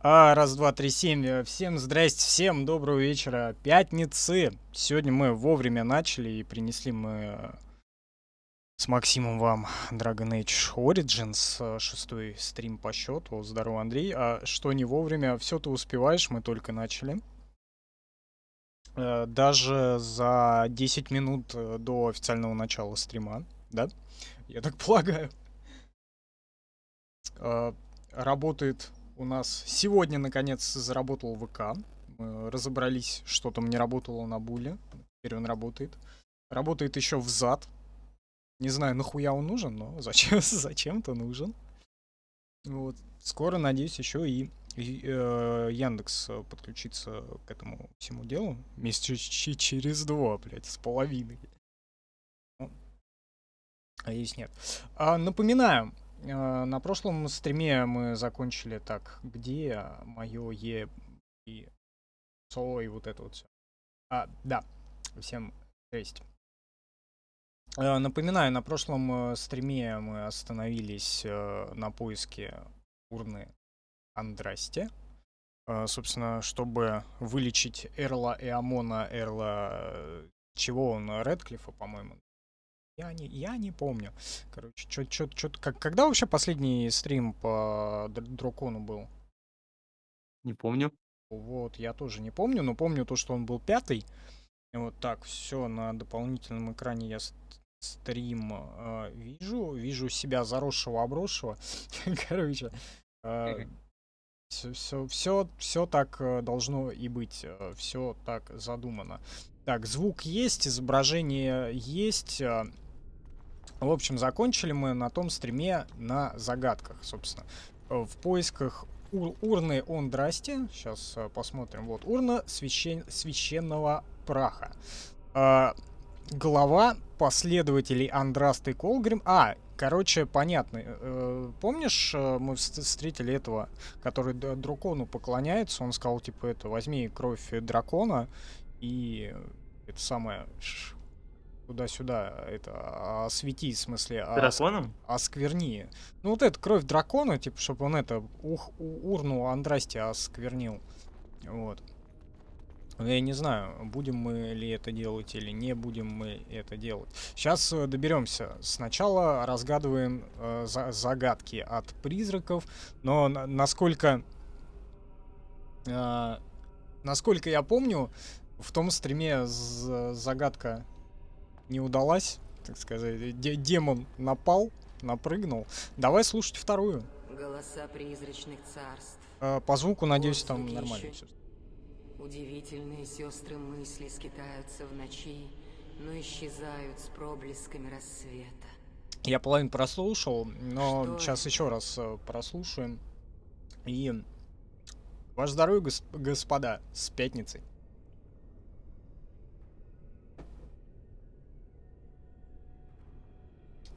Раз, два, три, семь. Всем здрасте, всем доброго вечера. Пятницы. Сегодня мы вовремя начали и принесли мы с Максимом вам Dragon Age Origins, шестой стрим по счету. Здорово, Андрей. А что не вовремя? Все ты успеваешь, мы только начали. Даже за 10 минут до официального начала стрима, да? Я так полагаю. Работает у нас сегодня, наконец, заработал ВК. Мы разобрались, что там не работало на буле. Теперь он работает. Работает еще взад. Не знаю, нахуя он нужен, но зачем-то нужен. Вот. Скоро, надеюсь, еще и Яндекс подключится к этому всему делу. Месяца через 2, блядь, с половиной. А есть нет. Напоминаю, на прошлом стриме мы закончили так, где мое Е и соло и вот это вот все. Да, всем здрасте. Напоминаю, на прошлом стриме мы остановились на поиске урны Андрасти. Собственно, чтобы вылечить Эрла и Амона, чего он, Редклифа, по-моему. Я не помню. Короче, когда вообще последний стрим по Дракону был? Не помню. Вот, я тоже не помню, но помню то, что он был 5-й. Вот так, все, на дополнительном экране я стрим вижу себя заросшего, обросшего. Короче, все так должно и быть, все так задумано. Так, звук есть, изображение есть. В общем, закончили мы на том стриме на загадках, собственно. В поисках урны Ондрасти. Сейчас посмотрим. Вот, урна священного праха. Глава последователей Андрасты Колгрим. Короче, понятно. Помнишь, мы встретили этого, который дракону поклоняется. Он сказал, типа, это, возьми кровь дракона и это самое... туда-сюда, это, освети, в смысле, Драконом? оскверни. Ну, вот это кровь дракона, типа, чтобы он это, урну Андрасти осквернил. Вот. Я не знаю, будем мы ли это делать или не будем мы это делать. Сейчас доберемся. Сначала разгадываем загадки от призраков, но насколько я помню, в том стриме загадка не удалась, так сказать. Демон напрыгнул. Давай слушать вторую. Голоса призрачных царств. По звуку, надеюсь, там нормально все. Удивительные сестры мысли скитаются в ночи, но исчезают с проблесками рассвета. Я половину прослушал, но сейчас еще раз прослушаем. И ваше здоровье, господа, с пятницей.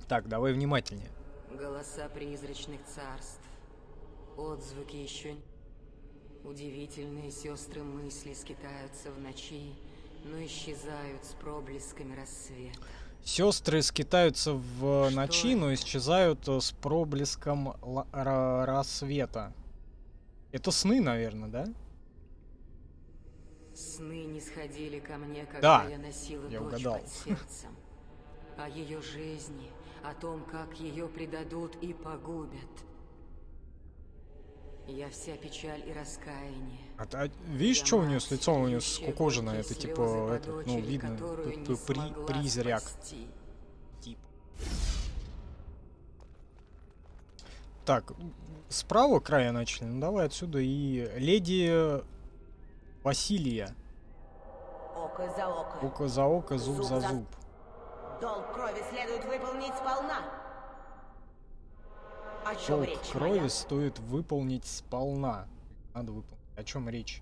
Так, давай внимательнее. Голоса призрачных царств. Отзвуки еще... Удивительные сестры мысли скитаются в ночи, но исчезают с проблесками рассвета. Сестры скитаются в ночи, но исчезают с проблеском рассвета. Это сны, наверное, да? Сны не сходили ко мне, когда я носила дочь угадал. под сердцем. О ее жизни, о том, как ее предадут и погубят. Я вся печаль и раскаяние. Видишь, что у нее с лицом? У нее скукожено. Это типа, видно, призрак. Типа. Так, справа края начали. Ну давай отсюда. И леди Василия. Око за око. Око за око, зуб за зуб. Долг крови следует выполнить сполна. О чем Долг речь крови моя? стоит выполнить сполна. Надо выполнить. О чем речь?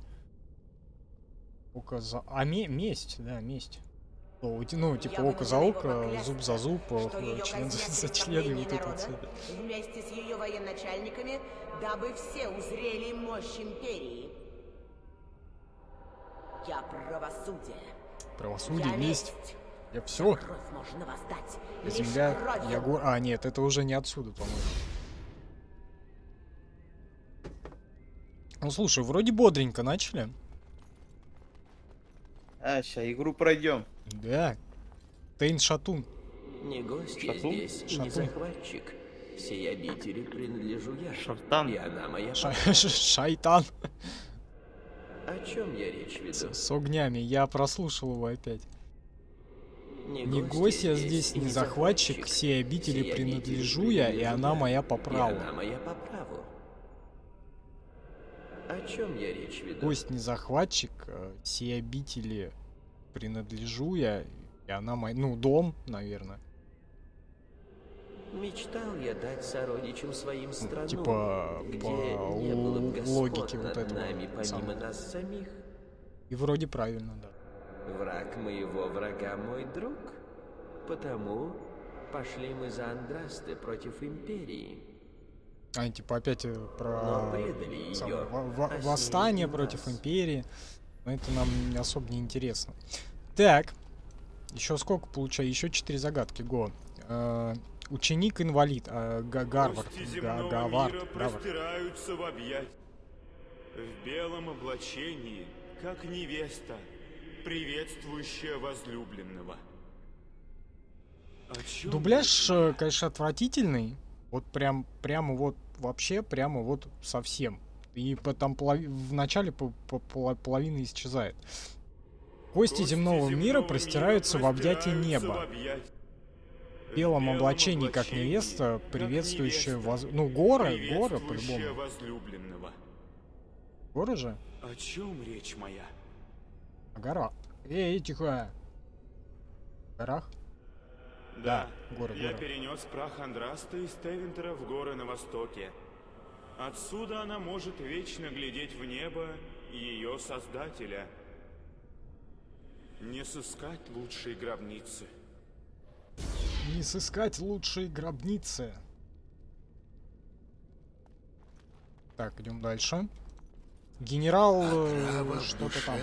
Око за... месть, да, месть. Ну, типа, око за око, зуб за зуб, член за член, и вот это вот всё. Вместе с ее военачальниками, дабы все узрели мощь империи. Я правосудие. Правосудие, Я месть. Я все. Кровь можно воздать. Земля, Лишь кровью. я гор... А, нет, это уже не отсюда, по-моему. Ну, слушай, вроде бодренько начали. А, ща игру пройдем. Да. Тейн Шатун. Не гость я Шатун? здесь, и не Шатун. захватчик. Всей обители принадлежу я. Шартан. И она моя. Шайтан. О чем я речь веду? С огнями. Я прослушал его опять. Не гость я здесь, и не захватчик. Всей обители принадлежу я, и она моя по И праву. она моя по праву. О чем я речь веду? Гость не захватчик, всей обители принадлежу я, и она моя... Ну, дом, наверное. Мечтал я дать сородичам своим страну, Типа, где по не было бы господ логике вот над этого нами, помимо самого. нас самих. И вроде правильно, да. Враг моего врага мой друг. Потому пошли мы за Андрасты против Империи. Они типа опять Но про предали сам- ее. восстание против империи. Но это нам особо не интересно. Так. Еще сколько получаю? Еще 4 загадки. Го. Ученик-инвалид. Гарвард. Кости земного Гавард. мира Гавард. простираются в объятия. В белом облачении, как невеста, приветствующая возлюбленного. О чем Дубляж, речь? конечно, отвратительный. Вот прямо вот вообще, прямо вот совсем. И потом в начале половина исчезает. Кости земного мира простираются в объятии неба. В белом облачении, как невеста, приветствующая Ну, горы по-любому. Возлюбленного. Горы же? О чем речь моя? А гора. Эй, тихо. В горах? Да, горы, Я горы. перенес прах Андраста из Тевентера в горы на востоке. Отсюда она может вечно глядеть в небо ее создателя. Не сыскать лучшей гробницы. Не сыскать лучшие гробницы. Так, идем дальше. Генерал что-то там.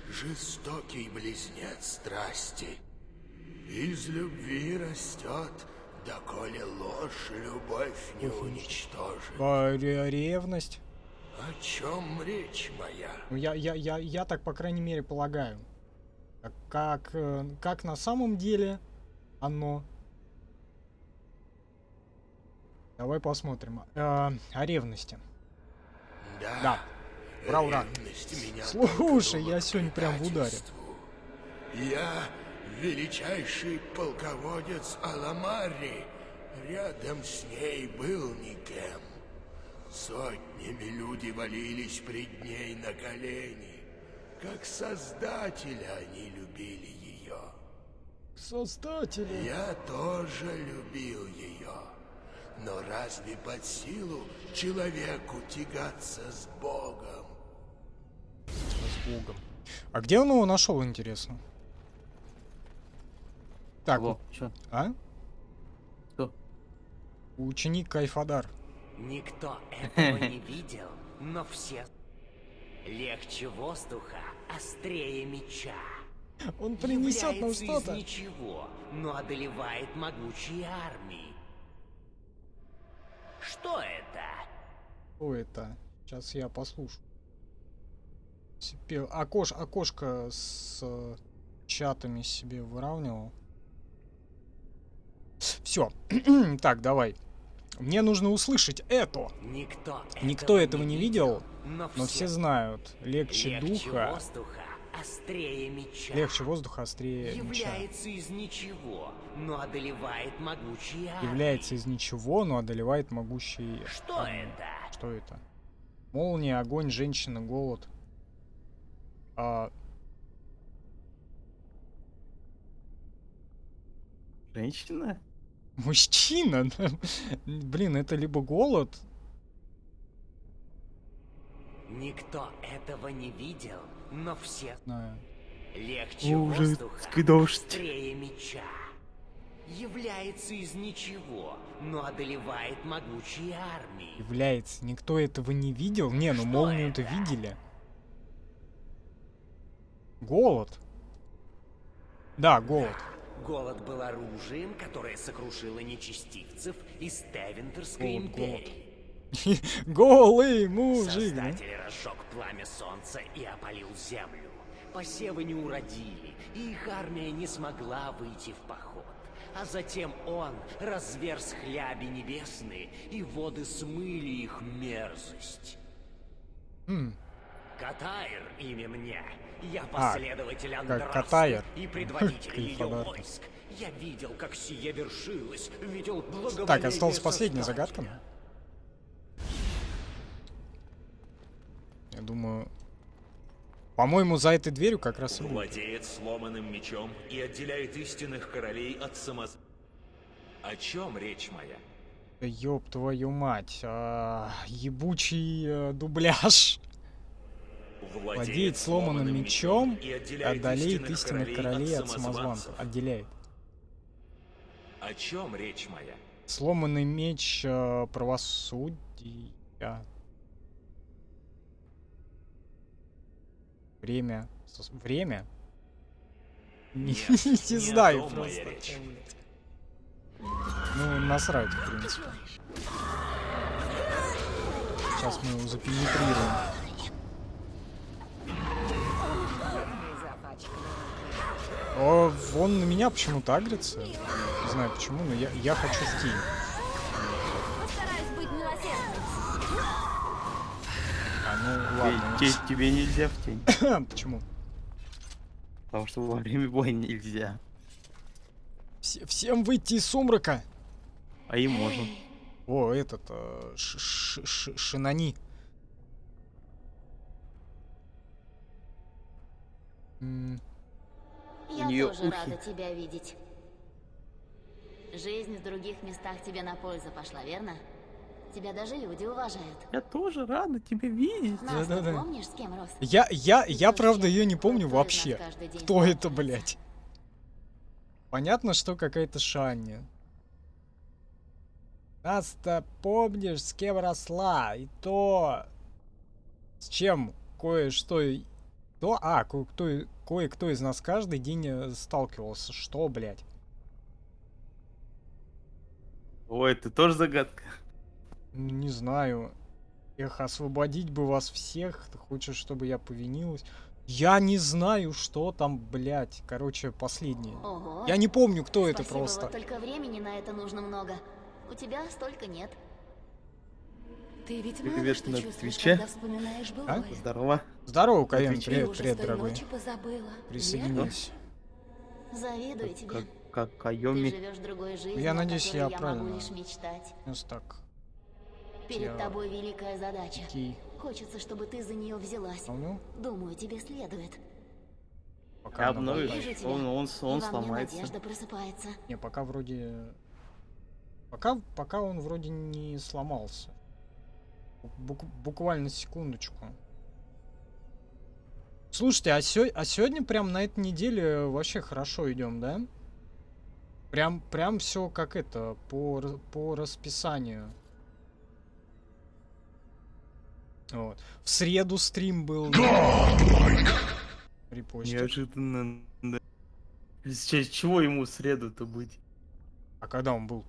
Жестокий близнец страсти. Из любви растет, доколе ложь любовь не уничтожит. Ревность. О чем речь моя? Ну, я так, по крайней мере, полагаю. Как на самом деле оно. Давай посмотрим. О ревности. Да. Ура, ура. Ревность меня Слушай, толкнула я к сегодня прям в ударе. предательству. Я величайший полководец Аламари. Рядом с ней был никем. Сотнями люди валились пред ней на колени. Как создателя они любили ее. Создатели. Я тоже любил ее. Но разве под силу человеку тягаться с Богом? С Богом. А где он его нашел, интересно? Так, Во, чё? а? Что? Ученик Кайфадар. Никто этого не видел, но все... Легче воздуха, острее меча. Он принесет нам Является из что-то. ничего, но одолевает могучие армии. Что это? Что это? Сейчас я послушаю. Окошко с чатами себе выравнивал. Все. Так, давай. Мне нужно услышать это. Никто этого не видел, но Но все знают. Легче духа. воздуха, острее меча. Легче воздуха, острее меча. Является из ничего, но одолевает могучие армии. Является из ничего, но одолевает могущие. Что это? Что это? Молния, огонь, женщина, голод. Женщина? Мужчина? Блин, это либо голод. Никто этого не видел, но все Знаю. легче Ужас, воздуха, дождь. острее меча. Является из ничего, но одолевает могучие армии. Является. Никто этого не видел. Не, ну Что молнию-то это? видели. Голод. Да, голод. Голод был оружием, которое сокрушило нечестивцев из Тевентерской Голод, голод. империи. Голый мужик. да? Создатель разжег пламя солнца и опалил землю. Посевы не уродили, и их армия не смогла выйти в поход. А затем он разверз хляби небесные, и воды смыли их мерзость. Катаир имя мне. Я последователь Андраса Катаир. и предводитель Какие ее подарки. войск. Я видел, как сие вершилось, видел благоволение Так, осталась последняя загадка. Создателя. Я думаю... По-моему, за этой дверью как раз и будет. Владеет сломанным мечом и отделяет истинных королей от самоз... О чем речь моя? Да ёб твою мать. Ебучий дубляж. Владеет сломанным мечом, и отделяет одолеет истинных королей от самозванцев. Отделяет. О чем речь моя? Сломанный меч правосудия. Время. Время? Не знаю о том моя просто. речь. Ну, насрать, в принципе. Сейчас мы его запенетрируем. О, он на меня почему-то агрится. Не знаю почему, но я хочу в тень. Постараюсь быть милосердной. Ну ладно. Тебе нельзя в тень. Почему? Потому что во время боя нельзя. Всем выйти из сумрака. А им можно. О, этот Шинани. Я неё тоже ухи. рада тебя видеть. Жизнь в других местах тебе на пользу пошла, верно? Тебя даже люди уважают. Я тоже рада тебя видеть. Нас ты Да-да-да. помнишь, с кем рос? Я правда ее не помню Кто из нас вообще. каждый день Кто это, сталкивается? блядь? Понятно, что какая-то Шанни. Нас-то помнишь, с кем росла, и то... С чем кое-что... Кое-кто из нас каждый день сталкивался. Что, блядь? Ой, это тоже загадка. Не знаю. Эх, освободить бы вас всех. Ты хочешь, чтобы я повинилась? Я не знаю, что там, блядь. Короче, последнее. Ого. Я не помню, кто это Спасибо, просто. вот только времени на это нужно много. У тебя столько нет. Ты ведь Привет мало что на чувствуешь, Твиче. когда вспоминаешь былое. Здорово. Здорово, Каен. Отвечай. Ты Привет, уже привет, с той дорогой. ночи позабыла, Присоединяйся. Завидую тебе. Как Ты Кайоми. живешь другой жизнью, Я о надеюсь, которой я я правильно. могу лишь мечтать. Сейчас так. Перед Я- тобой великая задача. Окей. Хочется, чтобы ты за нее взялась. Понял? Думаю, тебе следует. Пока Я она обновлю. Вижу тебя. Он И во мне сломается. надежда просыпается. Не, пока вроде... Пока он вроде не сломался. Буквально секундочку. Слушайте, а сегодня прям на этой неделе вообще хорошо идем, да? Прям все как это, по расписанию. Вот. В среду стрим был. Репостик. Неожиданно. Да. С чего ему в среду-то быть? А когда он был?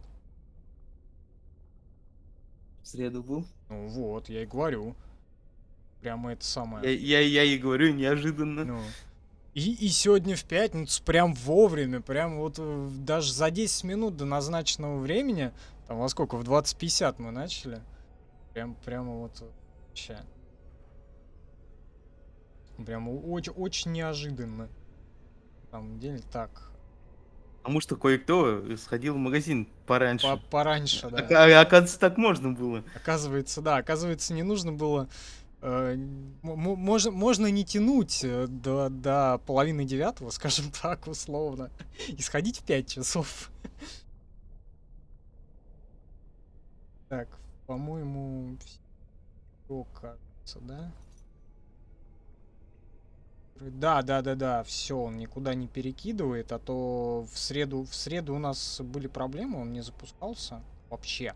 В среду был? Ну вот, я и говорю. Прямо это самое. Я и говорю, неожиданно. Ну. И сегодня в пятницу прям вовремя, прям вот даже за 10 минут до назначенного времени, там во сколько, в 20:50 мы начали, прямо вот вообще. Прям очень неожиданно. На самом деле так. Потому что кое-кто сходил в магазин пораньше. Пораньше, да. Оказывается, так можно было. Оказывается, не нужно было. Можно не тянуть до 8:30, скажем так, условно. И сходить в 5 часов. Так, по-моему, все кажется, да? Да, все, он никуда не перекидывает, а то в среду у нас были проблемы, он не запускался вообще.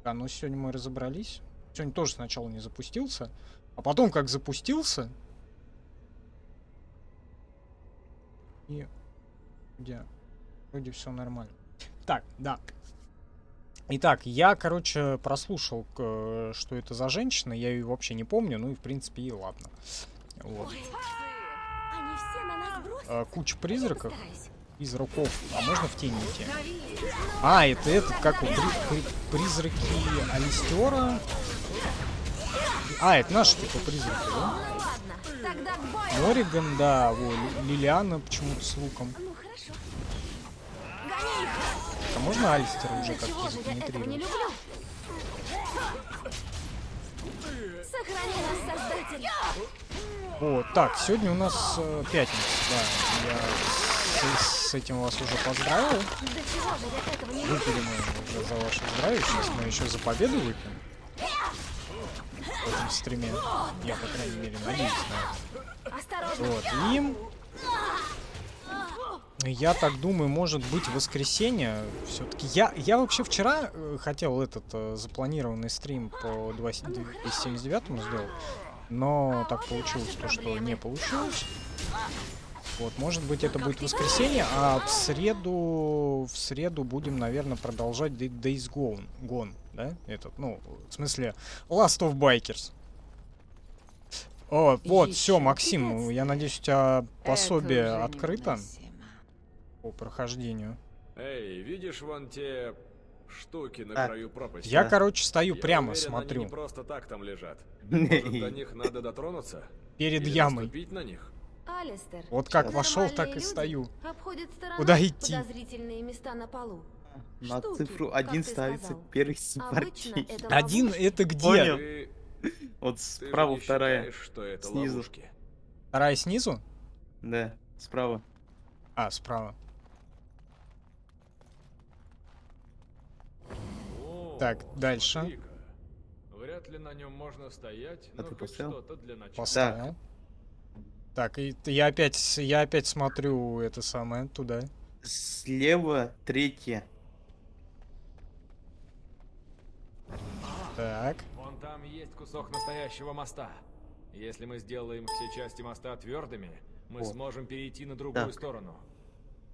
Да, но сегодня мы разобрались. Сегодня тоже сначала не запустился, а потом как запустился. И где? Вроде все нормально. Так, да. Итак, я, короче, прослушал, что это за женщина. Я ее вообще не помню. Ну и, в принципе, и ладно. Вот. Они все на нас бросятся. Куча призраков. Постарайся. Призраков. А можно в тень идти? А, это этот, как он, призраки Алистера. А, это наши, типа, призраки, да? Ну ладно, тогда к бою. Мориган, да, во, Лилиана почему-то с луком. Ну хорошо. Гони их. А можно Алистера уже Да чего как-то же я этого не запенетрировать? люблю? Сохрани нас, Создатель. Вот, так, сегодня у нас пятница, да. Я с этим вас уже поздравил. Да чего же я этого не люблю? Выпили мы уже за ваше здравие. Сейчас мы еще за победу выпьем. В этом стриме. Я, по крайней мере, надеюсь на это. Осторожно. Вот, и я так думаю, может быть, в воскресенье все-таки. Я вообще вчера хотел этот запланированный стрим по 279 сделать, но так получилось, то, что не получилось. Вот, может быть, это будет воскресенье, а в среду будем, наверное, продолжать Days Gone, да? Этот, ну, в смысле, Last of Bikers. О, вот, все, Ещё Максим, пипец. я надеюсь, у тебя пособие Это уже открыто невыносимо. по прохождению. Эй, видишь вон те штуки на Так. краю пропасти? Я, Да. короче, стою Я прямо, уверен, смотрю, они не просто так там лежат. Может, до них надо дотронуться? перед Или ямой. наступить на них? Алистер. Вот как Сейчас. вошел, так Нормальные и люди стою. обходят стороной Куда идти? подозрительные места на полу. На Штуки, цифру как 1 ты ставится сказал. первый Обычно партий. это Один ловушки. это где? Понял. Ты, Вот ты же справа не вторая. считаешь, что это снизу. ловушки? Вторая снизу? Да, справа. А, справа. О, Так, дальше. смотри-ка. Вряд ли на нем можно стоять, но ты хоть поставил? что-то для начала. Поставил. Так, и я опять смотрю это самое туда. Слева третья. Так. Вон там есть кусок настоящего моста. Если мы сделаем все части моста твердыми, мы О. сможем перейти на другую Так. сторону.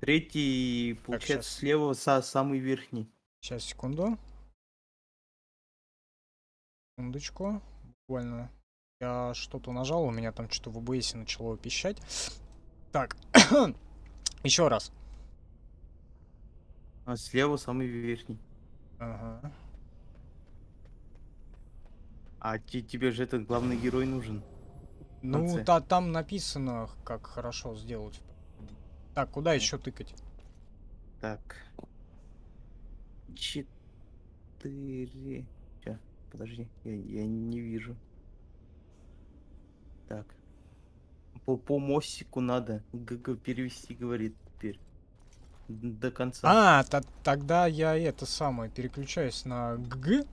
Третий, получается, щас. слева самый верхний. Сейчас, секунду. Секундочку. Буквально. Я что-то нажал, у меня там что-то в OBS начало пищать. Так. Еще раз. А слева самый верхний. Ага. А тебе же этот главный герой нужен. Ну, конце. там написано, как хорошо сделать. Так, куда еще тыкать? Так. 4. Ща, подожди, я не вижу. Так. По мостику надо ГГ перевести, говорит теперь. До конца. А, тогда я это самое переключаюсь на ГГ.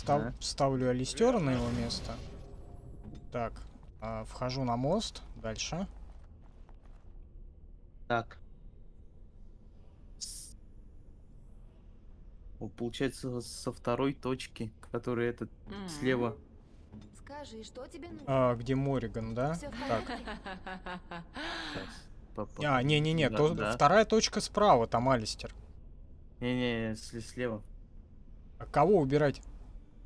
Да. Ставлю Алистера на его место. Так, вхожу на мост. Дальше. Так. Получается, со второй точки, которая этот слева. Скажи, что тебе нужно? Где Мориган, да? Всё в Так. Сейчас. Не-не-не, Да. вторая точка справа, там Алистер. Не-не, слева. А кого убирать?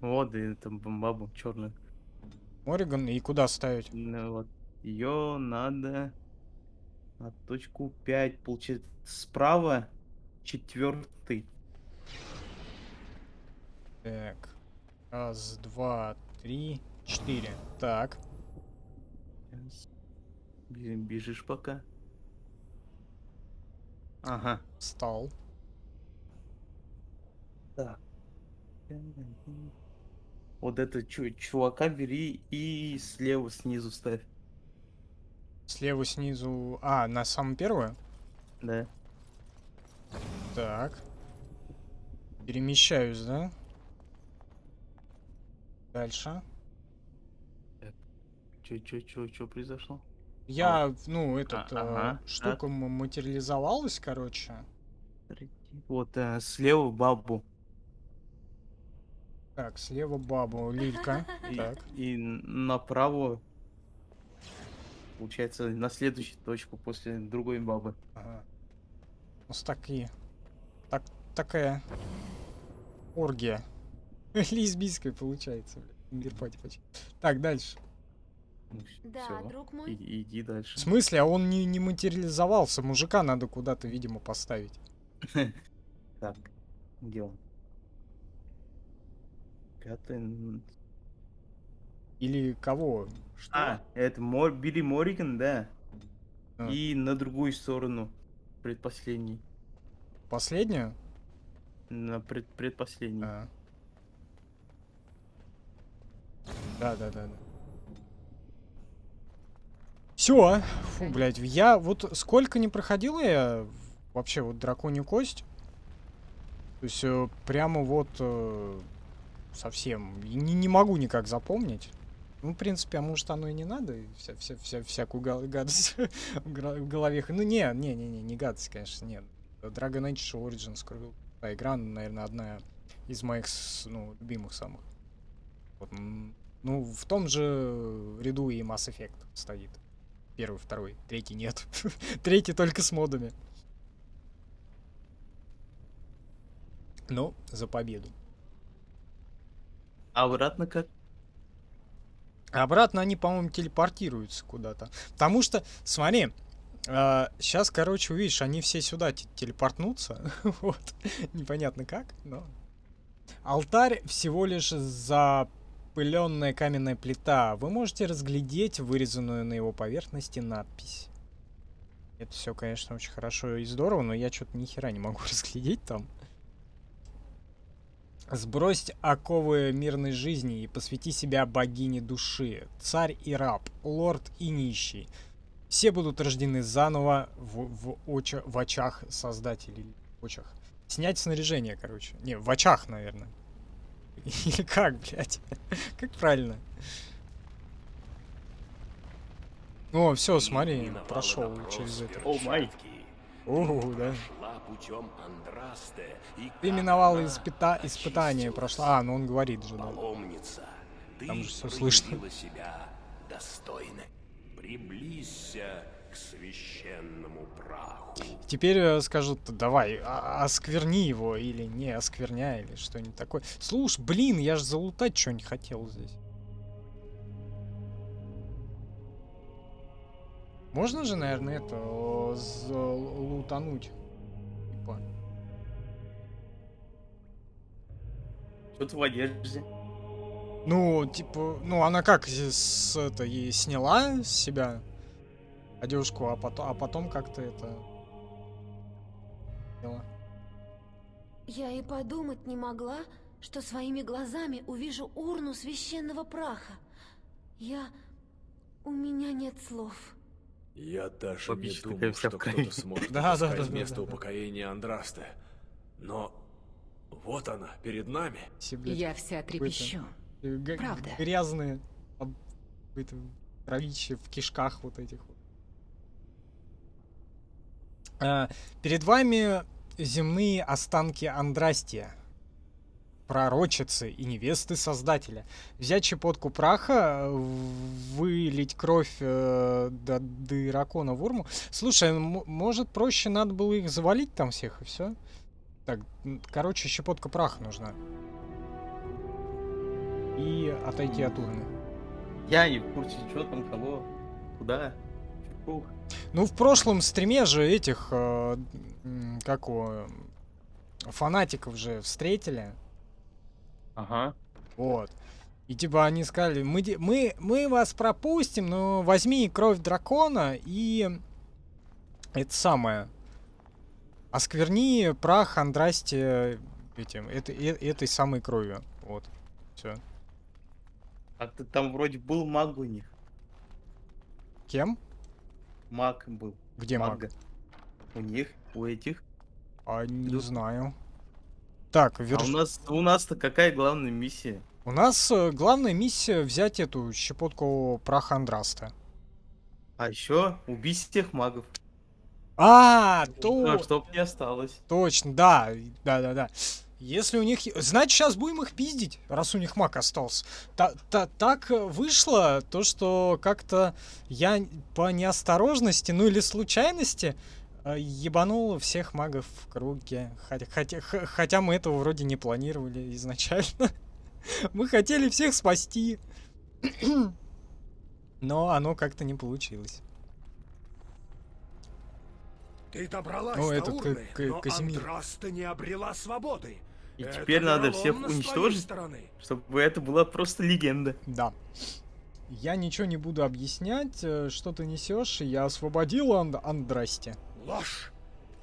Вот, и там бабу черную. Мориган, и куда ставить? Ну, вот. Ее надо на точку 5. Получается, справа 4. Так. Раз, два, три, 4. Так. Бежишь пока. Ага. Встал. Так. Вот это чувака бери и слева снизу ставь. Слева снизу. А, на самое первое? Да. Так. Перемещаюсь, да? Дальше. Чё произошло? Я, ну, этот, ага, штука материализовалась, короче. Вот, слева бабу. Так, слева бабу, Лилька. Так. И направо, получается, на следующую точку после другой бабы. Ага. У нас такая оргия. Лесбийская получается, блядь. Ингерпати почти. Так, дальше. Ну, Да, всё, друг мой. иди В дальше. смысле? А он не материализовался. Мужика надо куда-то, видимо, поставить. Так, где он? Пятый. Или кого? А, это Билли Морриган, да. А. И на другую сторону. Предпоследний. Последнюю? На предпоследний. А. Да. Все. Фу, блядь. Я вот сколько не проходил я вообще вот драконью кость. То есть прямо вот совсем не могу никак запомнить. Ну, в принципе, а может оно и не надо, и всякую гадость в голове. Ну, не гадость, конечно, нет. Dragon Age Origins, крутая игра, наверное, одна из моих, ну, любимых самых. Вот, ну, в том же ряду и Mass Effect стоит. Первый, второй, третий нет. Третий только с модами. Ну, за победу. А обратно как? А обратно они, по-моему, телепортируются куда-то. Потому что, смотри, сейчас, короче, увидишь, они все сюда телепортнутся. Вот. Непонятно как, но... Алтарь всего лишь запыленная каменная плита. Вы можете разглядеть вырезанную на его поверхности надпись. Это все, конечно, очень хорошо и здорово, но я что-то ни хера не могу разглядеть там. Сбрось оковы мирной жизни и посвяти себя богине души. Царь и раб, лорд и нищий. Все будут рождены заново в очах создателей. В очах. Снять снаряжение, короче. Не, в очах, наверное. Или как, блядь? Как правильно? О, все, смотри, прошел через это. О май. Ого, да. Путем Андрасте и Ты миновала испытание, прошла. А, ну он говорит же, да. паломница. Там Ты же все слышно. проявила себя достойно. Приблизься к священному праху. Теперь скажут, давай, оскверни его, или не оскверняй, или что-нибудь такое. Слушай, блин, я же залутать что-нибудь хотел здесь. Можно же, наверное, это залутануть. Типа. Что-то в одежде. Ну, типа, ну она как ей сняла с себя одежку, а потом как-то это... Я и подумать не могла, что своими глазами увижу урну священного праха. У меня нет слов. Я даже не Логично, думал, такая вся что в крови. кто-то сможет Да, отыскать место упокоения Андрасте. Но вот она, перед нами. Все, блядь, Я вся трепещу. Правда. Грязные, кровище в кишках вот этих вот. Перед вами земные останки Андрастия, пророчицы и невесты Создателя. Взять щепотку праха, вылить кровь до дракона в урму. Слушай, может проще надо было их завалить там всех и все? Так, короче, щепотка праха нужна. И отойти от урны. Я не в курсе, что там, кого, куда. Фух. Ну, в прошлом стриме же этих, фанатиков же встретили. Ага. Вот. И типа они сказали, мы вас пропустим, но возьми кровь дракона и это самое. Оскверни прах Андрасте этой самой кровью. Вот. Все. А-то там вроде был маг у них. Кем? Маг был. Где маг? У них, у этих. А не знаю. Так, у нас-то какая главная миссия? У нас главная миссия взять эту щепотку праха Андраста. А еще убить всех магов. Чтоб не осталось. Точно, да. Если у них... Значит, сейчас будем их пиздить, раз у них маг остался. Так вышло то, что как-то я по неосторожности, ну или случайности, ебанул всех магов в круге. Хотя мы этого вроде не планировали изначально. Мы хотели всех спасти. Но оно как-то не получилось. Ты добралась Ну, до это урны, но Казимир. Андраста не обрела свободы. И Это теперь надо всех вероломно с твоей уничтожить, стороны. чтобы это была просто легенда. Да. Я ничего не буду объяснять, что ты несешь. Я освободил Андрасте. Ложь!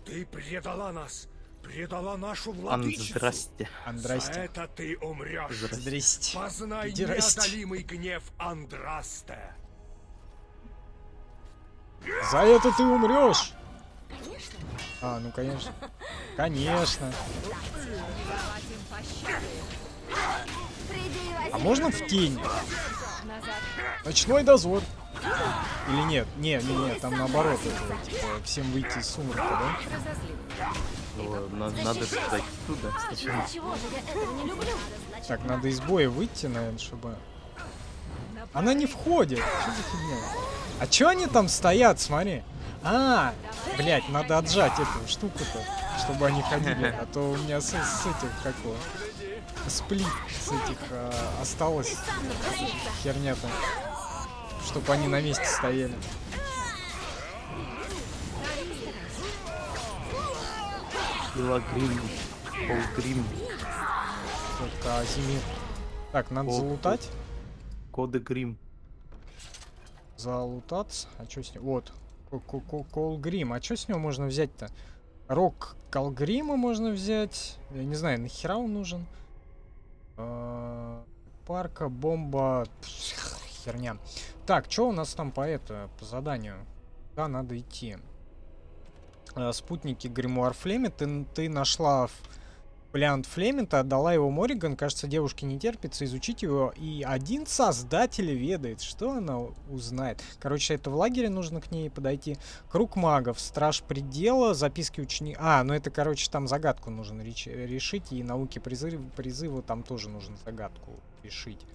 Ты предала нас! Предала нашу владычицу! Андрасте. За Андрасте. это ты умрешь! Здрасте. Познай Здрасте. неодолимый гнев Андрасте! За это ты умрешь! А, ну конечно. Конечно. А можно в тень? Ночной дозор. Или нет? Не, там наоборот. Это, типа, всем выйти из сумрака, да? Надо зайти туда сначала. Чего же я этого не люблю? Так, надо из боя выйти, наверное, чтобы... Она не входит. Что за фигня? А чё они там стоят, смотри? А, блядь, надо отжать эту штуку-то, чтобы они ходили. А то у меня с этих, как его, сплит с этих осталось херня-то. Чтобы они на месте стояли. Пилагрим. Полгрим. Только Азимир. Так, надо залутать. Коды Грим. Залутаться. А что с ним? Вот. Колгрим. А что с него можно взять-то? Рок Колгрима можно взять. Я не знаю, нахера он нужен. Парка, бомба. Херня. Так, что у нас там по заданию? Да, надо идти. Спутники Гримуар Флемент. Ты нашла Плянт Флемента, отдала его Мориган. Кажется, девушке не терпится изучить его. И один создатель ведает, что она узнает. Короче, это в лагере нужно к ней подойти. Круг магов, страж предела, записки учеников. Ну это, короче, там загадку нужно решить. И науки призыва там тоже нужно загадку решить.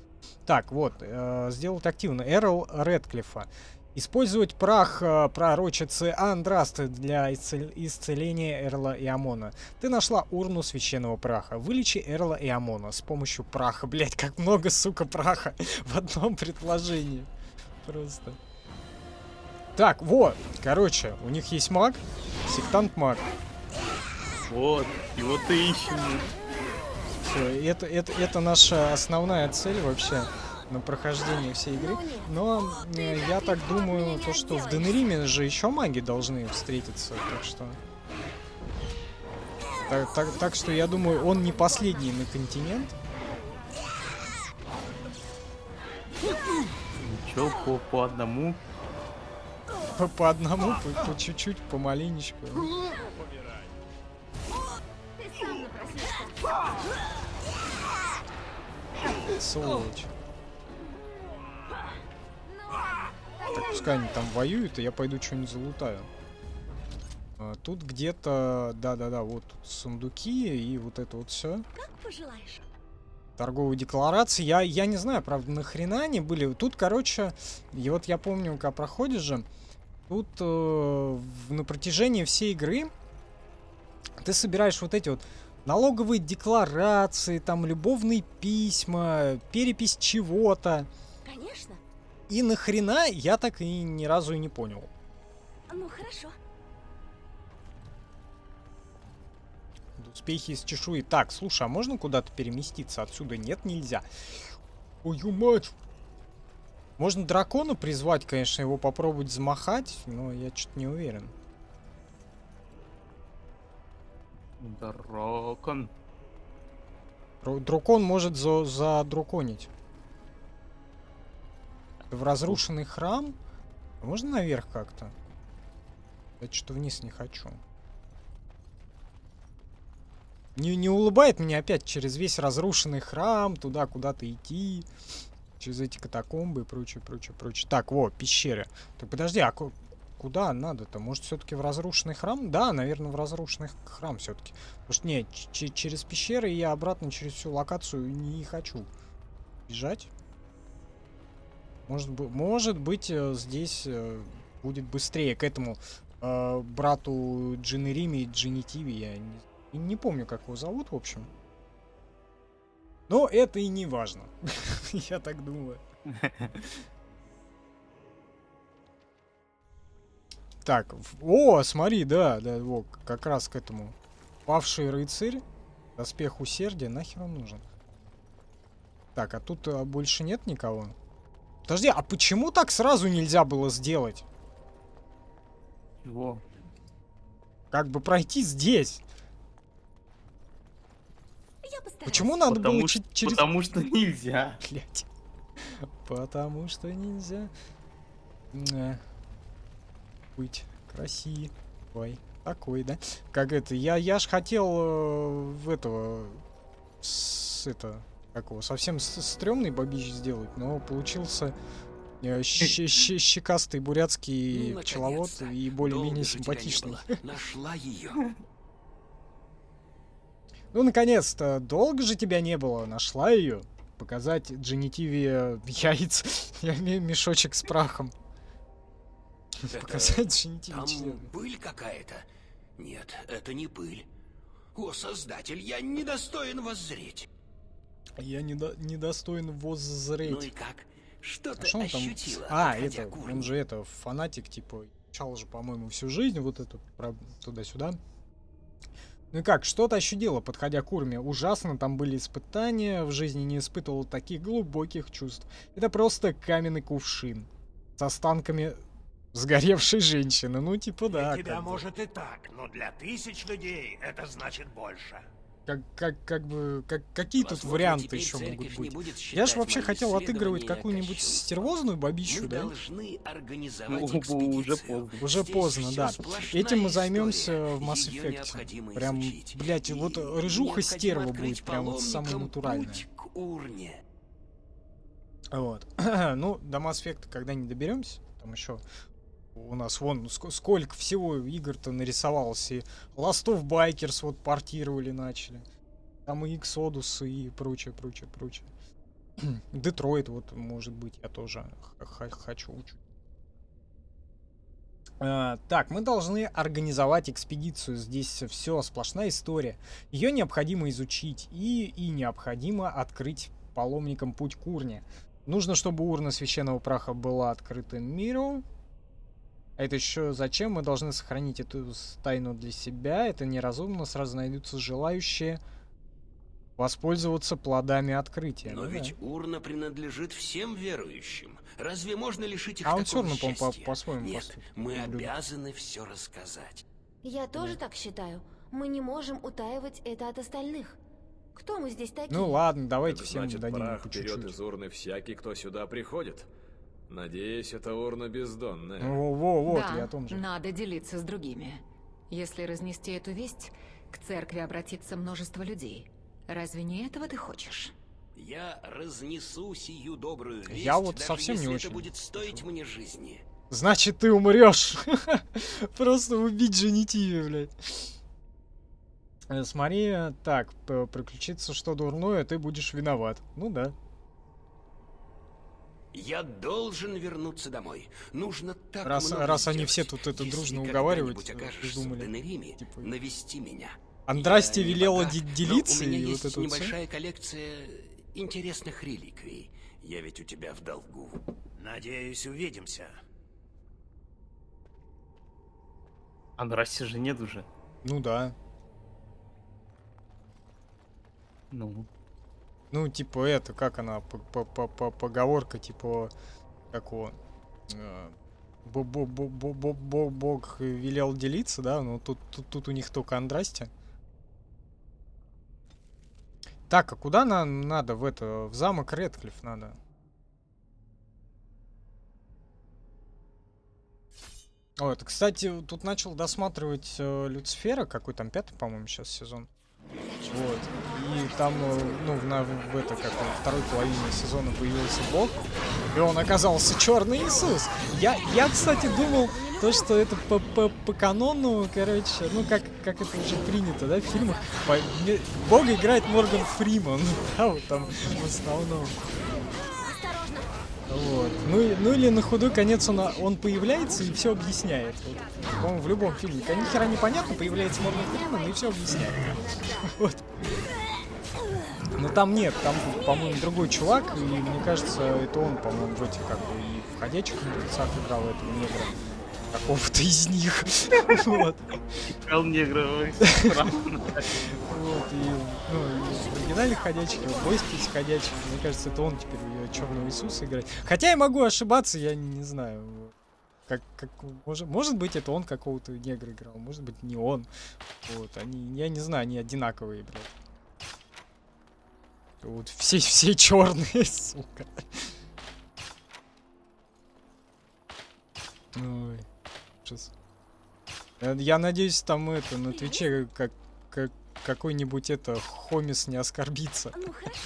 Так, вот, сделать активно. Эрл Редклифа. Использовать прах пророчицы Андрасты для исцеления Эрла и Амона. Ты нашла урну священного праха. Вылечи Эрла и Амона с помощью праха. Блять, как много, сука, праха в одном предложении. Просто. Так, вот. Короче, у них есть маг. Сектант маг. Вот, его-то ищем. Все, это наша основная цель вообще на прохождение всей игры. Но я так думаю, то, что в Денериме же еще маги должны встретиться, так что... Так что я думаю, он не последний на континент. Ничего, по одному. По одному, по чуть-чуть, помаленечку. Сволочь. Так, пускай они там воюют, и я пойду что-нибудь залутаю. Тут где-то, да-да-да, вот тут сундуки и вот это вот все. Как пожелаешь. Торговые декларации. Я не знаю, правда, нахрена они были. Тут, короче, и вот я помню, когда проходишь же, тут на протяжении всей игры ты собираешь вот эти вот налоговые декларации, там любовные письма, перепись чего-то. Конечно. И нахрена я так и ни разу и не понял. Ну хорошо. Успехи из чешуи. Так, слушай, а можно куда-то переместиться отсюда? Нет, нельзя. Ой, мать. Можно дракона призвать, конечно, его попробовать взмахать, но я что-то не уверен. Дракон. Дракон может задраконить. В разрушенный храм? Можно наверх как-то? Я что-то вниз не хочу. Не улыбает мне опять через весь разрушенный храм, туда куда-то идти, через эти катакомбы и прочее, прочее, прочее. Так, вот, пещеры. Так, подожди, а куда надо-то? Может, все-таки в разрушенный храм? Да, наверное, в разрушенный храм все-таки. Потому что, нет, через пещеры я обратно через всю локацию не хочу бежать. Может быть, здесь будет быстрее к этому брату Дженерими и Дженитиви, я не помню, как его зовут, в общем. Но это и не важно. Я так думаю. Так, о, смотри, да, вот, как раз к этому. Павший рыцарь, доспех усердия, нахер он нужен? Так, а тут больше нет никого? Подожди, а почему так сразу нельзя было сделать? Чего? Как бы пройти здесь? Почему надо было через... Потому что нельзя. Блять. Потому что нельзя быть красивой. Такой, да? Как это? Я ж хотел в этого... как его? Совсем стрёмный бабич сделать, но получился щекастый бурятский пчеловод и более-менее симпатичный. Нашла ее. Ну, наконец-то, долго же тебя не было, нашла ее. Показать Дженитиве яиц, я имею мешочек с прахом. Показать Дженитиве Там член. пыль какая-то? Нет, это не пыль. О, Создатель, я недостоин воззреть. Я недостоин воззреть. Ну и как? Что ты что он там? ощутила? Это, он же это, фанатик, типа, чал же, по-моему, всю жизнь, вот это, туда-сюда. Ну и как, что-то ощутила, подходя к урме. Ужасно, там были испытания, в жизни не испытывал таких глубоких чувств. Это просто каменный кувшин с останками сгоревшей женщины. Ну, типа, да. Для тебя как бы. может и так, но для тысяч людей это значит больше. Какие тут варианты еще могут быть? Я же вообще хотел отыгрывать какую-нибудь стервозную бабищу, да? Уже поздно, да. Этим мы займемся в Mass Effect. Прям, блять, вот рыжуха стерва будет прям вот самая натуральная. Вот. Ну, до Mass Effect когда не доберемся, там еще у нас вон сколько всего игр-то нарисовалось. И Last of Bikers вот портировали начали. Там и Exodus и прочее. Детройт вот, может быть, я тоже хочу. Так, мы должны организовать экспедицию. Здесь все сплошная история. Ее необходимо изучить. И необходимо открыть паломникам путь к урне. Нужно, чтобы урна священного праха была открыта миру. А это еще зачем? Мы должны сохранить эту тайну для себя. Это неразумно. Сразу найдутся желающие воспользоваться плодами открытия. Но ведь урна принадлежит всем верующим. Разве можно лишить их он такого все равно, счастья? по-своему Нет, поступит. мы обязаны все рассказать. Я тоже так считаю. Мы не можем утаивать это от остальных. Кто мы здесь такие? Ну ладно, давайте Это всем значит, дадим прах по берет чуть-чуть. из урны всякий, кто сюда приходит. Надеюсь, это урна бездонная. Вот, да, я о том же. Надо делиться с другими. Если разнести эту весть, к церкви обратится множество людей. Разве не этого ты хочешь? Я разнесу сию добрую весть, Я вот даже совсем не если очень это будет стоить мне жизни. Значит, ты умрешь. Просто убить Дженитиве, блядь. Смотри, так, приключится что дурное, ты будешь виноват. Ну да. Я должен вернуться домой. Нужно так Раз много они сделать. все тут это Если дружно когда-нибудь уговаривать, окажешься в придумали. Денериме, Типа, навести меня. Андрасти Я не велела богат, делиться, но у меня и есть вот это вот небольшая коллекция интересных реликвий. Я ведь у тебя в долгу. Надеюсь, увидимся. Андрасти же нет уже. Ну да. Ну, типа это, как она, поговорка, типа, какого? Бог велел делиться, да? Ну, тут у них только Андрасти. Так, а куда нам надо в замок Редклифф надо? О, это, кстати, тут начал досматривать Люцифера, какой там 5-й, по-моему, сейчас сезон. Вот. И там, во второй половине сезона появился Бог, и он оказался Черный Иисус. Я, кстати, думал, что это по канону, короче, ну, как это уже принято, да, в фильмах. Бога играет Морган Фриман, да, вот там в основном. Вот. Ну или на худой конец он появляется и все объясняет. Вот. По-моему, в любом фильме. Ни хера непонятно, появляется Морган Фриман и все объясняет. Вот. Но там нет, там, по-моему, другой чувак, и мне кажется, это он, по-моему, в этих, как бы, и в «Ходячих мертвецах» играл этого негра. Какого-то из них. Вот. Играл негра. Вот, и в оригинале «Ходячих», и в «Гости из ходячих», мне кажется, это он теперь Черного Иисуса играет. Хотя я могу ошибаться, я не знаю. Может быть, это он какого-то негра играл, может быть, не он. Вот, я не знаю, они одинаковые, блядь. Вот все черные, сука. Ой, ужас. Я надеюсь, там это на Твиче какой-нибудь Хомис не оскорбится. Ну хорошо.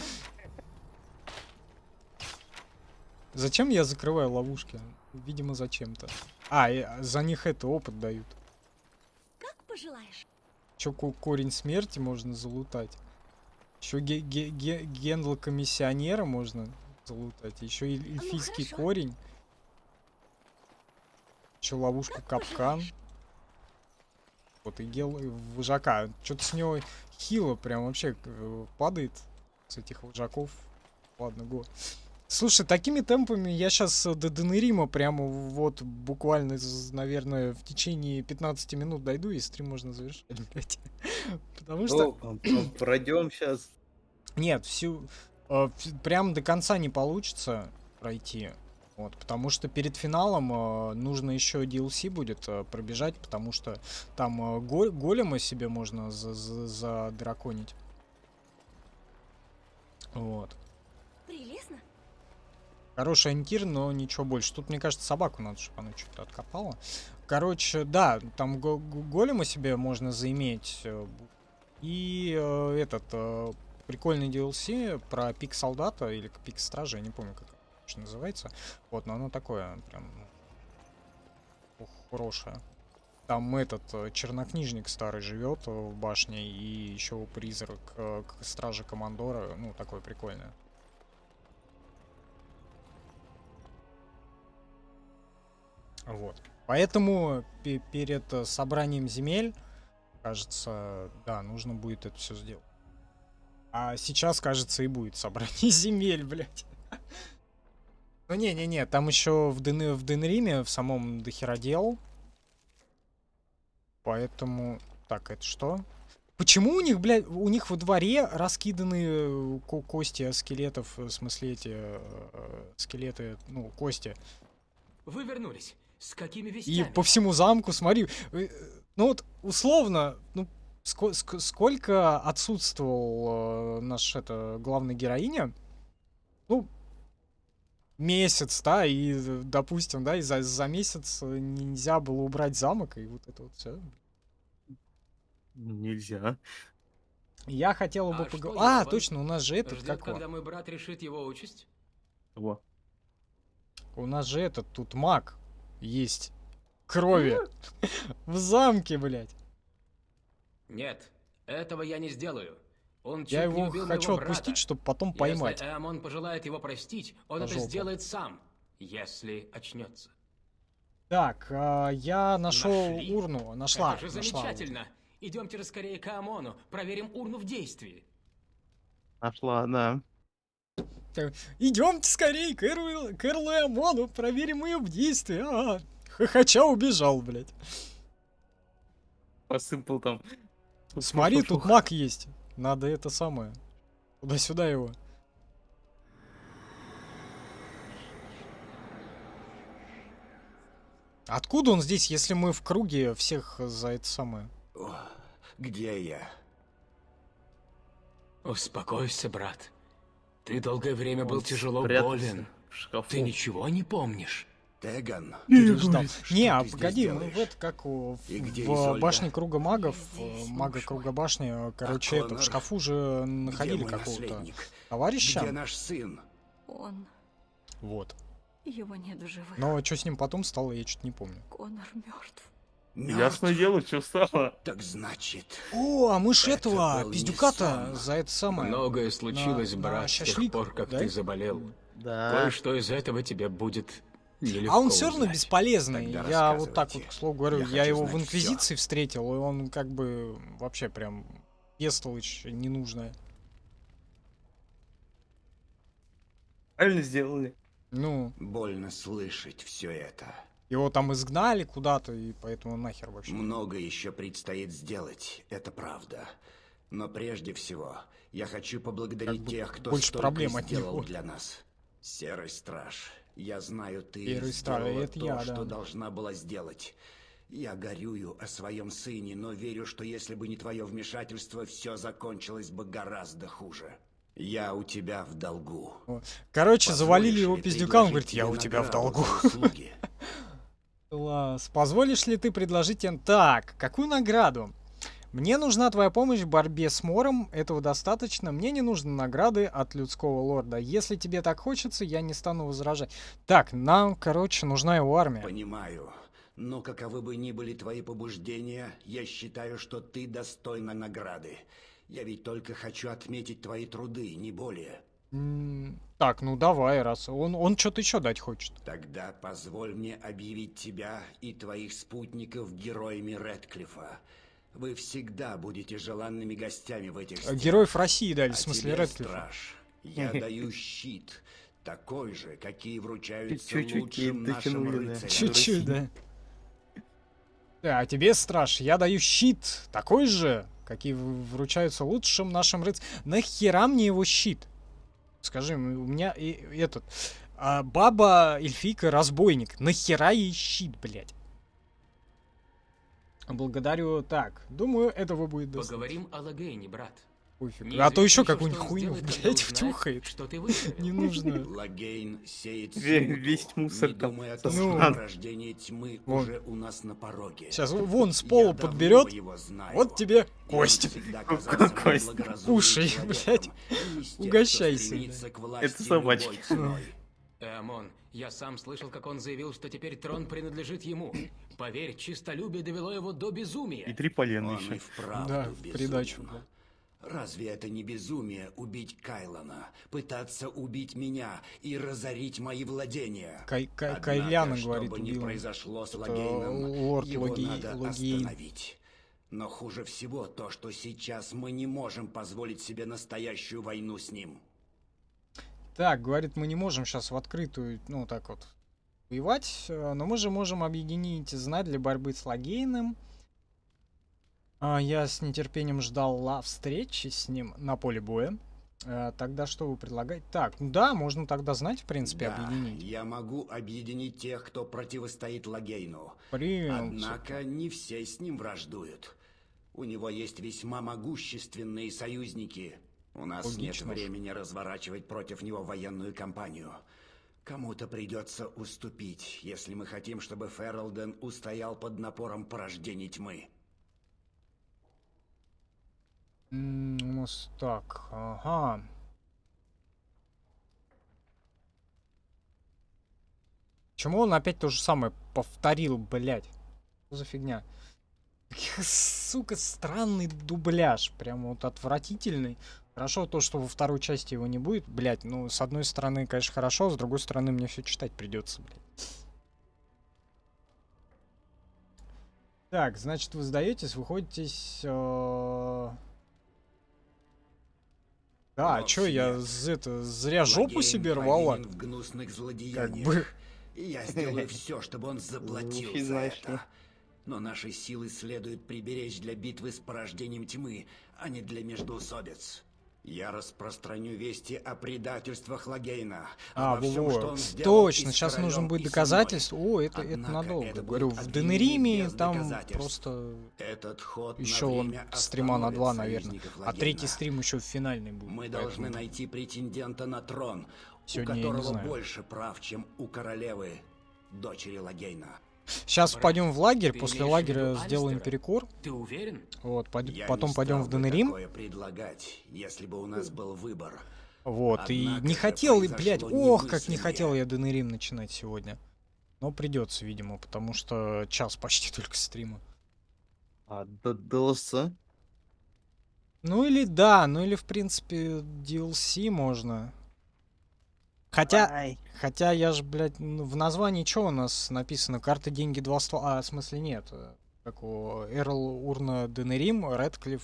Зачем я закрываю ловушки? Видимо, зачем-то. За них опыт дают. Как пожелаешь. Чё, корень смерти можно залутать. Еще генла комиссионера можно залутать. Еще эльфийский корень. Еще ловушку капкан. Вот и гел вожака. Что-то с него хило прям вообще падает. С этих вожаков. Ладно, го. Слушай, такими темпами я сейчас до Денерима прямо вот буквально, наверное, в течение 15 минут дойду, и стрим можно завершать, блядь. Потому что... Пройдем сейчас. Нет, прям до конца не получится пройти. Вот, потому что перед финалом нужно еще DLC будет пробежать, потому что там голема себе можно задраконить. Вот. Прелестно. Хороший ориентир, но ничего больше. Тут, мне кажется, собаку надо, чтобы она что-то откопала. Короче, да, там голема себе можно заиметь. И прикольный DLC про пик солдата или пик стража, я не помню, как это называется. Вот, но оно такое прям хорошее. Там чернокнижник старый живет в башне, и еще призрак стража командора, ну, такое прикольное. Вот. Поэтому перед собранием земель, кажется, да, нужно будет это все сделать. А сейчас, кажется, и будет собрание земель, блядь. Ну не-не-не, там еще в Денериме в самом дохера дел. Поэтому... Так, это что? Почему у них, блядь, у них во дворе раскиданы кости скелетов, в смысле эти скелеты, ну, кости? Вы вернулись. С какими вестями? И по всему замку, смотри, ну вот условно, ну сколько отсутствовал главная героиня? Ну, месяц, да, и, допустим, да, и за месяц нельзя было убрать замок, и вот это вот все. Нельзя. Я хотел бы поговорить. Точно, у нас же Ждет, когда мой брат решит его участь? Во. У нас же тут маг есть. Крови. В замке, блядь. Нет, этого я не сделаю. Он я чуть не его убил хочу моего отпустить, брата. чтобы потом поймать. Если Эамон пожелает его простить, он это сделает сам, если очнется. Так, я нашел урну. Нашла. Это же замечательно. Идемте же скорее к Эамону, проверим урну в действии. Нашла, да. Идемте скорее к Эрлу Эамону, проверим ее в действии. Хохоча убежал, блядь. Посыпал там. Смотри, тут маг есть. Надо это самое. Туда-сюда его. Откуда он здесь, если мы в круге всех за это самое? Где я? Успокойся, брат. Ты долгое время был тяжело болен. Ты ничего не помнишь? Теган. Не, погоди, мы в башне круга магов, мага круга башни, короче, в шкафу же находили какого-то товарища. Где наш сын? Он... Вот. Его нет в живых. Но что с ним потом стало, я что-то не помню. Конор мертв. Ясное дело, что стало. Так значит... А мы ж этого, пиздюка-то за это самое. Многое случилось, брат, с тех пор, как ты заболел. Да. Кое-что из этого тебе будет нелегко А он все равно узнать. бесполезный. Тогда Я вот так вот, рассказывайте. к слову говорю, Я я хочу его в знать Инквизиции встретил, и он как бы вообще прям бестолочь ненужная. Правильно сделали. Ну, Больно слышать все это. его там изгнали куда-то, и поэтому нахер вообще. Много еще предстоит сделать, это правда. Но прежде всего, я хочу поблагодарить Как бы тех, кто больше столько проблем от сделал него. для нас. Серый страж, я знаю, ты Серый страж, сделала это то, я, что да. должна была сделать. Я горюю о своем сыне, но верю, что если бы не твое вмешательство, все закончилось бы гораздо хуже. Я у тебя в долгу. Короче, Позволишь завалили его ли пиздюка, он предложить говорит, я тебе у тебя в награду долгу. за услуги? Класс. Позволишь ли ты предложить им... Так, какую награду? Мне нужна твоя помощь в борьбе с Мором, этого достаточно. Мне не нужны награды от людского лорда. Если тебе так хочется, я не стану возражать. Так, нам, короче, нужна его армия. Понимаю. Но каковы бы ни были твои побуждения, я считаю, что ты достойна награды. Я ведь только хочу отметить твои труды, не более. Так, ну давай, раз. Он что-то еще дать хочет. Тогда позволь мне объявить тебя и твоих спутников героями Рэдклиффа. Вы всегда будете желанными гостями в этих стенах. Героев России дали, в А смысле тебе, Рэдклиффа. страж, я даю щит, такой же, какие вручаются Чуть-чуть лучшим не нашим дотянули, да. рыцарям. Чуть-чуть, да. Да, а тебе, страж, я даю щит, такой же, какие вручаются лучшим нашим рыцарям. Нахера мне его щит? Скажи, у меня и этот... баба эльфийка разбойник. Нахера ей щит, блядь? Благодарю. Так, думаю, этого будет достаточно. Поговорим о Лагейне, брат. Пофиг. Неизвестно А то еще еще, какую-нибудь что он хуйню, сделает, когда блядь, узнает, втюхает. что ты выздоровел. Не нужно. Лагейн сеет Весь смуту. мусор Не там думай о том, Ну. что рождение тьмы Вон. уже у нас на пороге. Сейчас вон с пола Я давно подберет. его знаю. Вот тебе И он кость. всегда казался мне Кость. благоразумным Кушай, человеком, блядь. и из тех, кто Угощайся, стремится да. к власти Это собачка. любой ценой. Амон, я сам слышал, как он заявил, что теперь трон принадлежит ему. Поверь, чистолюбие довело его до безумия. И 3 полена Он еще. и вправду Да, в придачу. безумен. Разве это не безумие убить Кайлана, пытаться убить меня и разорить мои владения? Однако, Кайляна, говорит, что бы ни убил. произошло с Это Лагейном, лорд его Логейн. надо остановить. Но хуже всего то, что сейчас мы не можем позволить себе настоящую войну с ним. Так, говорит, мы не можем сейчас в открытую, ну, так вот, воевать, но мы же можем объединить знать для борьбы с Лагейном. Я с нетерпением ждал встречи с ним на поле боя. Тогда что вы предлагаете? Так, ну да, можно тогда знать, в принципе, Да, объединить. я могу объединить тех, кто противостоит Лагейну. Принцип. Однако не все с ним враждуют. У него есть весьма могущественные союзники. У нас Логично нет ж. времени разворачивать против него военную кампанию. Кому-то придется уступить, если мы хотим, чтобы Ферлден устоял под напором порождений тьмы. У нас так, ага. Почему он опять то же самое повторил, блядь? Что за фигня? Сука, странный дубляж. Прям вот отвратительный. Хорошо то, что во второй части его не будет. Блядь, ну, с одной стороны, конечно, хорошо, с другой стороны, мне все читать придется, блядь. Так, значит, вы сдаетесь, выходитесь... Да, Но чё, я зря жопу Лагейн себе рвала? повинен в гнусных Как злодеяниях. бы... И я сделаю все, чтобы он заплатил Звучит, за знаешь это. Но наши силы следует приберечь для битвы с порождением тьмы, а не для междоусобиц. Я распространю вести о предательствах Лагейна. Обо всем, что он сделал точно, и с сейчас нужно королем, будет и со доказательство. мной. О, это Однако надолго. это будет Говорю, в обвинение Денериме без там доказательств. просто Этот ход еще на он время стрима на 2, остановит наверное. союзников А третий Лагейна. стрим еще финальный будет. Мы поэтому должны найти претендента на трон, Сегодня у я не которого знаю. больше прав, чем у королевы, дочери Лагейна. Сейчас Брат, впадем в лагерь, ты после имеешь в лагеря виду сделаем Алистера? перекур. Ты уверен? Вот, Я потом не пойдем стал в бы Денерим. такое предлагать, если бы у нас был выбор. Вот, и Однако не же хотел, и, произошло блядь, ох, как не немыслимое. хотел я Денерим начинать сегодня. Но придется, видимо, потому что час почти только стрима. А DLC? Ну или да, ну или в принципе DLC можно. Хотя я ж, блядь, в названии что у нас написано? Карты, деньги, 2 ствола. А, в смысле нет. Как у Эрл, Урна, Денерим, Редклифф,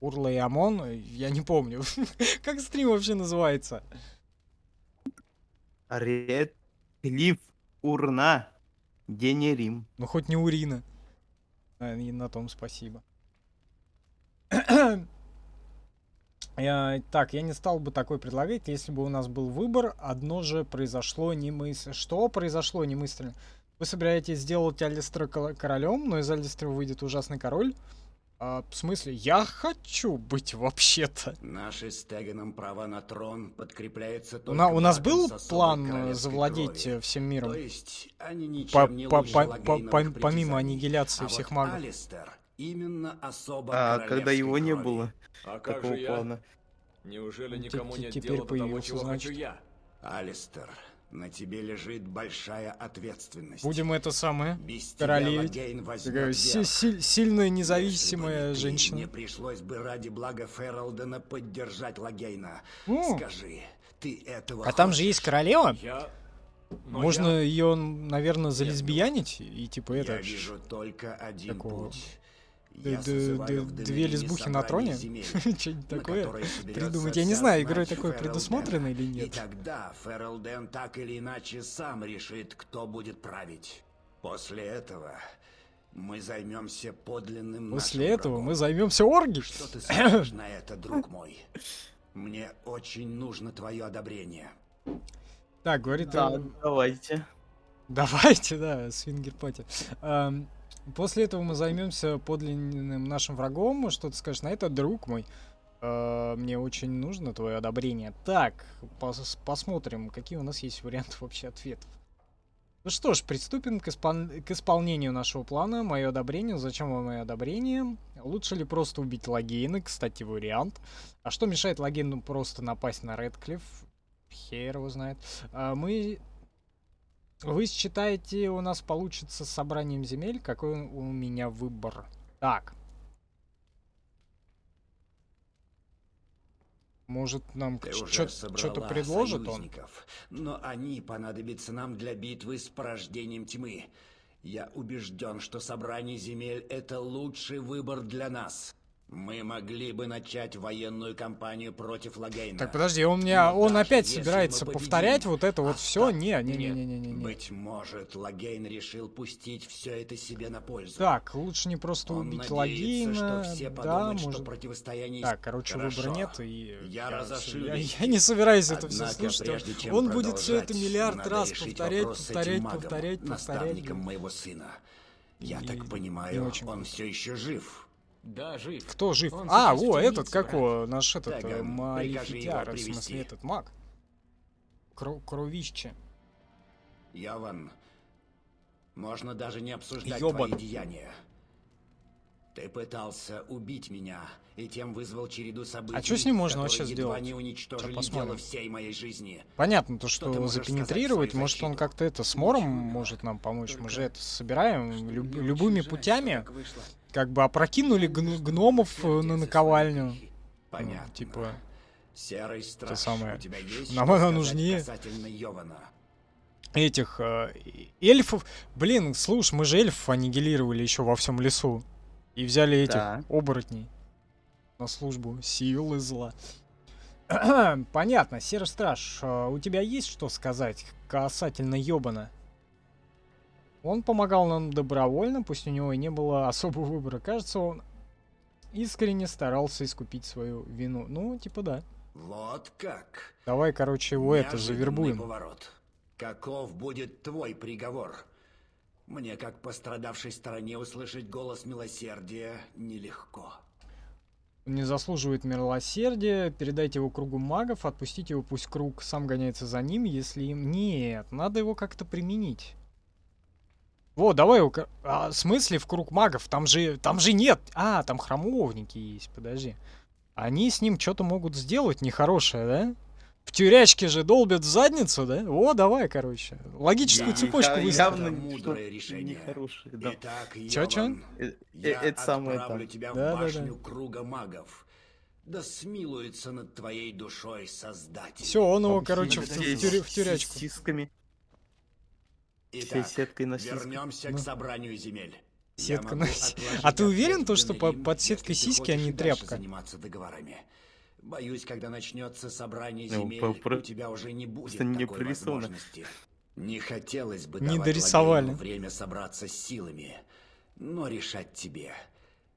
Урла и Амон. Я не помню. Как стрим вообще называется? Редклифф, Урна, Денерим. Ну хоть не Урина. И на том спасибо. Так, я не стал бы такой предлагать, если бы у нас был выбор. Одно же произошло немысленно. Что произошло немысленно? Вы собираетесь сделать Алистера королем, но из Алистера выйдет ужасный король? В смысле, я хочу быть вообще-то. Наши с Тегеном права на трон подкрепляется только У нас был с особой план королевской завладеть крови. всем миром? То есть они ничем не лучше Лагейновых Помимо притязаний. аннигиляции А всех вот магов. Алистер именно особо А когда его не крови. было А как такого же я? плана? Неужели никому нет теперь дела до того, появился, чего значит. хочу я? Алистер, на тебе лежит большая ответственность. Будем это самое Без тебя королевить. Лагейн возьмет Такая верх. сильная независимая Если бы не ты, женщина. Мне пришлось бы ради блага Фералдена поддержать Лагейна. О. Скажи, ты этого А там же есть королева. Но Можно ее, наверное, залесбиянить и типа Я это. вижу только один Такого. путь. Я созываю в Две Денерине лесбухи на троне? собрание земель, Что-нибудь на такое которое соберется придумать. Я не вся знаю, знать игрой такое Фералдена. предусмотрено или И нет. тогда Фералден так или иначе сам решит, кто будет править. После этого мы займемся подлинным После нашим этого врагом. мы займемся оргией. Что ты скажешь на это, друг мой? Мне очень нужно твое одобрение. Так, говорит... Да, давайте. Давайте, да, свингер-пати. После этого мы займемся подлинным нашим врагом. Что ты скажешь на это, друг мой? Мне очень нужно твое одобрение. Так, посмотрим, какие у нас есть варианты вообще ответов. Ну что ж, приступим к исполнению нашего плана. Мое одобрение. Зачем вам мое одобрение? Лучше ли просто убить Лагейна? Кстати, вариант. А что мешает Лагейну просто напасть на Редклифф? Хер его знает. Вы считаете, у нас получится с собранием земель? Какой у меня выбор? Так. Может, нам Ты уже что-то собрала предложит он? союзников, но они понадобятся нам для битвы с порождением тьмы. Я убежден, что собрание земель — это лучший выбор для нас. Мы могли бы начать военную кампанию против Лагейна. Так, подожди, он опять собирается повторять вот это вот все? Не. Быть может, Лагейн решил пустить все это себе на пользу. Так, лучше не просто Он убить надеется, Лагейна. что все Да, подумают, может. что противостояние... Так, короче, Хорошо. выбора нет, и Я разошлю я вести. не собираюсь это все Однако, слушать. прежде чем Он будет все это продолжать, миллиард надо раз решить повторять, вопрос с этим магом, повторять. наставником моего сына. Я так не понимаю, очень он все еще жив. Да, жив. Кто жив? Он А, сейчас во, темнице, этот, как брат. его, наш этот, Теган, Малефитяр, в прикажи его смысле, привести. этот маг. Кровище. Яван, можно даже не обсуждать Ёбан. твои деяния. Ты пытался убить меня и тем вызвал череду событий, А что с ним можно которые вообще едва сделать? не уничтожили Сейчас посмотрим. дело всей моей жизни. Понятно, то, Что ты что можешь запенетрировать, сказать в свою может он защиту? как-то это с Мором может нам помочь. Мы же это собираем любыми путями. Как бы опрокинули гномов на наковальню. Понятно. Типа, Серый страж, это самое. у тебя есть Нам что она сказать нужнее. касательно Йована? Этих эльфов. Блин, слушай, мы же эльфов аннигилировали еще во всем лесу. И взяли этих Да. оборотней на службу силы зла. Понятно, Серый Страж, у тебя есть что сказать касательно Йобана? Он помогал нам добровольно, пусть у него и не было особого выбора. Кажется, он искренне старался искупить свою вину. Ну, типа да. Вот как. Давай, короче, его это Неожиданный завербуем. поворот. Каков будет твой приговор? Мне, как пострадавшей стороне, услышать голос милосердия нелегко. Он не заслуживает милосердия. Передайте его кругу магов, отпустите его, пусть круг сам гоняется за ним, если им... Нет, надо его как-то применить. Вот, давай его... в смысле в круг магов? Там же нет... А, там храмовники есть, подожди. Они с ним что-то могут сделать нехорошее, да? В тюрячке же долбят в задницу, да? О, давай, короче. Логическую цепочку выстроим. Явно мудрое решение. Нехорошее, да. Итак, Чё? Йован, я Это самое отправлю там. тебя в Да. башню круга магов. Да смилуется над твоей душой Создатель. Все, он его, короче, в тюрячку. С сисками. Итак, сеткой на сиськах. вернемся к собранию земель. Сетка на А ты уверен, то, что под сеткой сиськи, а не тряпка? Заниматься договорами. Боюсь, когда начнется собрание Ну, земель, у тебя уже не будет не такой прорисовано. возможности. Не хотелось бы Не давать дорисовали. Лагейну время собраться с силами, но решать тебе.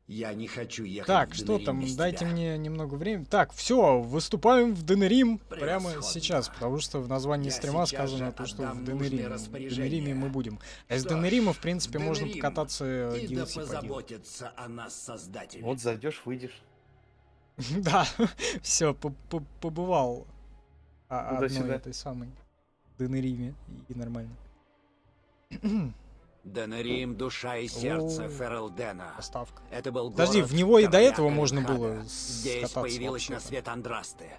Я не хочу ехать Так, в что Денерим там? без Дайте тебя. мне немного времени. Так, все, выступаем в Денерим прямо Превосходно. сейчас, потому что в названии Я стрима сейчас сказано же то, что отдам в нужные Денериме. В распоряжения. Денериме мы будем. А из Что ж, Денерима, в принципе, можно Денерим. покататься И да DLC поделать. позаботится о нас Создатель. Вот зайдешь, выйдешь. Да, все, побывал одной Туда-сюда. этой самой Денериме, и нормально. Денерим, душа и сердце О, Ферелдена. Поставка. Это был Подожди, город в него и до короля этого можно Эльхада. было Здесь скататься появилась на вообще-то. свет Андрасты.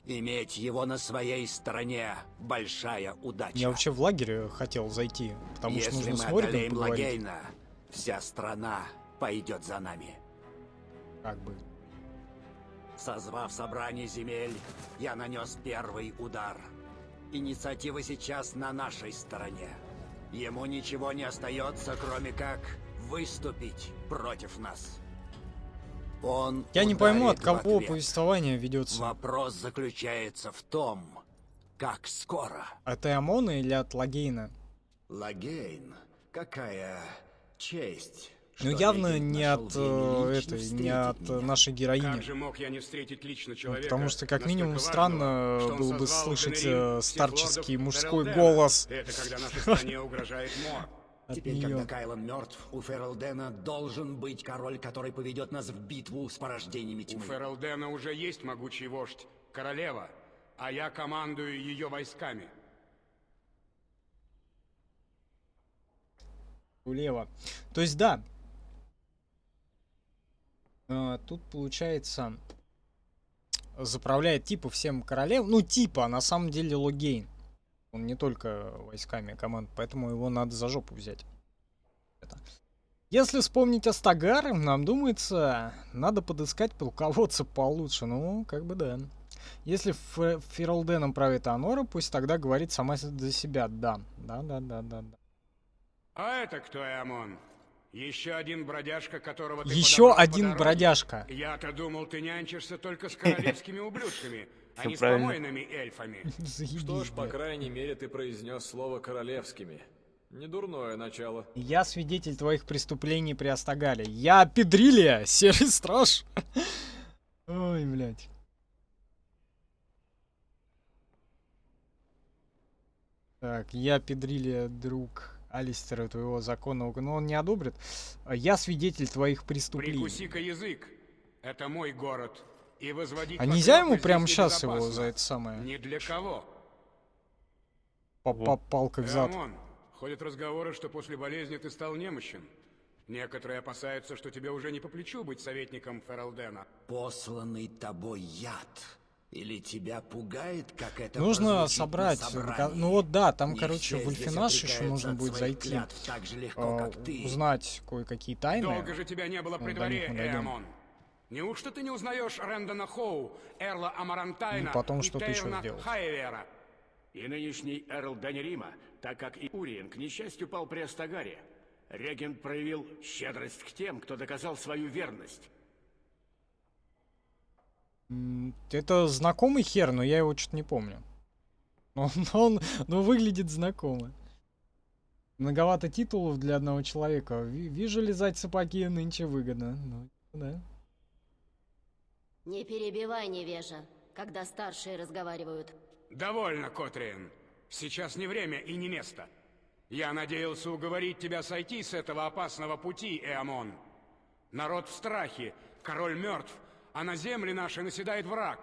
Иметь его на своей стороне — большая удача. Я вообще в лагерь хотел зайти, потому что Если нужно мы с Мориган одолеем поговорить. Лагейна, вся страна пойдет за нами. Как бы. Созвав собрание земель, я нанес первый удар. Инициатива сейчас на нашей стороне. Ему ничего не остается, кроме как выступить против нас. Он Я не пойму, от ударит в кого ответ. повествование ведется. Вопрос заключается в том, как скоро. От Эамона или от Лагейна? Лагейн, какая честь. Ну что явно Регент не нашел от время лично этой, не встретить от меня. нашей героини. Как же мог я не встретить лично человека, Потому что как минимум настолько странно важного, что он было бы созвал в слышать Денерим всех старческий лордов мужской Ферелдена. голос. Это когда нашей стране угрожает мор. От Теперь, неё. когда Кайлан мертв, у Ферелдена должен быть король, который поведет нас в битву с порождениями У тьмы. Ферелдена уже есть могучий вождь, королева, а я командую ее войсками. Улево. То есть да. Тут получается заправляет типа всем королев. Ну типа, а на самом деле Логейн. Он не только войсками команд, поэтому его надо за жопу взять. Если вспомнить Астагар, нам думается, надо подыскать полководца получше. Ну, как бы да. Если Ферелденом правит Анора, пусть тогда говорит сама за себя. Да. Да. А это кто, Эамон? Еще один бродяжка, которого ты Еще подобрал по один дороге? бродяжка. Я-то думал, ты нянчишься только с королевскими ублюдками, а Всё не с правильно. помойными эльфами. Что ж, по крайней мере, ты произнес слово королевскими. Недурное начало. Я свидетель твоих преступлений при Астагаре. Я Педрилия, серый страж. Ой, блядь. Так, я Педрилия, друг Алистера, твоего законного, но он не одобрит. Я свидетель твоих преступлений. Прикуси-ка язык. Это мой город. И возводить А нельзя ему вокруг прямо здесь сейчас его небезопасно. за это самое Ни для кого. палкой в зад? Эамон, ходят разговоры, что после болезни ты стал немощен. Некоторые опасаются, что тебе уже не по плечу быть советником Ферелдена. Посланный тобой яд. Или тебя пугает, как это Нужно прозвучит на собрать. собрании? Ну вот да, там, Не короче, все в здесь Ульфинаш еще отрекаются нужно от будет своих зайти. клятв так же легко, как ты. Узнать кое-какие тайны. Долго же тебя не было при Ну, до дворе, них мы дойдем. Эамон. Неужто ты не узнаешь Рэндона Хоу, Эрла Амарантайна И потом и что ты еще Тейрна сделаешь? Хайвера? И нынешний Эрл Денерима, так как и Уриен, к несчастью, пал при Астагаре. Регент проявил щедрость к тем, кто доказал свою верность. Это знакомый хер, но я его что-то не помню. Он выглядит знакомо. Многовато титулов для одного человека. Вижу лизать сапоги нынче выгодно. Ну, да. Не перебивай, невежа, когда старшие разговаривают. Довольно, Котриен. Сейчас не время и не место. Я надеялся уговорить тебя сойти с этого опасного пути, Эамон. Народ в страхе, король мертв, а на земле наши наседает враг.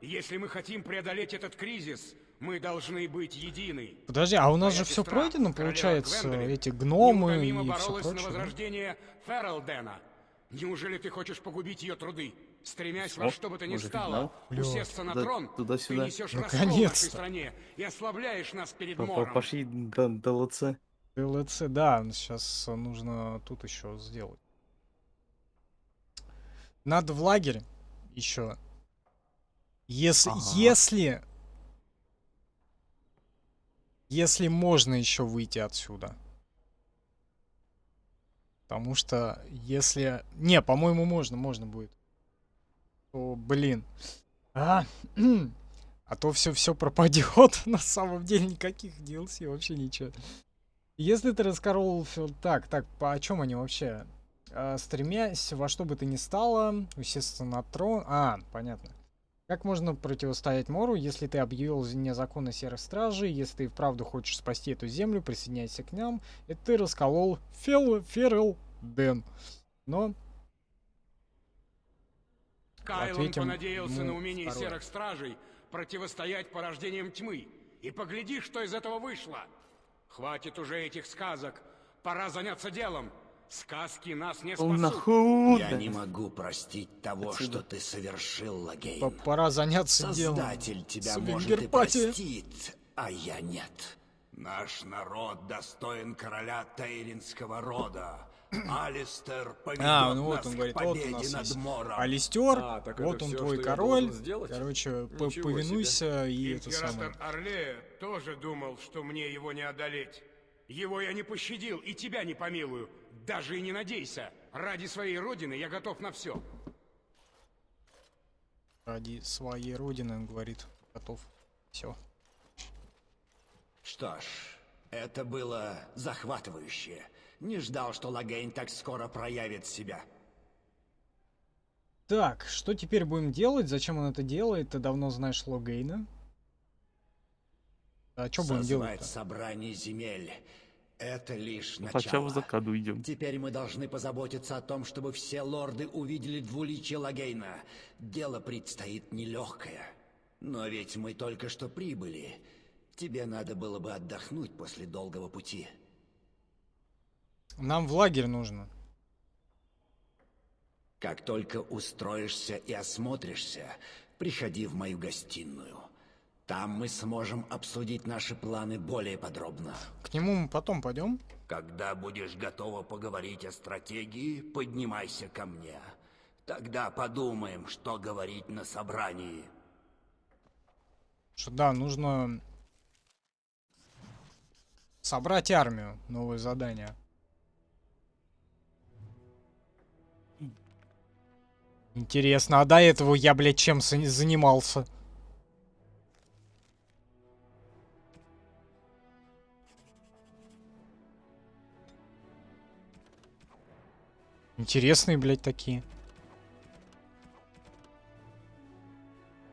Если мы хотим преодолеть этот кризис, мы должны быть едины. Подожди, а у нас Моя же все сестра, пройдено, королева получается, Гвендолин, эти гномы и неутомимо все боролась на прочее. да? возрождение Ферелдена. Неужели ты хочешь погубить ее труды? Стремясь во О, что бы то ни уже стало, финал? усесться на Туда- трон, ты туда-сюда. несешь раскол в нашей Наконец-то. стране и ослабляешь нас перед мором. Пошли до ЛЦ. ЛЦ, да, сейчас нужно тут еще сделать. Надо в лагерь еще. Если можно еще выйти отсюда. Потому что если... Не, по-моему, можно будет. То, блин. А то все пропадет. На самом деле никаких DLC, вообще ничего. Если ты раскорол... Так, о чем они вообще? Стремясь во что бы то ни стало, усесться на трон... понятно. Как можно противостоять Мору, если ты объявил вне закона серых стражей, если ты вправду хочешь спасти эту землю, присоединяйся к нам, и ты расколол Ферел Дэн. Но... Кайлон понадеялся на умение серых стражей противостоять порождениям тьмы. И погляди, что из этого вышло. Хватит уже этих сказок. Пора заняться делом. Сказки нас не спасут. Я не могу простить того, что ты совершил, Лагейн. Пора заняться делом. Создатель тебя может и простит, а я нет. Наш народ достоин короля Тейринского рода. Алистер поведет ну вот нас он говорит, к вот у победе нас над есть Мором. Алистер, так вот это он всё, твой что я король. должен сделать? Короче, Ничего повинуйся и это самое. Император Орлея тоже думал, что мне его не одолеть. Его я не пощадил и тебя не помилую. Даже и не надейся. Ради своей родины я готов на все. Ради своей родины, он говорит, готов. Все. Что ж, это было захватывающе. Не ждал, что Лагейн так скоро проявит себя. Так, что теперь будем делать? Зачем он это делает? Ты давно знаешь Лагейна. А что будем делать? Собрание земель. Это лишь Хотя в начало. закаду идем. Теперь мы должны позаботиться о том, чтобы все лорды увидели двуличие Лагейна. Дело предстоит нелегкое. Но ведь мы только что прибыли. Тебе надо было бы отдохнуть после долгого пути. Нам в лагерь нужно. Как только устроишься и осмотришься, приходи в мою гостиную. Там мы сможем обсудить наши планы более подробно. К нему мы потом пойдем. Когда будешь готова поговорить о стратегии, поднимайся ко мне. Тогда подумаем, что говорить на собрании. Что да, нужно собрать армию. Новое задание. Интересно, а до этого я, блядь, чем занимался? Интересные, блядь, такие.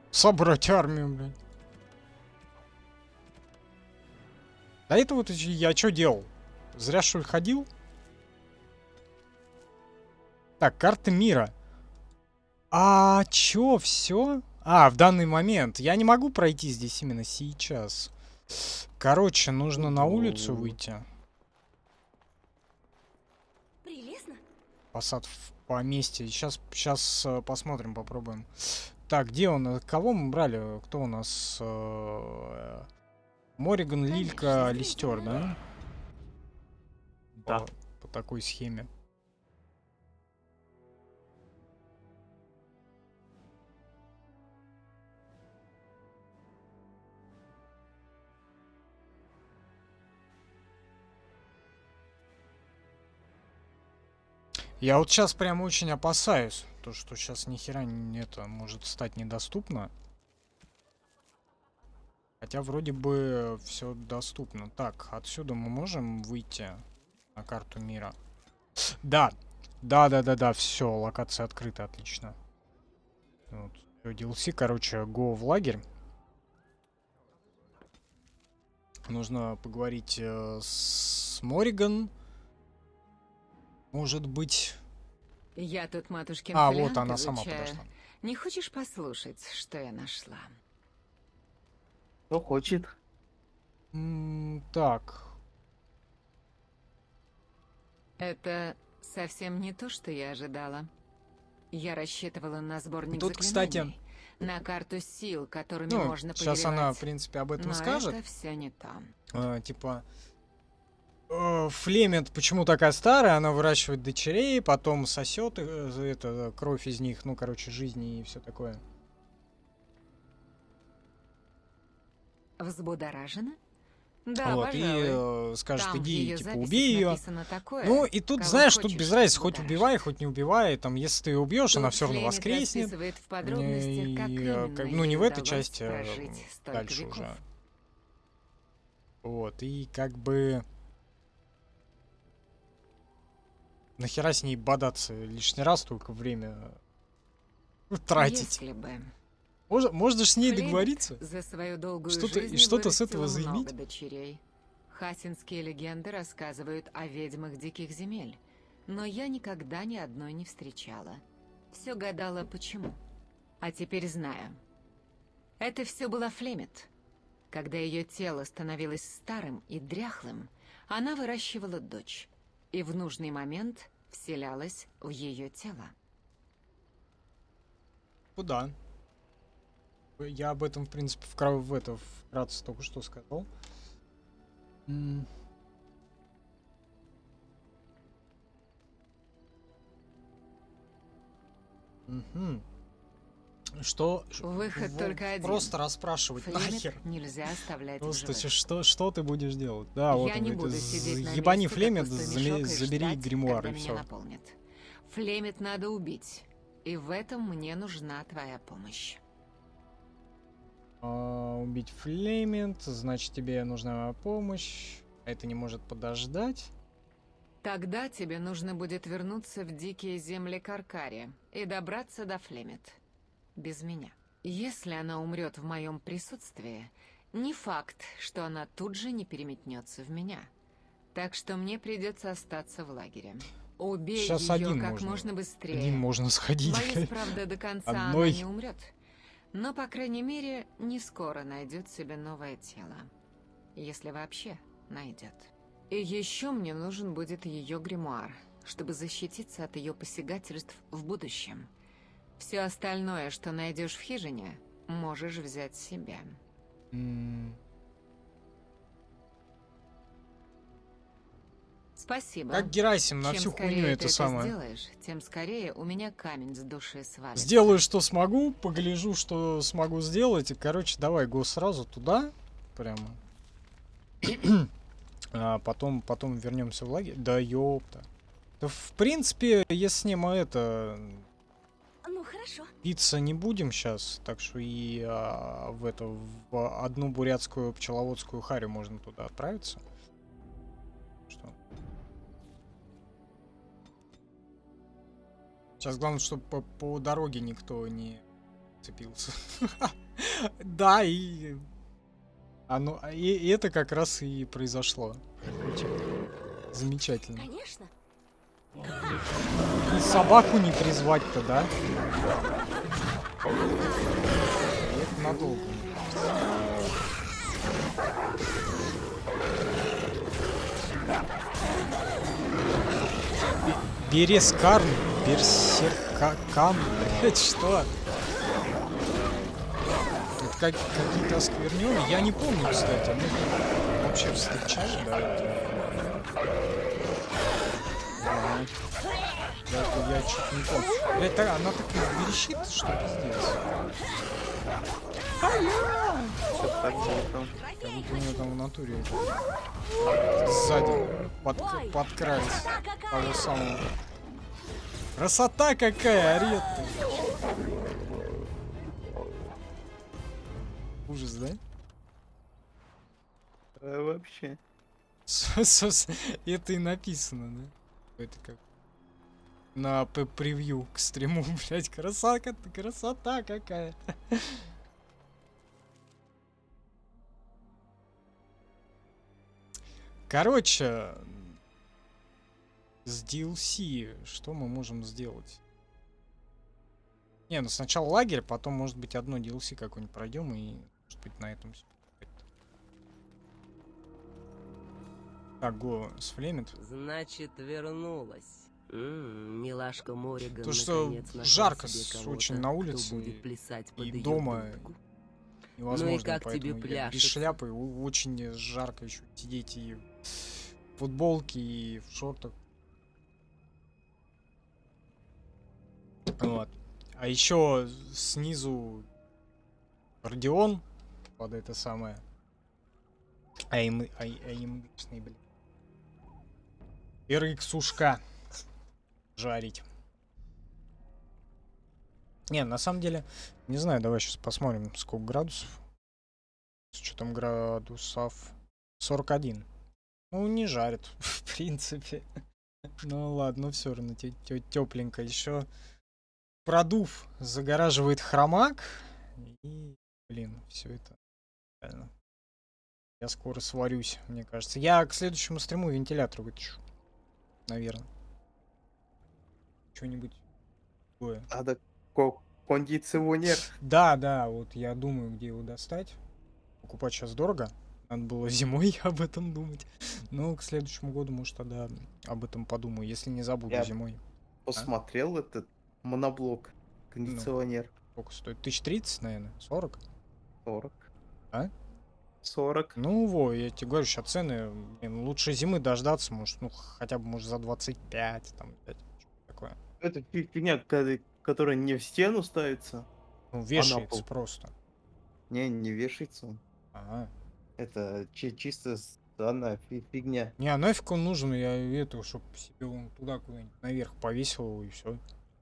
Собрать армию, блядь. До этого я что делал? Зря, что ли, ходил? Так, карта мира. А чё, все? В данный момент. Я не могу пройти здесь именно сейчас. Короче, нужно на улицу выйти. Прелестно. Посад в поместье. Сейчас посмотрим, попробуем. Так, где он? Кого мы брали? Кто у нас? Мориган, Лилька, Алистер, да? Да. По такой схеме. Я вот сейчас прям очень опасаюсь, то что сейчас ни хера это может стать недоступно. Хотя вроде бы все доступно. Так, отсюда мы можем выйти на карту мира. Да, все, локация открыта, отлично. Вот. DLC, короче, go в лагерь. Нужно поговорить с Мориган. Может быть... Я тут матушкин вот она сама изучаю. подошла. Не хочешь послушать, что я нашла? Кто хочет? Так. Это совсем не то, что я ожидала. Я рассчитывала на сборник Тут, заклинаний, кстати... на карту сил, которыми можно повелевать. Сейчас она, в принципе, об этом Но скажет. это все не то. Типа... Флемент почему такая старая? Она выращивает дочерей, потом сосет это, кровь из них, ну, короче, жизни и все такое. Взбудоражена? Да, Вот, пожалуй. и скажет, Там в иди, её типа, записях убей ее. написано такое, Ну, и тут, кого знаешь, тут хочешь без разницы, хоть взбудоражить. убивай, хоть не убивай. Там, если ты ее убьешь, она Тут все равно Флеминг воскреснет. расписывает в подробностях, как именно Ну, не в ей этой удалось части, а прожить столько дальше веков. уже. Вот, и как бы... Нахера с ней бодаться лишний раз, только время тратить. Если бы. Можно ж с ней Флеминг договориться. за свою долгую Что-то жизнь с этого вырастила заиметь. много дочерей. Хасинские легенды рассказывают о ведьмах диких земель, но я никогда ни одной не встречала. Все гадала, почему. А теперь знаю. Это все была Флемет. Когда ее тело становилось старым и дряхлым, она выращивала дочь и в нужный момент вселялась в ее тело. Да. Я об этом, в принципе, вкратце только что сказал. Угу. Что? Выход только один. Просто расспрашивать Флемет нахер. нельзя оставлять в Просто живых. что ты будешь делать? Да, вот Я он, не это буду сидеть на ебани месте, Флемет, как пустой мешок, и забери ждать, гримуар когда и меня все. наполнят. Флемет надо убить, и в этом мне нужна твоя помощь. Убить Флемент, значит, тебе нужна помощь. Это не может подождать. Тогда тебе нужно будет вернуться в дикие земли Каркари и добраться до Флемет. Без меня. Если она умрет в моем присутствии, не факт, что она тут же не переметнется в меня. Так что мне придется остаться в лагере. Убей Сейчас ее один как можно быстрее. Один можно сходить. Боюсь, правда, до конца Одной. она не умрет. Но, по крайней мере, не скоро найдет себе новое тело. Если вообще найдет. И еще мне нужен будет ее гримуар, чтобы защититься от ее посягательств в будущем. Все остальное, что найдешь в хижине, можешь взять себе. Спасибо. Как Герасим на Чем всю скорее хуйню ты это самое. сделаешь, тем скорее у меня камень с души свалится. Сделаю, что смогу, погляжу, что смогу сделать. И, короче, давай го сразу туда. Прямо. А потом вернемся в лагерь. Да ёпта. Да, в принципе, если мы это... Ну, хорошо. Биться не будем сейчас, так что и в одну бурятскую пчеловодскую харю можно туда отправиться. Что? Сейчас главное, чтобы по дороге никто не цепился. Да, и это как раз и произошло. Замечательно. Конечно. И собаку не призвать-то, да? И это надолго. Берескарн, берсеркан, блять, что? Это какие-то осквернённые. Я не помню, кстати, мы вообще встречали, да? Я чуть не помню. Блять, она так и верещит, что пиздец. Всё так было там. Как будто у нее там в натуре сзади подкрались. Того самого. Красота какая, орет ты. Ужас, да? Вообще. Это и написано, да? Это как на превью к стриму, блять, красота какая. Короче, с DLC что мы можем сделать? Не, ну сначала лагерь, потом, может быть, одно DLC какое-нибудь пройдем и, может быть, на этом все. Так, го с Флемент. Значит, вернулась. Милашка Морриган То, что наконец жарко себе кого-то, очень на улице кто будет плясать под и её дома дудку. невозможно, Ну и как тебе поэтому я без пляшется? шляпы очень жарко еще сидеть и футболке и в шортах. Вот. А еще снизу Родион под это самое. АМДшный, блин. RX ушка жарить. Не, на самом деле, не знаю, давай сейчас посмотрим, сколько градусов. С учетом градусов 41. Ну, не жарит, в принципе. Ну ладно, все равно тепленько. Еще продув загораживает хромак. И, блин, все это реально. Я скоро сварюсь, мне кажется. Я к следующему стриму вентилятор вытащу. Наверное. Что-нибудь такое. Надо кондиционер. Да, вот я думаю, где его достать. Покупать сейчас дорого. Надо было зимой об этом думать. Но к следующему году, может, тогда об этом подумаю, если не забуду Я зимой. посмотрел этот моноблок. Кондиционер. Сколько стоит? 1030, наверное? 40? 40. А? 40. Ну, я тебе говорю, сейчас цены, блин, лучше зимы дождаться, может, ну, хотя бы, может, за 25, там, 5, что-то такое. Это фигня, которая не в стену ставится. Ну, вешается просто. Не вешается он. Ага. Это чисто странная фигня. Не, а нафиг он нужен, я это, чтобы себе он туда куда-нибудь наверх повесил его и все.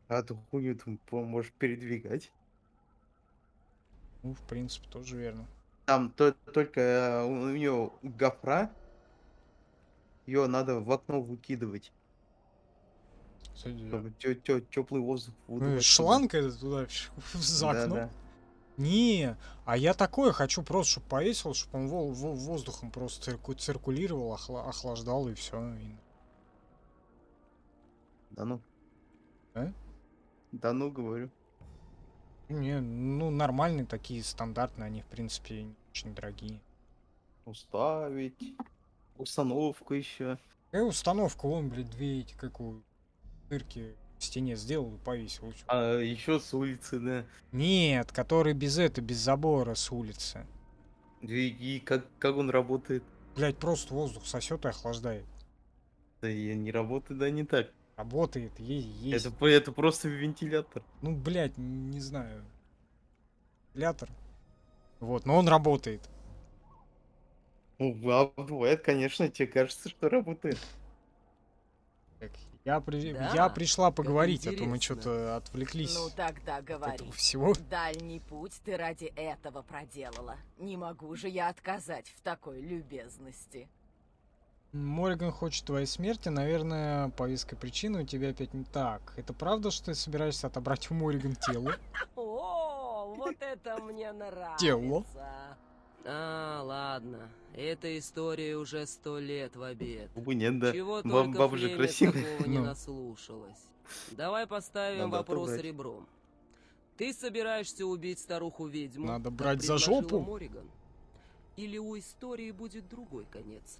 А ты хуйню там можешь передвигать. Ну, в принципе, тоже верно. Там только у нее гофра, ее надо в окно выкидывать. Чтобы теплый воздух выдувать. Шланг это туда, за окно? Да. Не, а я такое хочу просто, чтобы повесил, чтобы он воздухом просто циркулировал, охлаждал и все. Да ну. А? Да ну, говорю. Не, ну нормальные такие, стандартные, они в принципе не очень дорогие. Уставить. Установку еще. Установку, вон, блядь, две эти, какую, дырки в стене сделал и повесил. А еще с улицы, да. Нет, который без забора с улицы. И как он работает? Блядь, просто воздух сосет и охлаждает. Да я не работает, да не так. Работает, есть. Это просто вентилятор. Ну, блядь, не знаю. Вентилятор. Вот, но он работает. Ну, бывает, конечно, тебе кажется, что работает. Так, я пришла поговорить, а то мы что-то отвлеклись. Ну тогда говори. Всего. Дальний путь ты ради этого проделала. Не могу же я отказать в такой любезности. Морриган хочет твоей смерти, наверное, по веской причине у тебя опять не так. Это правда, что ты собираешься отобрать у Морриган тело? О, вот это мне нравится. Тело? А, ладно. Эта история уже 100 лет в обед. Нет, да. Чего только Баба же племя красивая. такого не наслушалось. Давай поставим Надо вопрос отобрать. ребром. Ты собираешься убить старуху-ведьму? Надо как брать за предложила жопу. Морриган? Или у истории будет другой конец?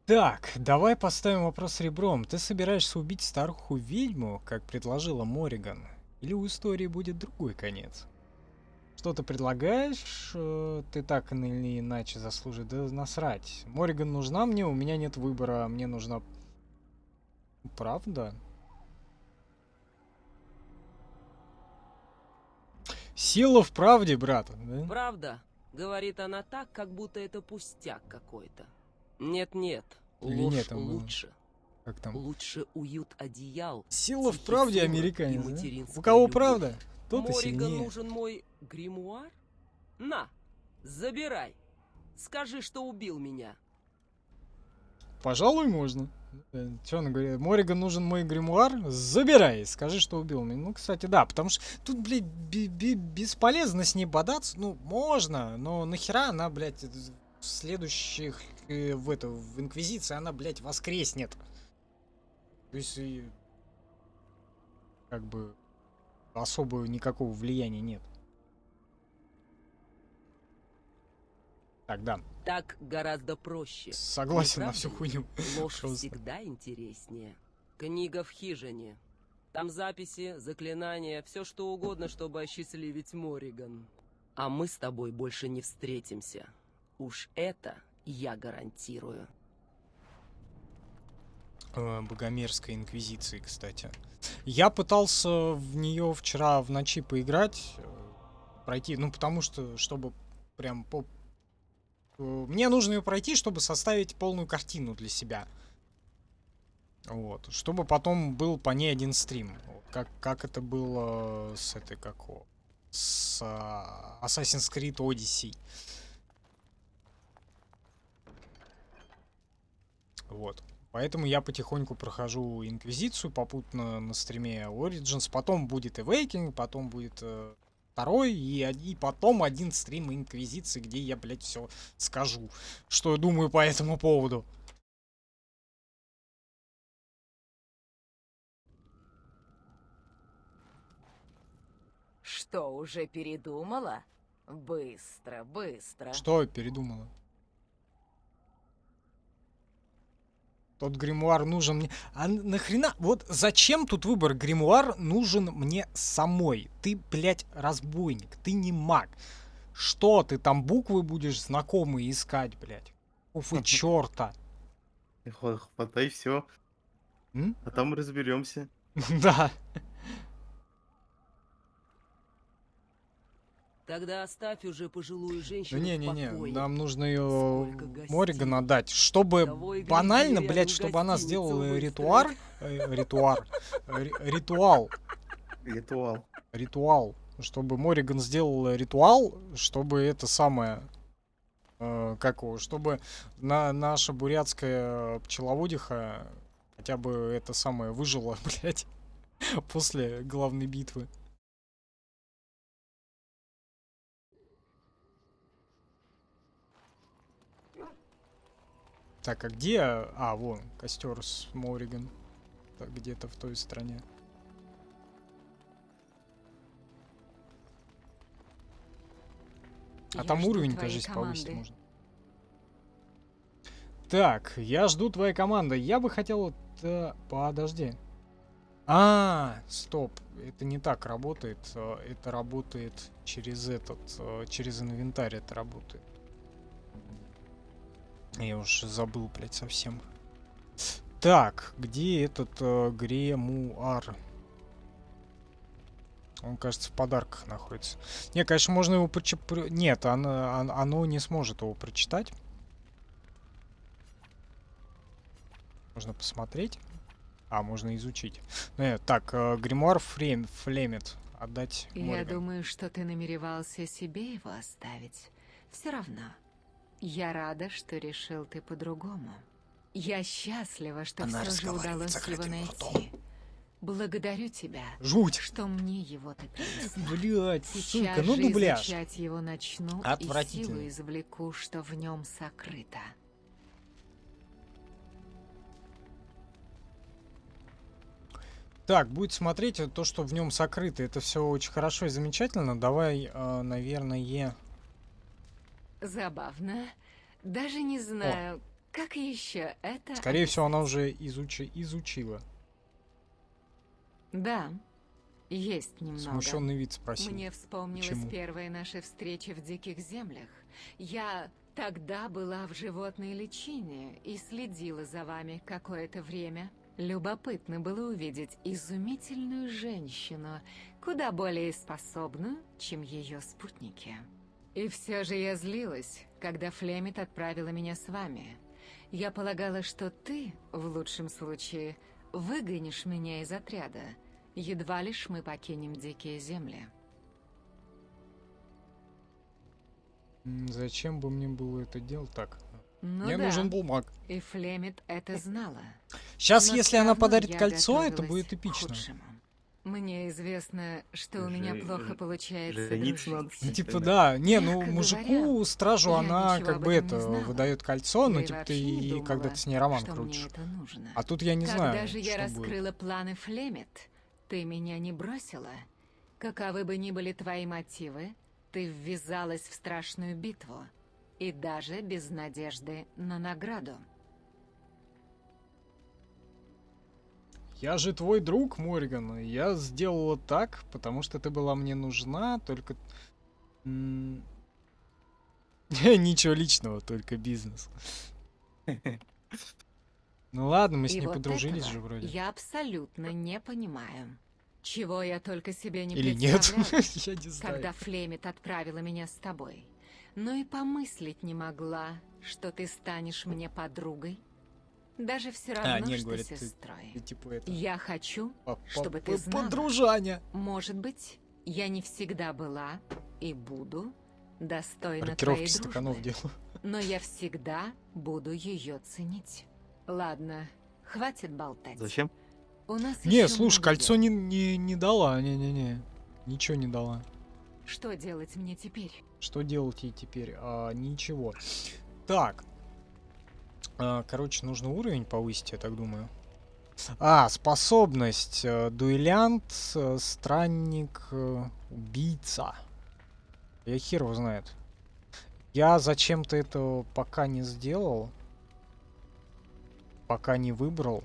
Так, давай поставим вопрос ребром. Ты собираешься убить старуху-ведьму, как предложила Морриган? Или у истории будет другой конец? Что ты предлагаешь? Ты так или иначе заслужишь. Да насрать. Морриган нужна мне, у меня нет выбора. Мне нужна... Правда? Сила в правде, брат. Да? Правда? Говорит она так, как будто это пустяк какой-то. Нет-нет, Или ложь нет, там, лучше. Как там? Лучше уют одеял. Сила в тихий правде, сон американец. и Да? материнская У кого любовь. правда, тот и Морриган сильнее. нужен мой гримуар? На, забирай. Скажи, что убил меня. Пожалуй, можно. Что она говорит? Морриган нужен мой гримуар? Забирай, скажи, что убил меня. Ну, кстати, да, потому что тут, блядь, бесполезно с ней бодаться. Ну, можно, но нахера она, блядь, в следующих, в Инквизиции она, блядь, воскреснет. То есть, и, как бы, особо никакого влияния нет. Так, да. Так гораздо проще. Согласен Не на правда всю ли? хуйню. Ложь Просто. всегда интереснее. Книга в хижине. Там записи, заклинания, все что угодно, чтобы осчастливить Морриган. А мы с тобой больше не встретимся. Уж это Я гарантирую. Богомерзкой инквизиции, кстати. Я пытался в нее вчера в ночи поиграть, пройти, ну потому что, чтобы прям мне нужно ее пройти, чтобы составить полную картину для себя. Вот. Чтобы потом был по ней один стрим. Вот. Как это было с этой, с Assassin's Creed Odyssey. Вот. Поэтому я потихоньку прохожу Инквизицию, попутно на стриме Origins, потом будет Awakening, потом будет второй, и потом один стрим Инквизиции, где я, блядь, все скажу, что я думаю по этому поводу. Что, уже передумала? Быстро, быстро. Что передумала? Тот гримуар нужен мне. А нахрена? Вот зачем тут выбор? Гримуар нужен мне самой. Ты, блядь, разбойник. Ты не маг. Что ты там буквы будешь знакомые искать, блядь? Уфы, черта. Хватай все. А там разберемся. Да. Тогда оставь уже пожилую женщину. Да не-не-не, в покое. нам нужно ее Морриган отдать, чтобы банально, блядь, чтобы она сделала ритуал, чтобы Морриган сделала ритуал, чтобы это самое, чтобы наша бурятская пчеловодиха хотя бы это самое выжила, блядь, после главной битвы. Так, а где... А, вон, костер с Морриган. Где-то в той стране. А там уровень, кажется, повысить можно. Так, я жду твоей команды. Я бы хотел... Подожди. Стоп. Это не так работает. Это работает через через инвентарь это работает. Я уж забыл, блядь, совсем. Так, где этот гримуар? Он, кажется, в подарках находится. Не, конечно, можно его прочитать. Нет, оно не сможет его прочитать. Можно посмотреть. Можно изучить. Так, гримуар Флемет. Отдать Морриган. Я думаю, что ты намеревался себе его оставить. Все равно. Я рада, что решил ты по-другому. Я счастлива, что все же удалось его найти. Благодарю тебя, Жуть. что мне его ты принесла. Блять, Сейчас сука, ну же дубляж. изучать его начну и силу извлеку, что в нем сокрыто. Так, будет смотреть то, что в нем сокрыто. Это все очень хорошо и замечательно. Давай, наверное... Забавно. Даже не знаю, как еще это... Скорее всего, она уже изучила. Да, есть немного. Смущенный вид спросил. Мне вспомнилась первая наша встреча в Диких Землях. Я тогда была в животной лечении и следила за вами какое-то время. Любопытно было увидеть изумительную женщину, куда более способную, чем ее спутники. И все же я злилась, когда Флемет отправила меня с вами. Я полагала, что ты, в лучшем случае, выгонишь меня из отряда. Едва лишь мы покинем Дикие Земли. Зачем бы мне было это делать так? Ну мне нужен был маг. И Флемет это знала. Сейчас, Но если она подарит я кольцо, это готовилась будет эпично. Мне известно, что у меня плохо получается дружить. Ну, типа, да. Не, ну, мужику, стражу, она как бы это, выдает кольцо, но типа ты когда ты с ней роман крутишь. А тут я не знаю, Когда же я что раскрыла будет. планы Флемет, ты меня не бросила. Каковы бы ни были твои мотивы, ты ввязалась в страшную битву. И даже без надежды на награду. Я же твой друг, Морриган. Я сделала так, потому что ты была мне нужна, только... Ничего личного, только бизнес. Ну ладно, мы с И ней вот подружились этого же вроде. я абсолютно не понимаю. Чего я только себе не Или нет? представляла, Я не знаю. когда Флемит отправила меня с тобой. Но и помыслить не могла, что ты станешь мне подругой. Даже все равно, не, что говорит, сестрой. ты типа это... Я хочу, чтобы ты знала. Подружаня. Может быть, я не всегда была и буду достойна Маркировки твоей стаканов дружбы. делаю. Но я всегда буду ее ценить. Ладно, хватит болтать. Зачем? У нас Не, еще слушай, много кольцо дел. не дала. Не-не-не. Ничего не дала. Что делать мне теперь? Что делать ей теперь? Ничего. Так. Короче, нужно уровень повысить, я так думаю. Способность. Дуэлянт, странник, убийца. Я хер его знает. Я зачем-то это пока не сделал. Пока не выбрал.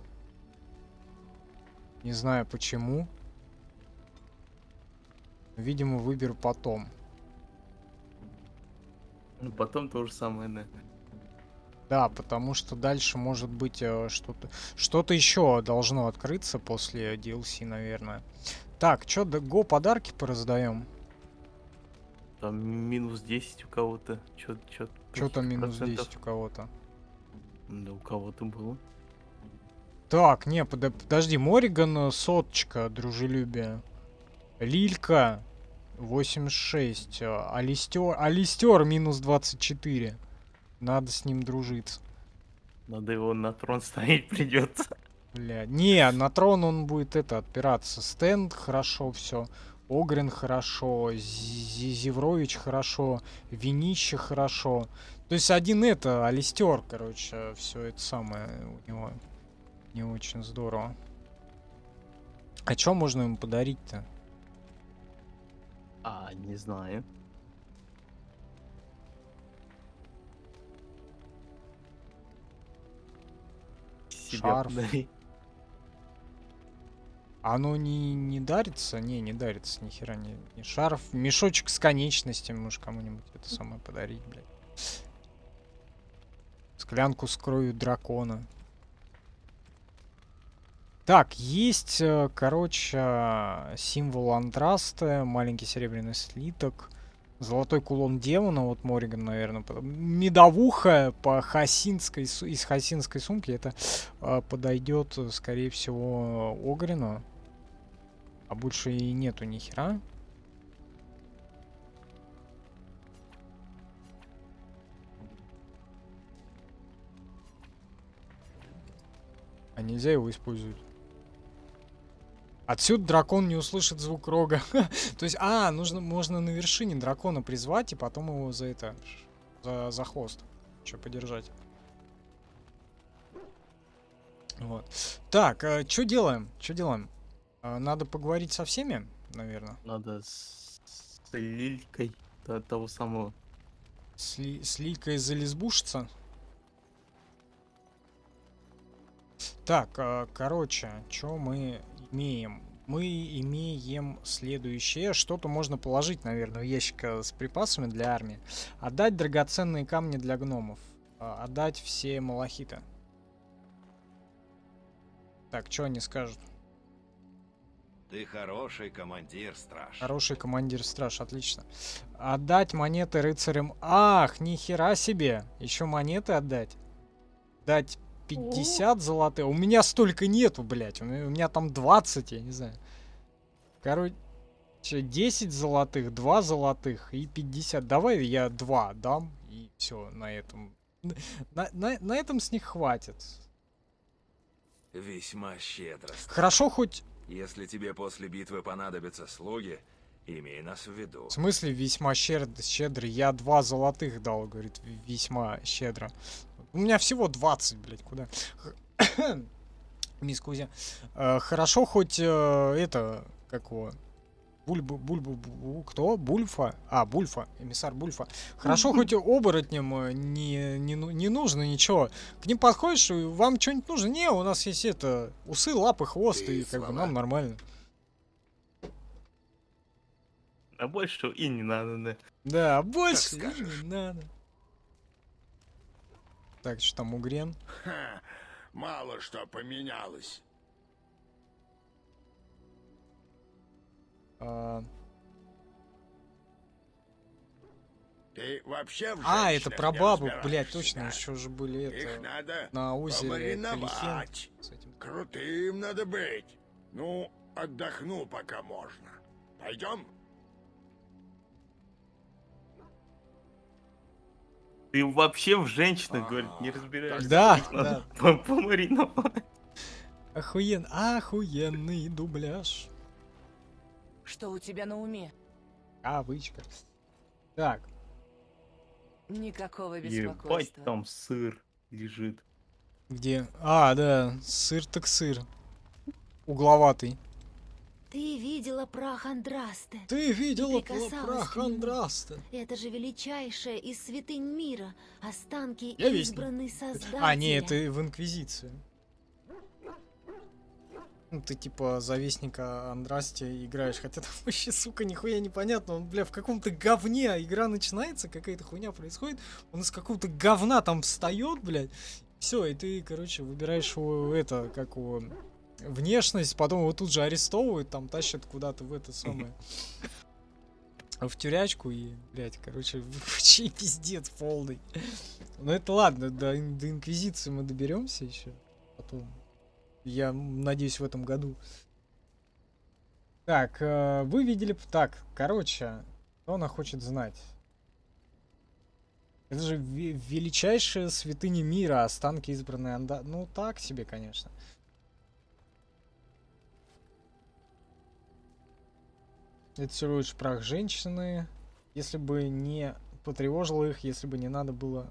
Не знаю почему. Видимо, выберу потом. Ну, потом то же самое, да. Да, потому что дальше может быть что-то еще должно открыться после DLC, наверное. Так, что, го подарки пораздаем? Там минус 10 у кого-то. Что там минус 10 у кого-то? Да у кого-то было. Так, не, подожди, Мориган соточка, дружелюбие. Лилька 86, Алистер минус 24. Надо с ним дружиться. Надо его на трон ставить придется. Бля, не, на трон он будет отпираться. Стенд хорошо, все. Огрин хорошо, Зеврович хорошо, Винище хорошо. То есть один Алистер, короче, все это самое у него не очень здорово. А что можно ему подарить-то? Не знаю. Шарф. Оно не дарится? Не дарится, нихера не шарф. Мешочек с конечностями, может кому-нибудь это самое подарить, блядь. Склянку с кровью дракона. Так, есть, короче, символ Андрасты, маленький серебряный слиток, золотой кулон демона, вот Мориган, наверное, медовуха по из хасинской сумки, это подойдет, скорее всего, Огрину, а больше и нету ни хера. А нельзя его использовать. Отсюда дракон не услышит звук рога. То есть, можно на вершине дракона призвать и потом его за хвост еще подержать. Вот. Так, что делаем? Надо поговорить со всеми, наверное. Надо с Лилькой того самого. С Лилькой из-за лесбушца. Так, короче, что мы имеем? Мы имеем следующее. Что-то можно положить, наверное, в ящик с припасами для армии. Отдать драгоценные камни для гномов. Отдать все малахиты. Так, что они скажут? Ты хороший командир, страж. Хороший командир, страж, отлично. Отдать монеты рыцарям. Ах, нихера себе. Еще монеты отдать. Дать 50 золотых. У меня столько нету, блять. У меня там 20, я не знаю. Короче, 10 золотых, 2 золотых и 50. Давай я 2 дам. И все, на этом. На этом с них хватит. Весьма щедро. Хорошо хоть... Если тебе после битвы понадобятся слуги, имей нас в виду. В смысле весьма щедро? Я 2 золотых дал, говорит, весьма щедро. У меня всего 20, блядь, куда? Мискузя. Хорошо хоть как его? Кто? Бульфа? Бульфа. Эмиссар Бульфа. Хорошо хоть оборотням не нужно ничего. К ним подходишь, и вам что-нибудь нужно? Не, у нас есть усы, лапы, хвост, и как бы нам нормально. А больше и не надо, да. Да, больше и не надо. Так, что там, Угрен? Ха, мало что поменялось. Ты вообще в это женщинах про не бабу, разбираешься, блядь, точно, да? еще же были Их это надо на озере Калихен. помариновать. Крутым надо быть. Ну, отдохну, пока можно. Пойдем? Ты вообще в женщинах, говорит, не разбираешься. Да, Их надо да. помариновать. Охуенный дубляж. Что у тебя на уме? Кавычка. Так. Никакого Ебать, беспокойства. там сыр лежит. Где? Да, сыр так сыр. Угловатый. Ты видела прах Андрасте. Ты видела И прикасалась прах к нему. Андрасте. Это же величайшая из святынь мира. Останки Я весь- избранной Создателя. Не, это в Инквизицию. Ну, ты типа за вестника Андрасте играешь, хотя там вообще, сука, нихуя непонятно. Он, бля, в каком-то говне игра начинается, какая-то хуйня происходит, он из какого-то говна там встает, блядь. Все, и ты, короче, выбираешь его, это, как его, внешность, потом его тут же арестовывают, там тащат куда-то в это самое, в тюрячку и, блядь, короче, вообще пиздец полный. Ну это ладно, до Инквизиции мы доберемся еще, потом. Я надеюсь, в этом году. Так, вы видели... Так, короче, что она хочет знать? Это же величайшая святыня мира, останки избранной Анда... Ну, так себе, конечно. Это всего лишь прах женщины. Если бы не потревожило их, если бы не надо было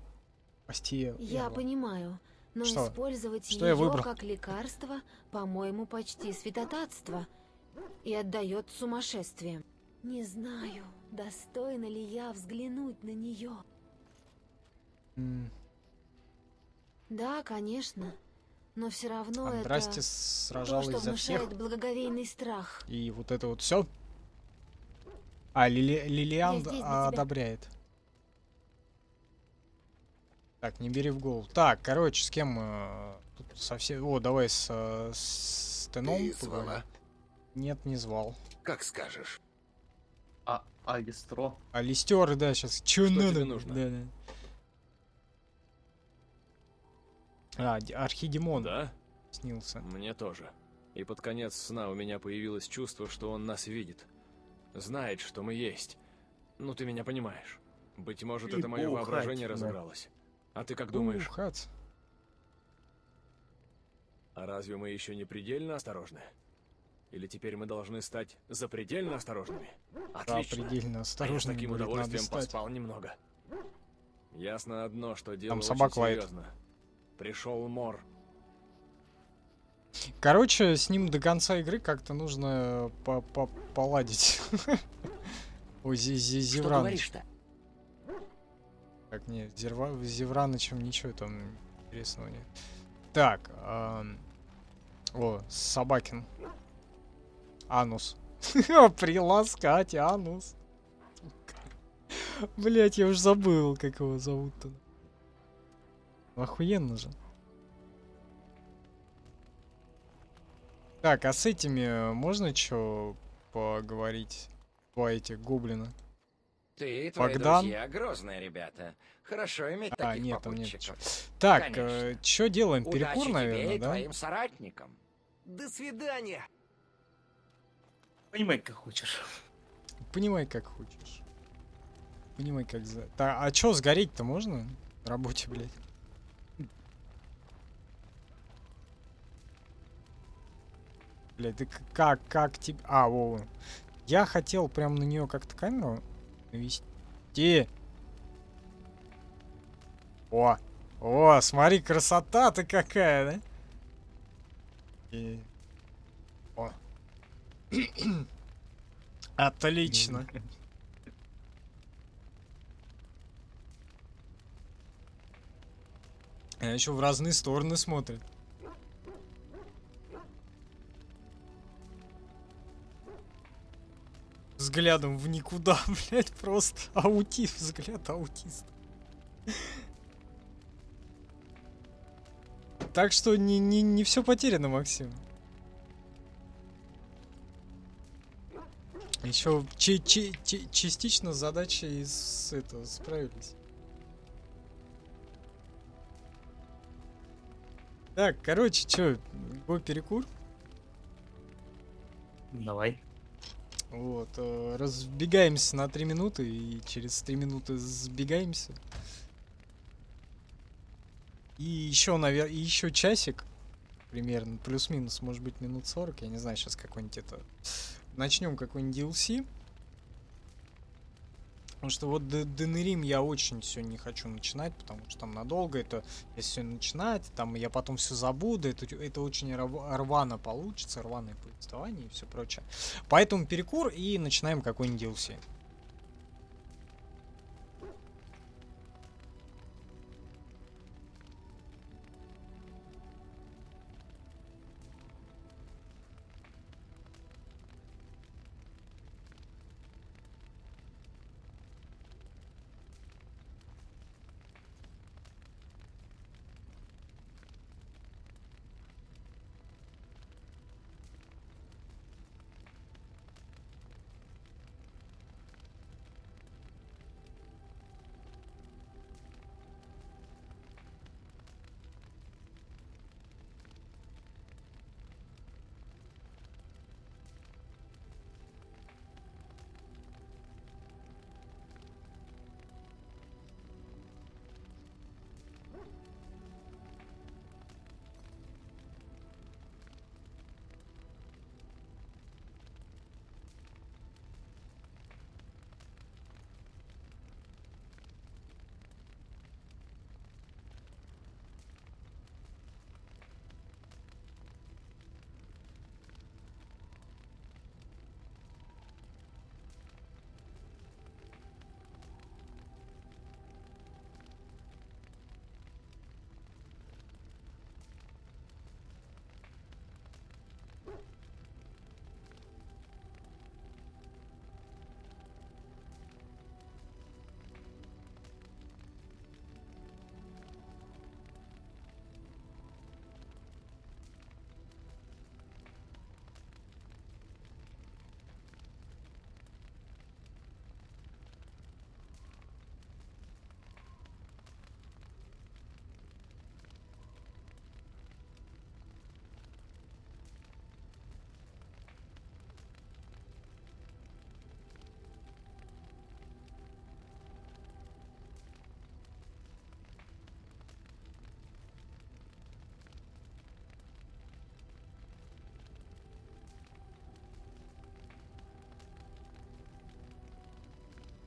спасти Я Эрла. понимаю. Но Что? использовать Что я ее выбрал? как лекарство, по-моему, почти святотатство. И отдает сумасшествием. Не знаю, достойна ли я взглянуть на нее. Да, конечно. Но все равно Андрасте это сражалась то, что за всех. внушает благоговейный страх. И вот это вот все. Лилиан Я здесь для тебя. одобряет. Так, не бери в голову. Так, короче, с кем мы тут совсем... О, давай с Теном Ты поговорим. звала? Нет, не звал. Как скажешь. Алистро. Алистеры, да, сейчас. Чё Что надо? тебе нужно? Да. Архидемон. Да? Снился. Мне тоже. И под конец сна у меня появилось чувство, что он нас видит. Знает, что мы есть. Ну, ты меня понимаешь. Быть может, это мое воображение разыгралось. А ты как думаешь? Хац. А разве мы еще не предельно осторожны? Или теперь мы должны стать запредельно осторожными? Отлично. Запредельно А я осторожными, с таким говорит, удовольствием надо стать. поспал немного. Ясно одно, что дело Там очень собак лает. серьезно. Пришел Мор. Короче, с ним до конца игры как-то нужно поладить. Ой, Зевраныч. говоришь-то? Так, нет, Зевранычем ничего там интересного нет. Так, о, Собакин. Анус. Приласкать анус. Блять, я уж забыл, как его зовут-то. Охуенно же. Так, а с этими можно что поговорить? По этих гоблина. Ты и твои Богдан? друзья грозные ребята. Хорошо иметь таких нет, там нет. попутчиков. Так, Конечно. что делаем? Удачи Перекур, тебе наверное, и да? твоим соратникам. До свидания. Понимай, как хочешь. Понимай, как хочешь. Понимай, как за... А чё, сгореть-то можно? На работе, блядь. Блядь, ты как тебе... во. Я хотел прям на нее как-то камеру навести. О, смотри, красота-то какая, да? О. Отлично. А еще в разные стороны смотрит. Взглядом в никуда, блядь, просто взгляд аутиста. Так что не все потеряно, Максим. Еще частично задачи справились. Так, короче, чё, бой перекур? Давай. Вот, разбегаемся на 3 минуты и через 3 минуты сбегаемся. И еще, наверное, еще часик примерно, плюс-минус, может быть, минут 40, я не знаю, сейчас какой-нибудь это... Начнем какой-нибудь DLC. Потому что вот Денерим я очень все не хочу начинать, потому что там надолго это, если все начинать, там я потом все забуду, это очень рвано получится, рваное повествование и все прочее. Поэтому перекур и начинаем какой-нибудь DLC.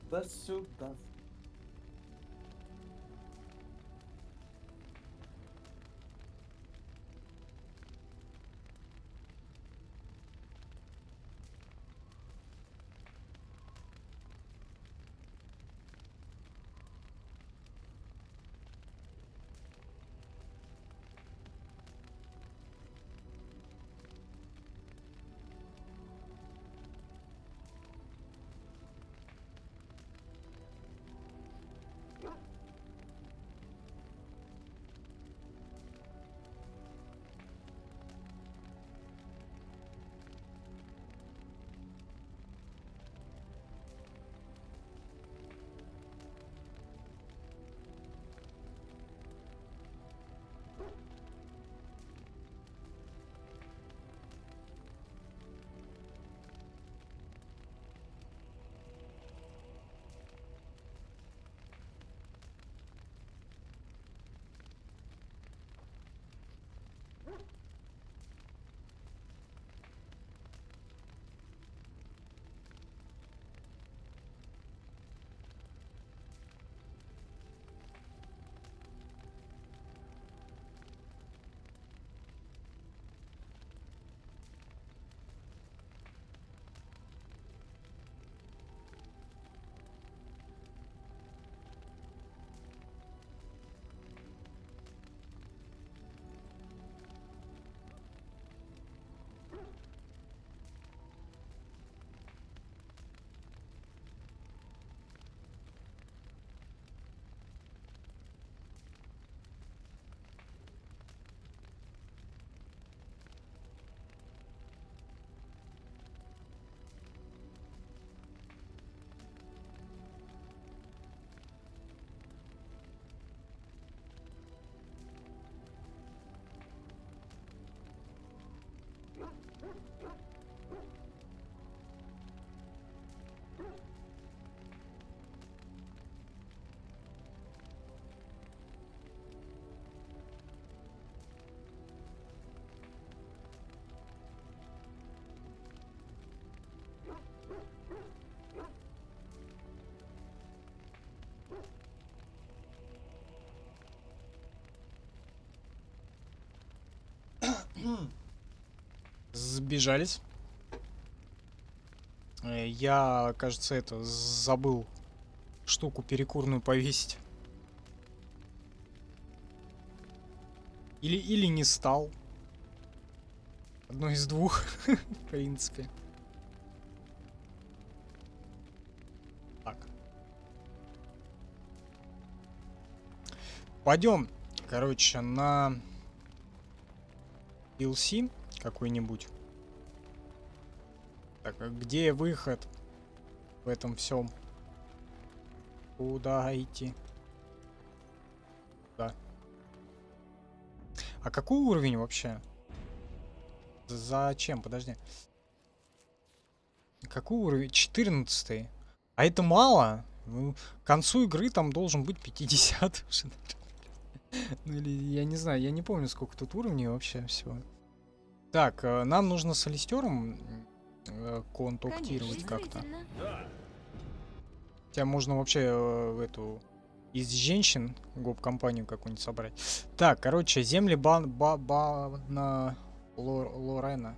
Да сюда. Сбежались. Я, кажется, это забыл штуку перекурную повесить. Или не стал. Одно из двух, в принципе. Так. Пойдем, короче, на DLC какой-нибудь. Так, а где выход в этом всем? Куда идти? Да. А какой уровень вообще? Зачем? Подожди. Какой уровень? 14-й. А это мало? Ну, к концу игры там должен быть 50. Ну или я не знаю, я не помню, сколько тут уровней вообще всего. Так, нам нужно с Алистером контактировать как-то. Хотя можно вообще в эту из женщин гоп-компанию какую-нибудь собрать. Так, короче, земли Бана Лорена.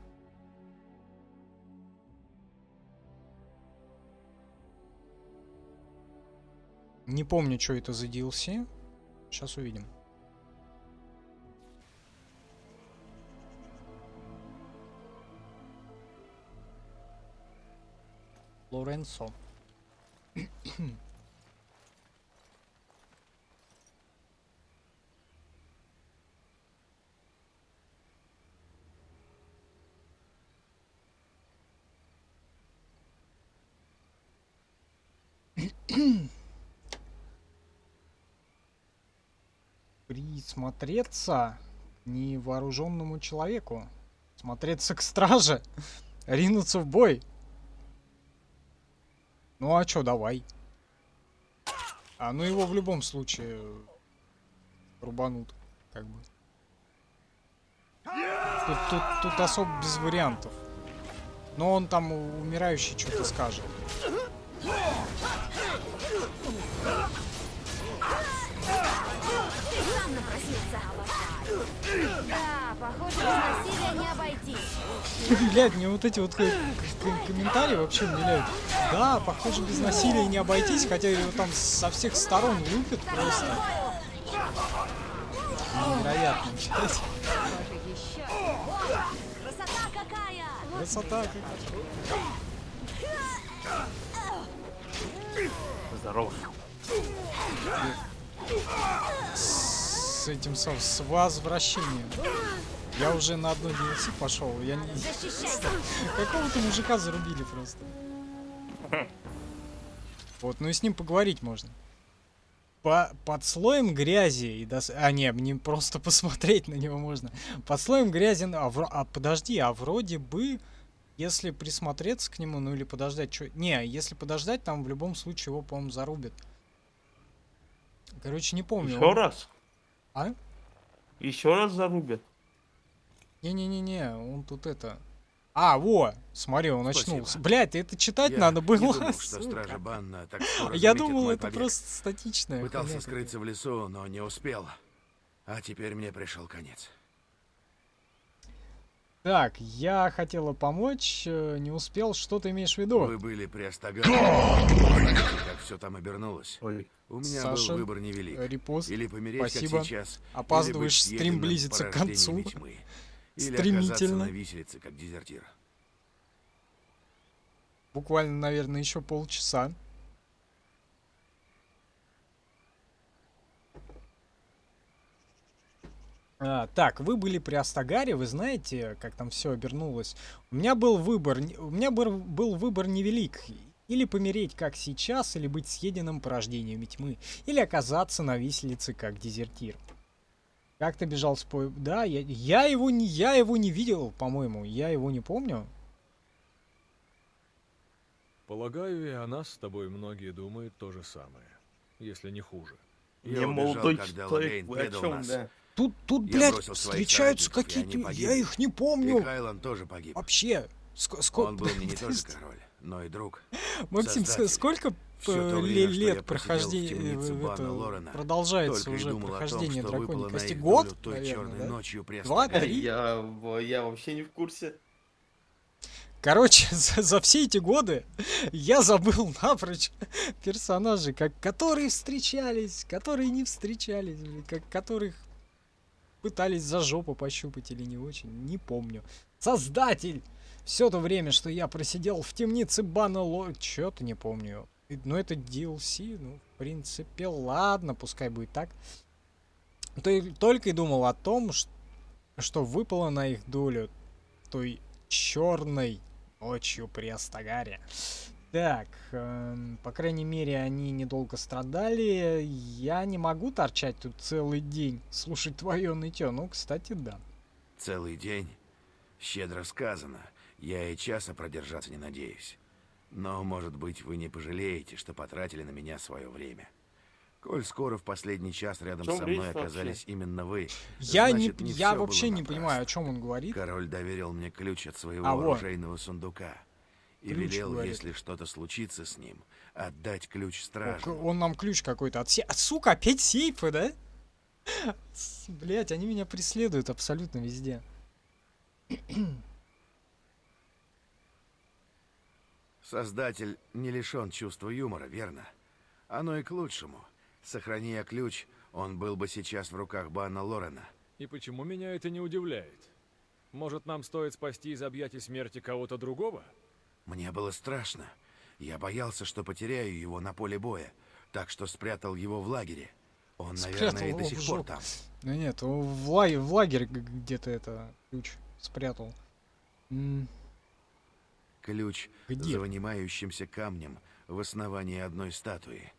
Не помню, что это за DLC. Сейчас увидим. Лоренцо. Присмотреться к невооруженному человеку. Смотреться к страже. Ринуться в бой. Ну а чё, давай. А ну его в любом случае рубанут, как бы. Тут особо без вариантов. Но он там умирающий что-то скажет. Да, похоже, без насилия не обойтись. Блядь, мне вот эти вот комментарии вообще умиляют. Да, похоже, без насилия не обойтись, хотя его там со всех сторон лупят просто. Невероятно, читать. Красота какая! Красота какая! Здорово. С этим с возвращением. Я уже на одно DLC пошел. Я не... Какого-то мужика зарубили просто. Вот, ну и с ним поговорить можно. Под слоем грязи и А, не просто посмотреть на него можно. Под слоем грязи... подожди, а вроде бы... Если присмотреться к нему, ну или подождать, что... Не, если подождать, там в любом случае его, по-моему, зарубят. Короче, не помню. Еще раз? А? Еще раз зарубят? Не-не-не-не, он тут это... А, во! Смотри, он очнулся. Блядь, это читать Я надо было. не думал, что стража Банна так скоро Я заметит думал, мой это побег. просто статичное. Пытался скрыться в лесу, но не успел. А теперь мне пришел конец. Так, я хотела помочь, не успел. Что ты имеешь в виду? Вы были при Астагаре. Знаете, как все там обернулось. Ой. У меня Саша, был выбор невелик. Репост. Или помереть, Спасибо. как сейчас. Опаздываешь, или быть стрим съеденным близится к концу. порождениями тьмы. Или Стремительно. оказаться на виселице, как дезертир. Буквально, наверное, еще полчаса. Так, вы были при Астагаре, вы знаете, как там все обернулось. У меня был выбор невелик. Или помереть, как сейчас, или быть съеденным порождениями тьмы. Или оказаться на виселице, как дезертир. Как ты бежал с поезда? Да, я его не видел, по-моему. Я его не помню. Полагаю, и о нас с тобой многие думают то же самое. Если не хуже. Я убежал, когда Лорейн предал нас. Да? Тут, Я блядь, бросил своих встречаются соратников, и они какие-то... погибли. Я их не помню. И Кайлан тоже погиб. Вообще. Он был мне не только король, но и друг. Максим, Создатель. сколько Всё то время, что я лет просидел в прохождения темнице Бана Лорена, продолжается только и уже думал о том, прохождение что драконьей выпало на кости. их Год, долю той наверное, черной да? ночью при 2-3? Я вообще не в курсе. Короче, за все эти годы я забыл напрочь персонажей, которые встречались, которые не встречались, которых пытались за жопу пощупать или не очень, не помню. Создатель! Все то время, что я просидел в темнице Бана Лорена, чё-то не помню. Ну, это DLC, ну, в принципе, ладно, пускай будет так. Только и думал о том, что выпало на их долю той черной ночью при Астагаре. Так, по крайней мере, они недолго страдали. Я не могу торчать тут целый день, слушать твое нытье. Ну, кстати, да. Целый день? Щедро сказано. Я и часа продержаться не надеюсь. Но, может быть, вы не пожалеете, что потратили на меня свое время. Коль скоро в последний час рядом со мной оказались именно вы, я значит, я вообще не понимаю, о чем он говорит. Король доверил мне ключ от своего оружейного сундука и велел, говорит. если что-то случится с ним, отдать ключ стражу. Он нам ключ какой-то от сейфа. Сука, опять сейфы, да? Блять, они меня преследуют абсолютно везде. Создатель не лишен чувства юмора, верно? Оно и к лучшему. Сохрани я ключ, он был бы сейчас в руках Бана Лорена. И почему меня это не удивляет? Может, нам стоит спасти из объятий смерти кого-то другого? Мне было страшно. Я боялся, что потеряю его на поле боя, так что спрятал его в лагере. Он, наверное, и до сих пор там. Ну нет, в лагере где-то это ключ спрятал. Ключ за вынимающимся камнем в основании одной статуи.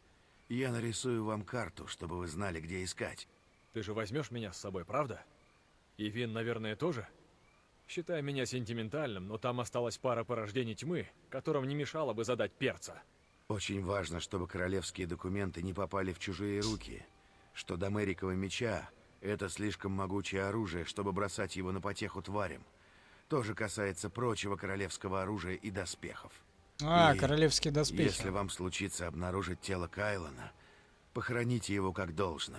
Я нарисую вам карту, чтобы вы знали, где искать. Ты же возьмешь меня с собой, правда? И Вин, наверное, тоже? Считай меня сентиментальным, но там осталась пара порождений тьмы, которым не мешало бы задать перца. Очень важно, чтобы королевские документы не попали в чужие руки. Что до Мэрикова меча, это слишком могучее оружие, чтобы бросать его на потеху тварям. То же касается прочего королевского оружия и доспехов. И королевские доспехи. Если вам случится обнаружить тело Кайлана, похороните его как должно.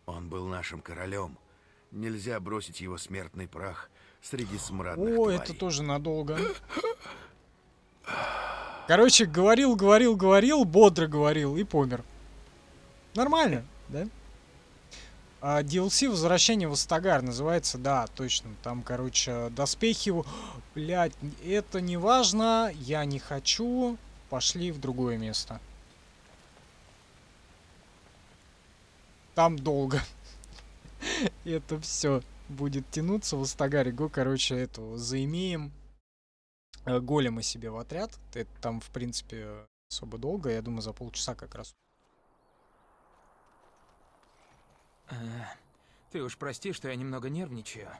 Он был нашим королем. Нельзя бросить его смертный прах среди смрадных тварей. Это тоже надолго. Короче, говорил, бодро говорил и помер. Нормально, да? DLC «Возвращение в Астагар» называется, да, точно. Там, короче, доспехи... Блять, это не важно, я не хочу. Пошли в другое место. Там долго. Это все будет тянуться в Астагаре. Короче, эту заимеем голема себе в отряд. Это там, в принципе, особо долго. Я думаю, за полчаса как раз. Ты уж прости, что я немного нервничаю.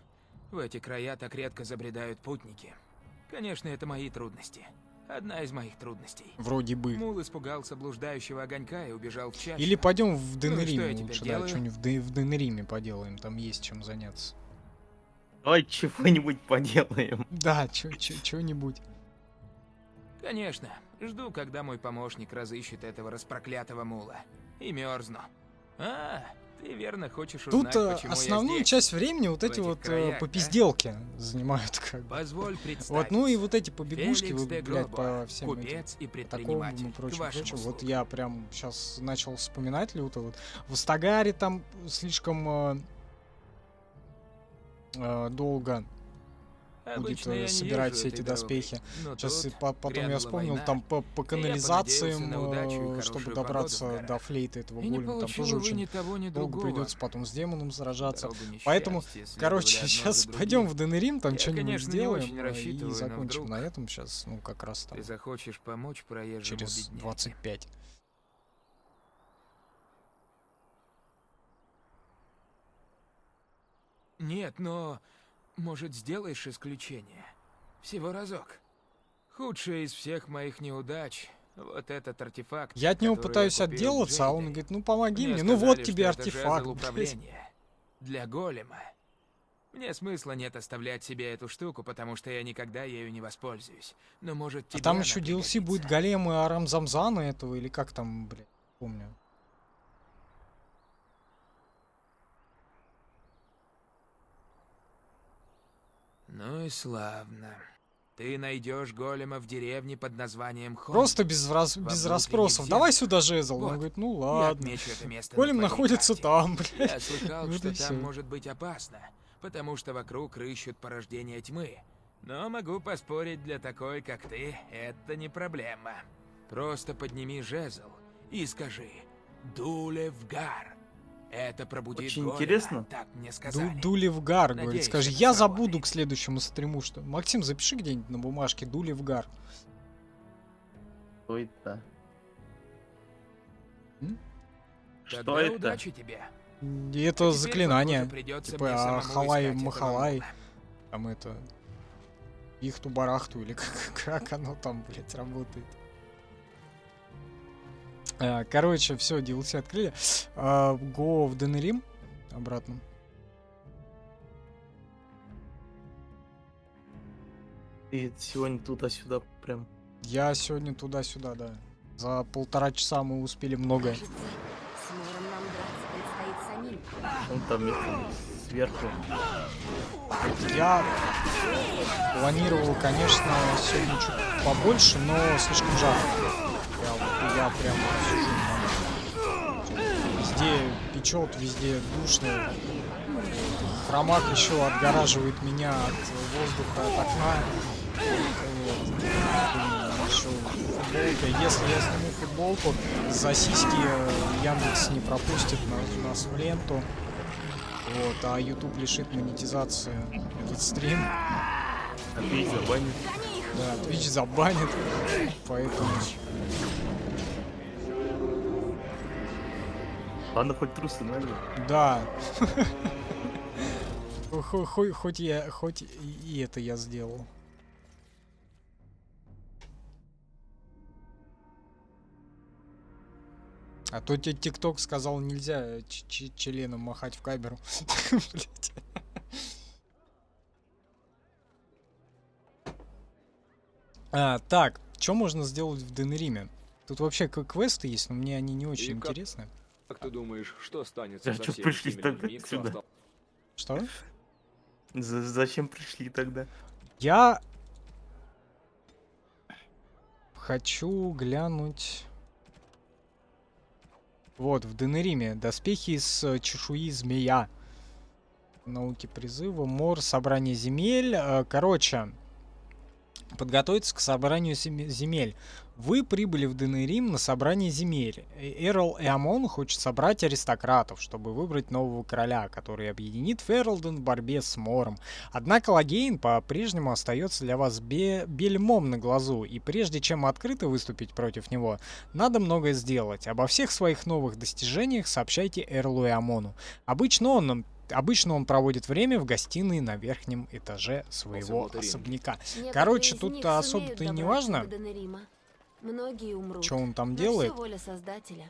В эти края так редко забредают путники. Конечно, это мои трудности. Одна из моих трудностей. Вроде бы. Мул испугался блуждающего огонька и убежал в чащу. Или пойдем в Денериме Ну, лучше, да, что-нибудь в Денериме поделаем, там есть чем заняться. Давай чего-нибудь поделаем. Да, что-нибудь. Конечно. Жду, когда мой помощник разыщет этого распроклятого мула. И мерзну. Ты верно хочешь узнать, тут почему основную я здесь, часть времени вот эти вот краях, попизделки занимают как бы. Позволь Вот, ну и вот эти побегушки, Феликс де блядь, Гробуа, по всем купец и этим, такому предприниматель, и к прочему. вашим Вот услугам. я прям сейчас начал вспоминать люто. Вот в Астагаре там слишком долго будет собирать все эти доспехи. Сейчас потом я вспомнил, там по канализациям, чтобы добраться до флейты этого голема, там тоже очень долго придется потом с демоном сражаться. Поэтому, короче, сейчас пойдем в Денерим, там что-нибудь сделаем и закончим на этом сейчас, ну как раз там. Ты захочешь помочь проезжему через бедняге. 25. Нет, но... Может, сделаешь исключение? Всего разок. Худшая из всех моих неудач — вот этот артефакт. Я от него который пытаюсь я купил отделаться, а он Джейдой. говорит, ну помоги мне. Ну Сказали, вот что тебе это артефакт. жезл управления. Для голема. Мне смысла нет оставлять себе эту штуку, потому что я никогда ею не воспользуюсь. Но может А тебе там она еще DLC пригодится. будет Голем и Арам Замзана этого, или как там, блядь, помню. Ну и славно. Ты найдешь голема в деревне под названием Холм. Просто без расспросов. Давай сюда жезл. Вот. Он говорит, ну Я ладно. отмечу это место Голем на твоей находится карте. там, блядь. Я слыхал, Вот что и всё. там может быть опасно, потому что вокруг рыщут порождения тьмы. Но могу поспорить, для такой, как ты, это не проблема. Просто подними жезл и скажи «Дулевгар». Это пробудит Очень голема, интересно. так мне сказали. Дуливгар, говорит. Надеюсь, Скажи, это я правда. забуду к следующему стриму, что... Максим, запиши где-нибудь на бумажке Дуливгар. Что это? Что Тогда это? удачи тебе. И это Теперь, заклинание. похоже, придется мне Типа самому Ахалай, искать этого Махалай. голема. Там это... Ихту-барахту, или как оно там, блядь, работает. Короче, все, DLC открыли. Go в Денерим. Обратно. Ты сегодня туда-сюда прям. Я сегодня туда-сюда, да. За 1,5 часа мы успели многое. С Мором нам драться предстоит самим. Он там это, сверху. Я планировал, конечно, сегодня чуть побольше, но слишком жарко. Я прям сижу. Везде печет, везде душно. Хромак еще отгораживает меня от воздуха, от окна. Вот. Еще футболка. Если я сниму футболку, за сиськи Яндекс не пропустит нас в ленту. Вот, а YouTube лишит монетизации этот стрим. А Twitch забанит. Да, Twitch забанит. Поэтому... Ладно, хоть трусы надо. Да. Хоть и это я сделал. А то тебе ТикТок сказал, нельзя членом махать в камеру. Блять. Так, что можно сделать в Денериме? Тут вообще квесты есть, но мне они не очень интересны. Как ты думаешь, что станет А со чё всеми пришли теми тогда людьми, кто сюда? остался? Что? Зачем пришли тогда? Я хочу глянуть. Вот, в Денериме. Доспехи из чешуи змея. Науки призыва. Мор, собрание земель. Короче, подготовиться к собранию земель. Вы прибыли в Денерим на собрание земель. Эрл Эамон хочет собрать аристократов, чтобы выбрать нового короля, который объединит Ферлден в борьбе с Мором. Однако Лагейн по-прежнему остается для вас бельмом на глазу, и прежде чем открыто выступить против него, надо многое сделать. Обо всех своих новых достижениях сообщайте Эрлу Эамону. Обычно он проводит время в гостиной на верхнем этаже своего особняка. Короче, тут особо-то и не важно, Многие умрут. что он там Но делает. всё воля Создателя.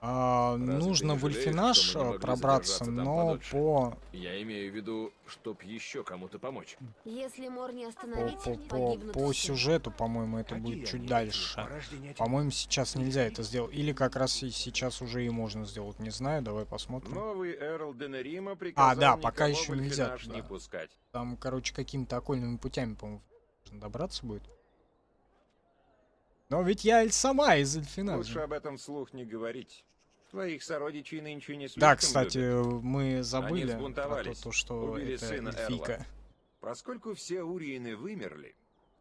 Нужно в Ульфинаж пробраться, но по Я имею в виду, чтоб еще кому-то помочь. Если Мор не остановить, погибнут по все. сюжету, по-моему, это будет чуть дальше. По-моему, сейчас нельзя это сделать. Или как раз и сейчас уже и можно сделать. Не знаю, давай посмотрим. Новый Эрл Денерима приказал Да, пока никого еще в нельзя Ульфинаж туда. не пускать. Там, короче, какими-то окольными путями, по-моему, можно добраться будет. Но ведь я сама из Эльфинажа. Лучше об этом вслух не говорить. Твоих сородичей нынче не слишком Да, кстати, любят. мы забыли Они про взбунтовались, то, что убили это сына эльфийка. Эрла. Поскольку все Уриины вымерли,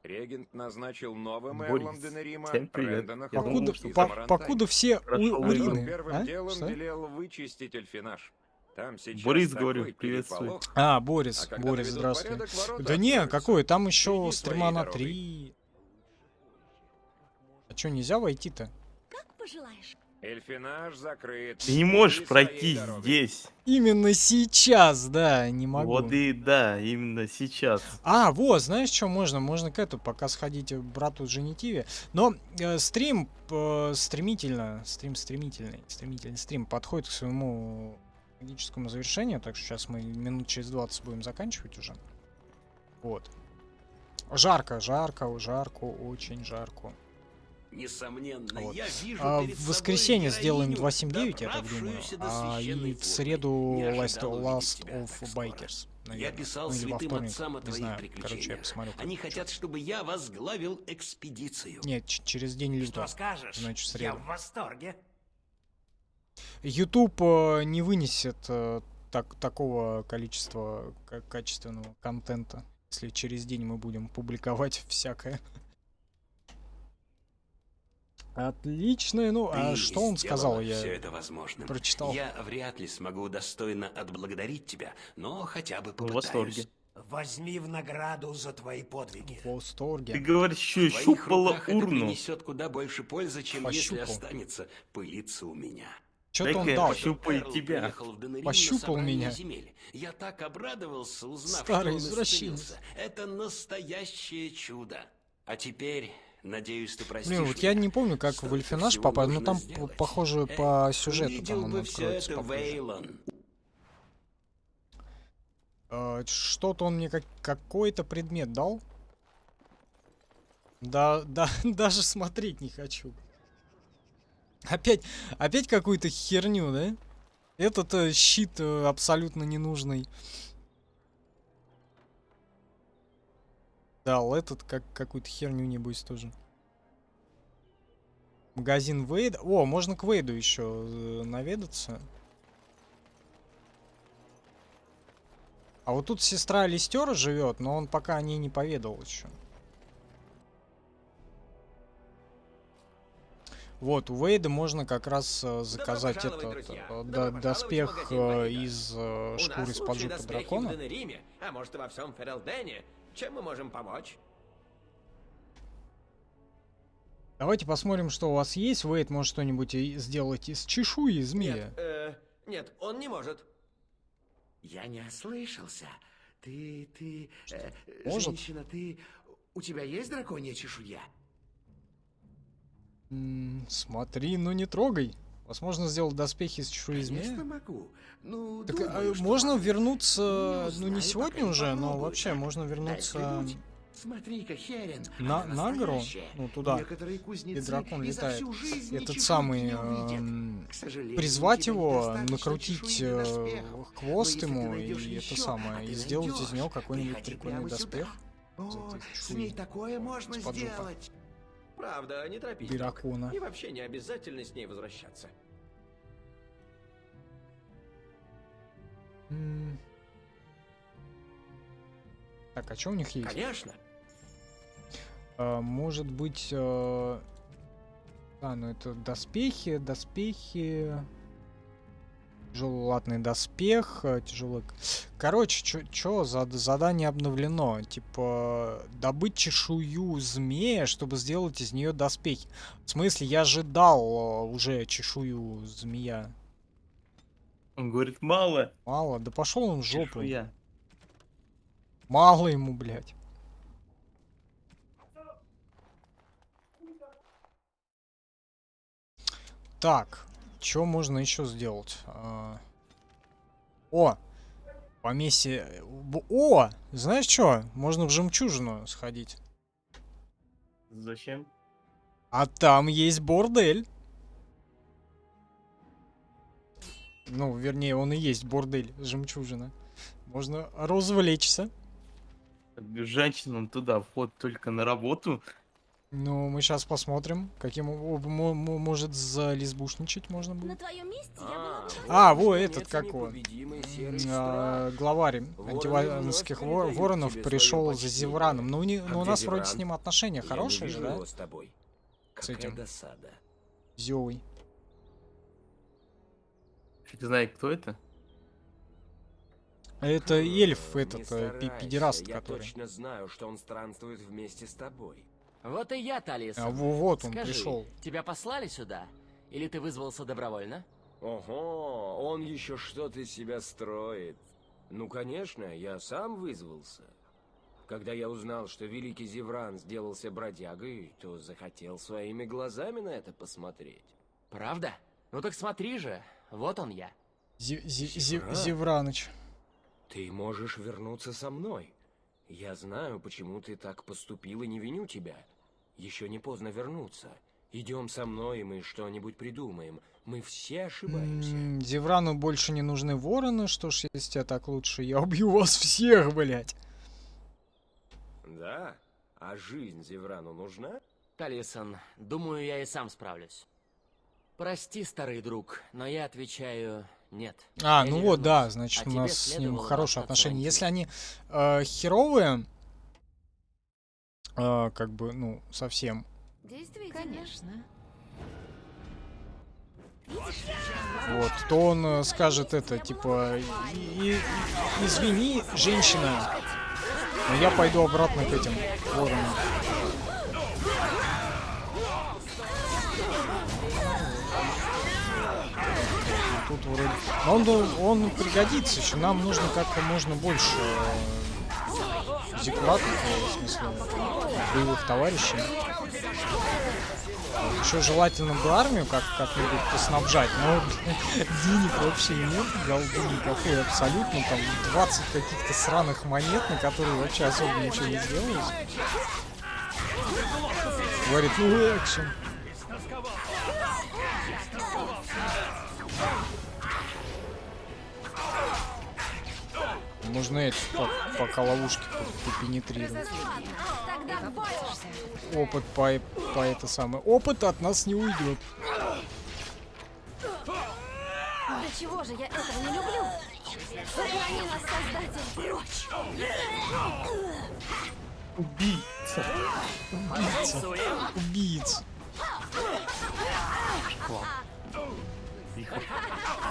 регент назначил новым Борис, Эрлом Денерима всем привет. Рэндона Я Холма думал, из что- Амарантай. Покуда все Хорошо, урины... Он первым А? делом Что? велел вычистить Эльфинаж. Там сейчас Борис, такой говорю, приветствую. переполох. Борис, А когда Борис, наведут здравствуй. порядок, ворота Да не, откроются. какой, там еще Иди стрима своей на дорогой. 3. А что, нельзя войти-то? Как пожелаешь. Эльфинаж закрыт. Ты не можешь Иди своей пройти дорогой. здесь. Именно сейчас, да, не могу. Вот и да, именно сейчас. Вот, знаешь, что можно? Можно к этому пока сходить брату Женитиве. Но стрим стремительный стрим подходит к своему логическому завершению, так что сейчас мы минут через 20 будем заканчивать уже. Вот. Жарко, очень жарко. Несомненно, Вот. я вижу В перед воскресенье собой сделаем героиню, 2.7.9, я так думаю, добравшуюся до и священной в среду Не Last ожидал увидеть of тебя так Bikers. Я Наверное. писал Ну, или во святым вторник, отцам о не твоих знаю. Короче, я приключениях. посмотрю. Они хотят, чтобы я возглавил экспедицию. Нет, через день лютого. Что скажешь? Значит, в Я среду. в восторге. YouTube не вынесет такого количества качественного контента, если через день мы будем публиковать всякое. Отлично. Ну, а Ты что он сказал? сделала Я все это возможным. прочитал. Я вряд ли смогу достойно отблагодарить тебя, но хотя бы В попытаюсь. восторге. Возьми в награду за твои подвиги. В восторге. Ты говоришь, еще и В твоих щупала руках это урну. принесет куда больше пользы, чем если Пощупал. останется пылиться у меня. Что-то он Дай-ка я дал. пощупаю Эрл тебя. приехал в Денерим на Пощупал собрание меня. земель. Я так обрадовался, узнав, Старый что он извращенец. исцелился. Это настоящее чудо. А теперь, надеюсь, ты простишь Блин, вот меня. я не помню, как в Столько Альфинаж всего попасть, но нужно там, сделать. похоже, по сюжету Видел там он бы все откроется это, попозже. Вейлон. Что-то он мне какой-то предмет дал. Да, даже смотреть не хочу. Опять какую-то херню, да? Этот щит абсолютно ненужный. Дал этот какую-то херню, небось, тоже. Магазин Вейда. О, можно к Вейду еще наведаться. А вот тут сестра Листера живет, но он пока о ней не поведал еще. Вот, у Вейда можно как раз заказать доспех из шкуры из-под жопы дракона. В Денериме, а может и во всем Ферелдене. Чем мы можем помочь? Давайте посмотрим, что у вас есть. Вейд может что-нибудь сделать из чешуи змея. Нет, он не может. Я не ослышался. Ты, Может? женщина, у тебя есть драконья чешуя? Смотри, но не трогай. Возможно, сделать доспехи из чешуи змея. Конечно могу. Ну, Так, думаю, что можно могу. вернуться, Не ну не знаю, сегодня пока не уже, но попробую. вообще можно Дай вернуться взглянуть. Смотри-ка, Херен, на гору, настоящая. ну туда, Некоторые где кузнецы дракон и за летает. всю жизнь Этот ничего самый не увидят. К сожалению, призвать у тебя его, недостаточно накрутить чешуи для доспехов. хвост Но если ты ему найдешь и еще, это самое, а и ты сделать из найдешь, него какой-нибудь приходи прикольный прямо доспех. сюда. из О, этой с чешуи ней такое можно из-под жопы. сделать. Правда, не торопись. Дракона. И вообще не обязательно с ней возвращаться. Так, а что у них есть? Конечно. Может быть... Да, ну это доспехи. Тяжелый латный доспех, тяжелый... Короче, чё задание обновлено? Типа, добыть чешую змея, чтобы сделать из нее доспехи. В смысле, я же дал уже чешую змея. Он говорит, мало. Мало? Да пошел он в жопу. Чешуя. Мало ему, блядь. Так, что можно еще сделать? О! Поместье... О! Знаешь что? Можно в жемчужину сходить. Зачем? А там есть бордель. Ну, вернее, он и есть бордель, жемчужина. Можно развлечься. Женщинам туда вход только на работу. Ну, мы сейчас посмотрим, каким может зализбушничать можно будет. На твоем месте я А, во, этот как он. Главарь антиванских воронов пришел за Зевраном. Ну, у нас вроде с ним отношения хорошие же, да? С этим. Зёвой. Ты знаешь, кто это? Это эльф, этот старайся, педераст, я который. точно знаю, что он странствует вместе с тобой. Вот и я, Талисон. А вот он Скажи, пришел. тебя послали сюда? Или ты вызвался добровольно? Ого, он еще что-то из себя строит. Ну, конечно, я сам вызвался. Когда я узнал, что великий Зевран сделался бродягой, то захотел своими глазами на это посмотреть. Правда? Ну так смотри же, вот он я. Зевраныч. Ты можешь вернуться со мной. Я знаю, почему ты так поступил, и не виню тебя. Еще не поздно вернуться. Идем со мной, и мы что-нибудь придумаем. Мы все ошибаемся. Зеврану больше не нужны вороны, что ж, если тебе так лучше, я убью вас всех, блять. Да? А жизнь Зеврану нужна? Талисон, думаю, я и сам справлюсь. Прости, старый друг, но я отвечаю нет. А, Я ну не вот, вернусь. да, значит, А у тебе нас с ним следовало хорошие остаться в отношения. Если Антиме. они херовые, как бы, ну, совсем. Действительно. Конечно. Вот, то он скажет это, типа, извини, женщина, но я пойду обратно к этим воронам. Тут вроде... Он пригодится еще, нам нужно как-то можно больше зиккуратных, в смысле, боевых товарищей. Еще желательно бы армию как-нибудь поснабжать, но денег вообще нет, голды никакой абсолютно, там 20 каких-то сраных монет, на которые вообще особо ничего не сделаешь. Говорит, ну экшен. Можно эти пока ловушки попенетрировать. Опыт по это самое. Опыт от нас не уйдет. Для чего же я этого не люблю? Сохрани нас, Создатель, прочь! Убийца. Убийца.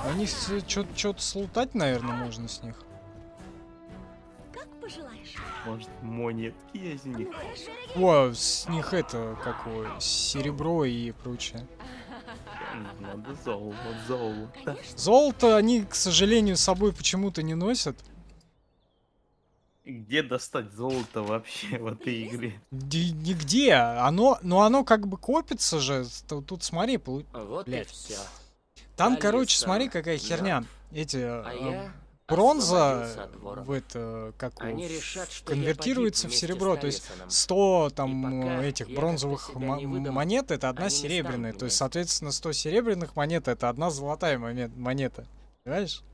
У них что-то слутать, наверное, можно с них. Как пожелаешь. Может, монетки из них? О, с них это, как его, серебро и прочее. Надо золото. Золото они, к сожалению, с собой почему-то не носят. Где достать золото вообще в этой игре? Нигде. Оно как бы копится же. Тут смотри, Вот и все. Там, короче, смотри, какая херня. Эти бронза в это, как конвертируется в серебро. То есть 100 там этих бронзовых монет это одна серебряная. То есть, соответственно, 100 серебряных монет это одна золотая монета. Понимаешь?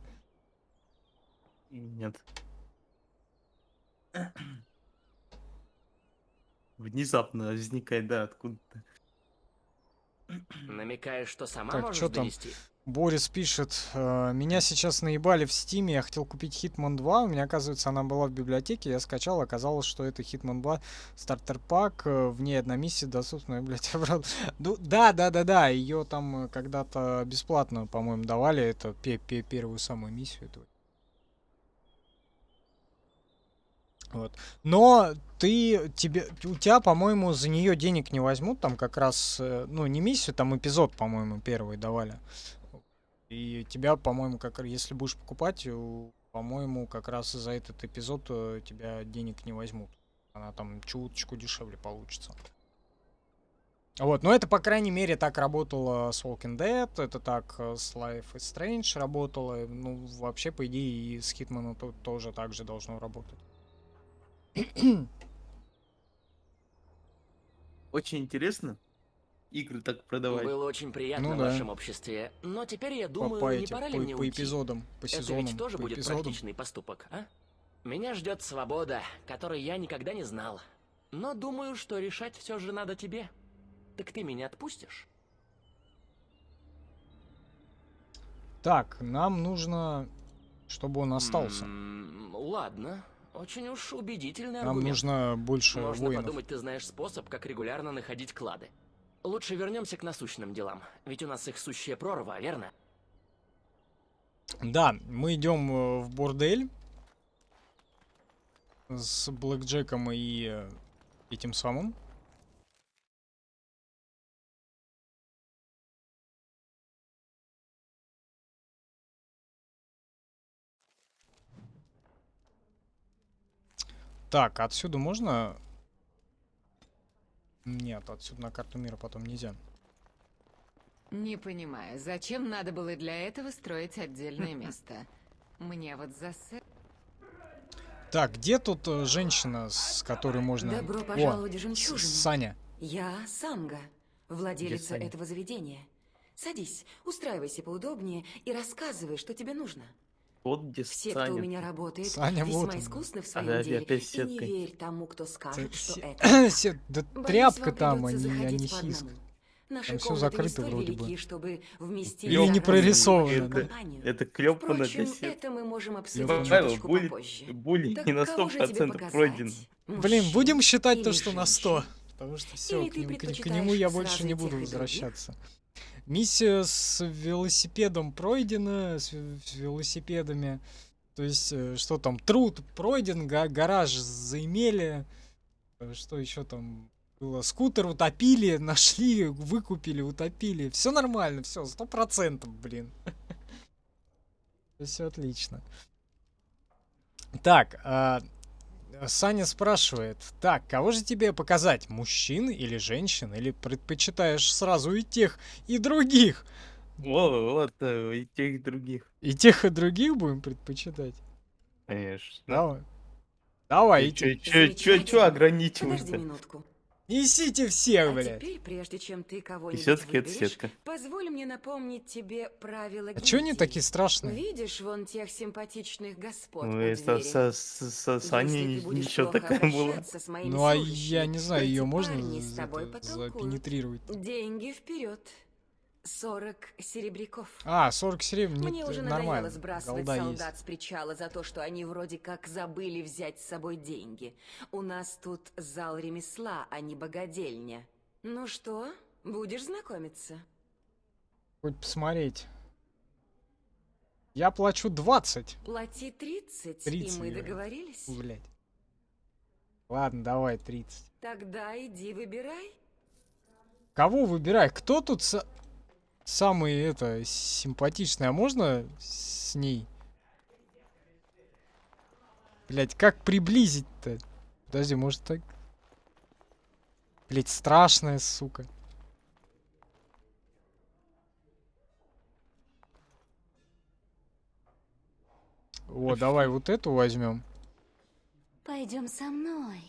Нет. Внезапно возникает, да, откуда-то. Намекаешь, что сама Так, можешь что там? довести? Борис пишет, меня сейчас наебали в Стиме, я хотел купить Hitman 2, у меня, оказывается, она была в библиотеке, я скачал, оказалось, что это Hitman 2 стартер-пак, в ней одна миссия доступна, блядь, я брал. Да, ее там когда-то бесплатно, по-моему, давали, это первую самую миссию. Вот. Но у тебя, по-моему, за нее денег не возьмут, там как раз, ну, не миссию, там эпизод, по-моему, первый давали. И тебя, по-моему, если будешь покупать, по-моему, как раз за этот эпизод тебя денег не возьмут. Она там чуточку дешевле получится. Вот, но это, по крайней мере, так работало с Walking Dead, это так с Life is Strange работало. Ну, вообще, по идее, и с Hitman тоже так же должно работать. Очень интересно игры так продавать. Было очень приятно в вашем обществе, но теперь я думаю, не пора ли мне по уйти? эпизодам, по сезонам, Это ведь тоже по будет эпизодам. практичный поступок, а? Меня ждет свобода, которой я никогда не знал. Но думаю, что решать все же надо тебе. Так ты меня отпустишь? Так, нам нужно, чтобы он остался. Ладно. Очень уж убедительный Нам аргумент. нужно больше Можно воинов. подумать, ты знаешь способ, как регулярно находить клады. Лучше вернемся к насущным делам, ведь у нас их сущая прорва, верно? Да, мы идем в бордель с Блэкджеком и этим самым. Так, отсюда можно? Нет, отсюда на карту мира потом нельзя. Не понимаю, зачем надо было для этого строить отдельное место? Мне вот Так, где тут женщина, с которой можно... Добро О, пожаловать в жемчужину. Саня. Я Санга, владелица Саня? этого заведения. Садись, устраивайся поудобнее и рассказывай, что тебе нужно. Вот где Все, кто у Саня. меня работает, Саня, весьма вот он. искусны в своем Ага, деле. опять с И не сеткой. верь тому, кто скажет, что Се- это. Да Боюсь, тряпка вам там, а придется не заходить по сиск. одному. Наши Там всё комнаты не закрыто столь вроде велики, бы. чтобы вместить Или не загрузку прорисовано, в да. компанию. Это клёпано для Впрочем, сетки. это мы можем обсудить Павел, чуточку буль попозже. не на Так кого же тебе 100% показать? пройден. Блин, будем считать то, или что на 100. Потому что все, Или к, ты к нему предпочитаешь я больше сразу не и буду тех, и возвращаться. Миссия с велосипедом пройдена, с велосипедами. То есть, что там, труд пройден, гараж заимели. Что еще там было? Скутер утопили, нашли, выкупили, утопили. Все нормально, все, 100%, блин. Все отлично. Так, Саня спрашивает, так, кого же тебе показать, мужчин или женщин, или предпочитаешь сразу и тех, и других? Вот, и тех, и других. И тех, и других будем предпочитать? Конечно. Давай. Давай, Чё Подожди ограничиваешь-то? минутку. несите всех, А блядь. теперь, прежде чем ты И кого-нибудь всё-таки это выберешь, сетка. позволь мне напомнить тебе правила А чё они гильдии. такие страшные? Видишь вон тех симпатичных господ Ну у и двери? с Саней Если ты будешь ничего плохо такое было. обращаться с моими Ну а служащими, я не знаю, то ее эти можно парни с тобой потолкуют. запенетрировать? Деньги вперед. 40 серебряков. 40 серебряных, Мне уже нормально. надоело сбрасывать Голда солдат есть. с причала за то, что они вроде как забыли взять с собой деньги. У нас тут зал ремесла, а не богадельня. Ну что, будешь знакомиться? Хоть посмотреть. Я плачу 20. Плати 30, 30, и мы блядь. договорились? Блять. Ладно, давай 30. Тогда иди выбирай. Кого выбирай? Кто тут самый симпатичный? А можно с ней? Блять, как приблизить-то? Подожди, может так? Блять, страшная, сука. О, давай вот эту возьмем. Пойдем со мной.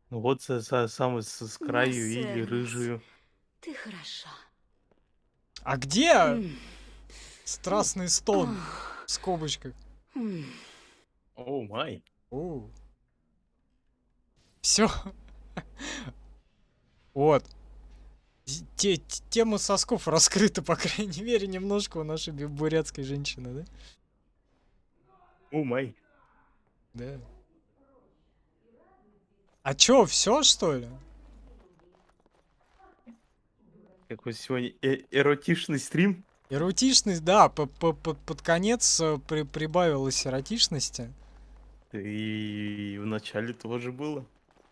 Ну вот самый с краю или Марсель, рыжую. Ты хороша. А где страстный стон в скобочках? О май. Все. Вот. Тема сосков раскрыта, по крайней мере, немножко у нашей бурятской женщины, да? О май. Да. А чё, все что ли? Какой сегодня эротичный стрим. Эротичность, да, под конец прибавилось эротичности. И в начале тоже было.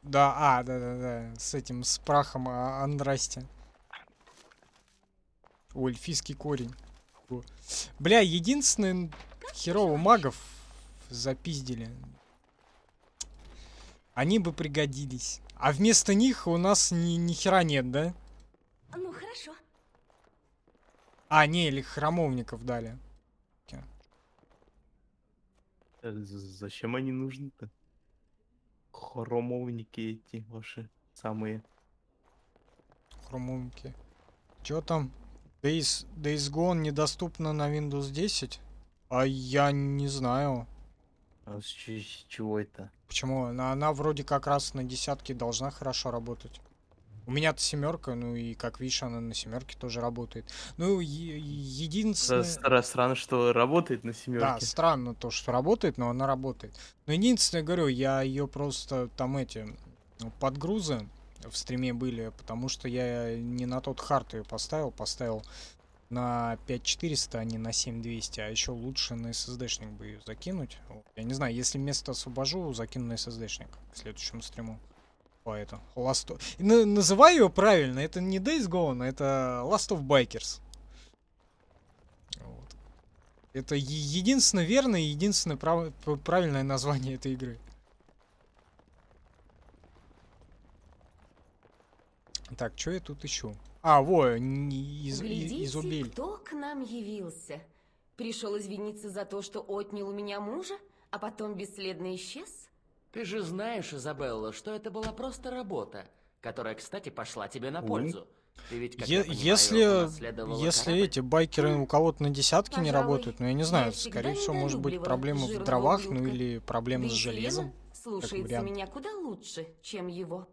Да, да, с этим, с прахом Андрасти. О, эльфийский корень. О. Бля, единственное, херово магов запиздили. Они бы пригодились. А вместо них у нас ни хера нет, да? Ну, хорошо. Не, или храмовников дали. Зачем они нужны-то? Хромовники эти ваши самые. Хромовники. Чё там? Days Gone недоступна на Windows 10? А я не знаю. А с чего это? Почему? Она вроде как раз на десятке должна хорошо работать. У меня-то 7, ну и как видишь, она на 7 тоже работает. Ну, единственное... Странно, что работает на 7. Да, странно то, что работает, но она работает. Но единственное, говорю, я ее просто там подгрузы в стриме были, потому что я не на тот хард ее поставил на 5400, а не на 7200, а еще лучше на SSD-шник бы ее закинуть. Вот. Я не знаю, если место освобожу, закину на SSD-шник к следующему стриму. Называю ее правильно, это не Days Gone, это Last of Bikers. Вот. Это единственное верное и единственное правильное название этой игры. Так, что я тут ищу? Изубель. Кто к нам явился? Пришел извиниться за то, что отнял у меня мужа, а потом бесследно исчез? Ты же знаешь, Изабелла, что это была просто работа, которая, кстати, пошла тебе на пользу. Ты ведь, как я понимаю, унаследовала если корабль. эти байкеры у кого-то на десятки не Пожалуй, работают, но я не я знаю, всегда скорее всего, может быть, недолюбливала проблема в жирного дровах, ну ублюдка. или проблема Да с и Селена железом. как слушается вариант. меня куда лучше, чем его.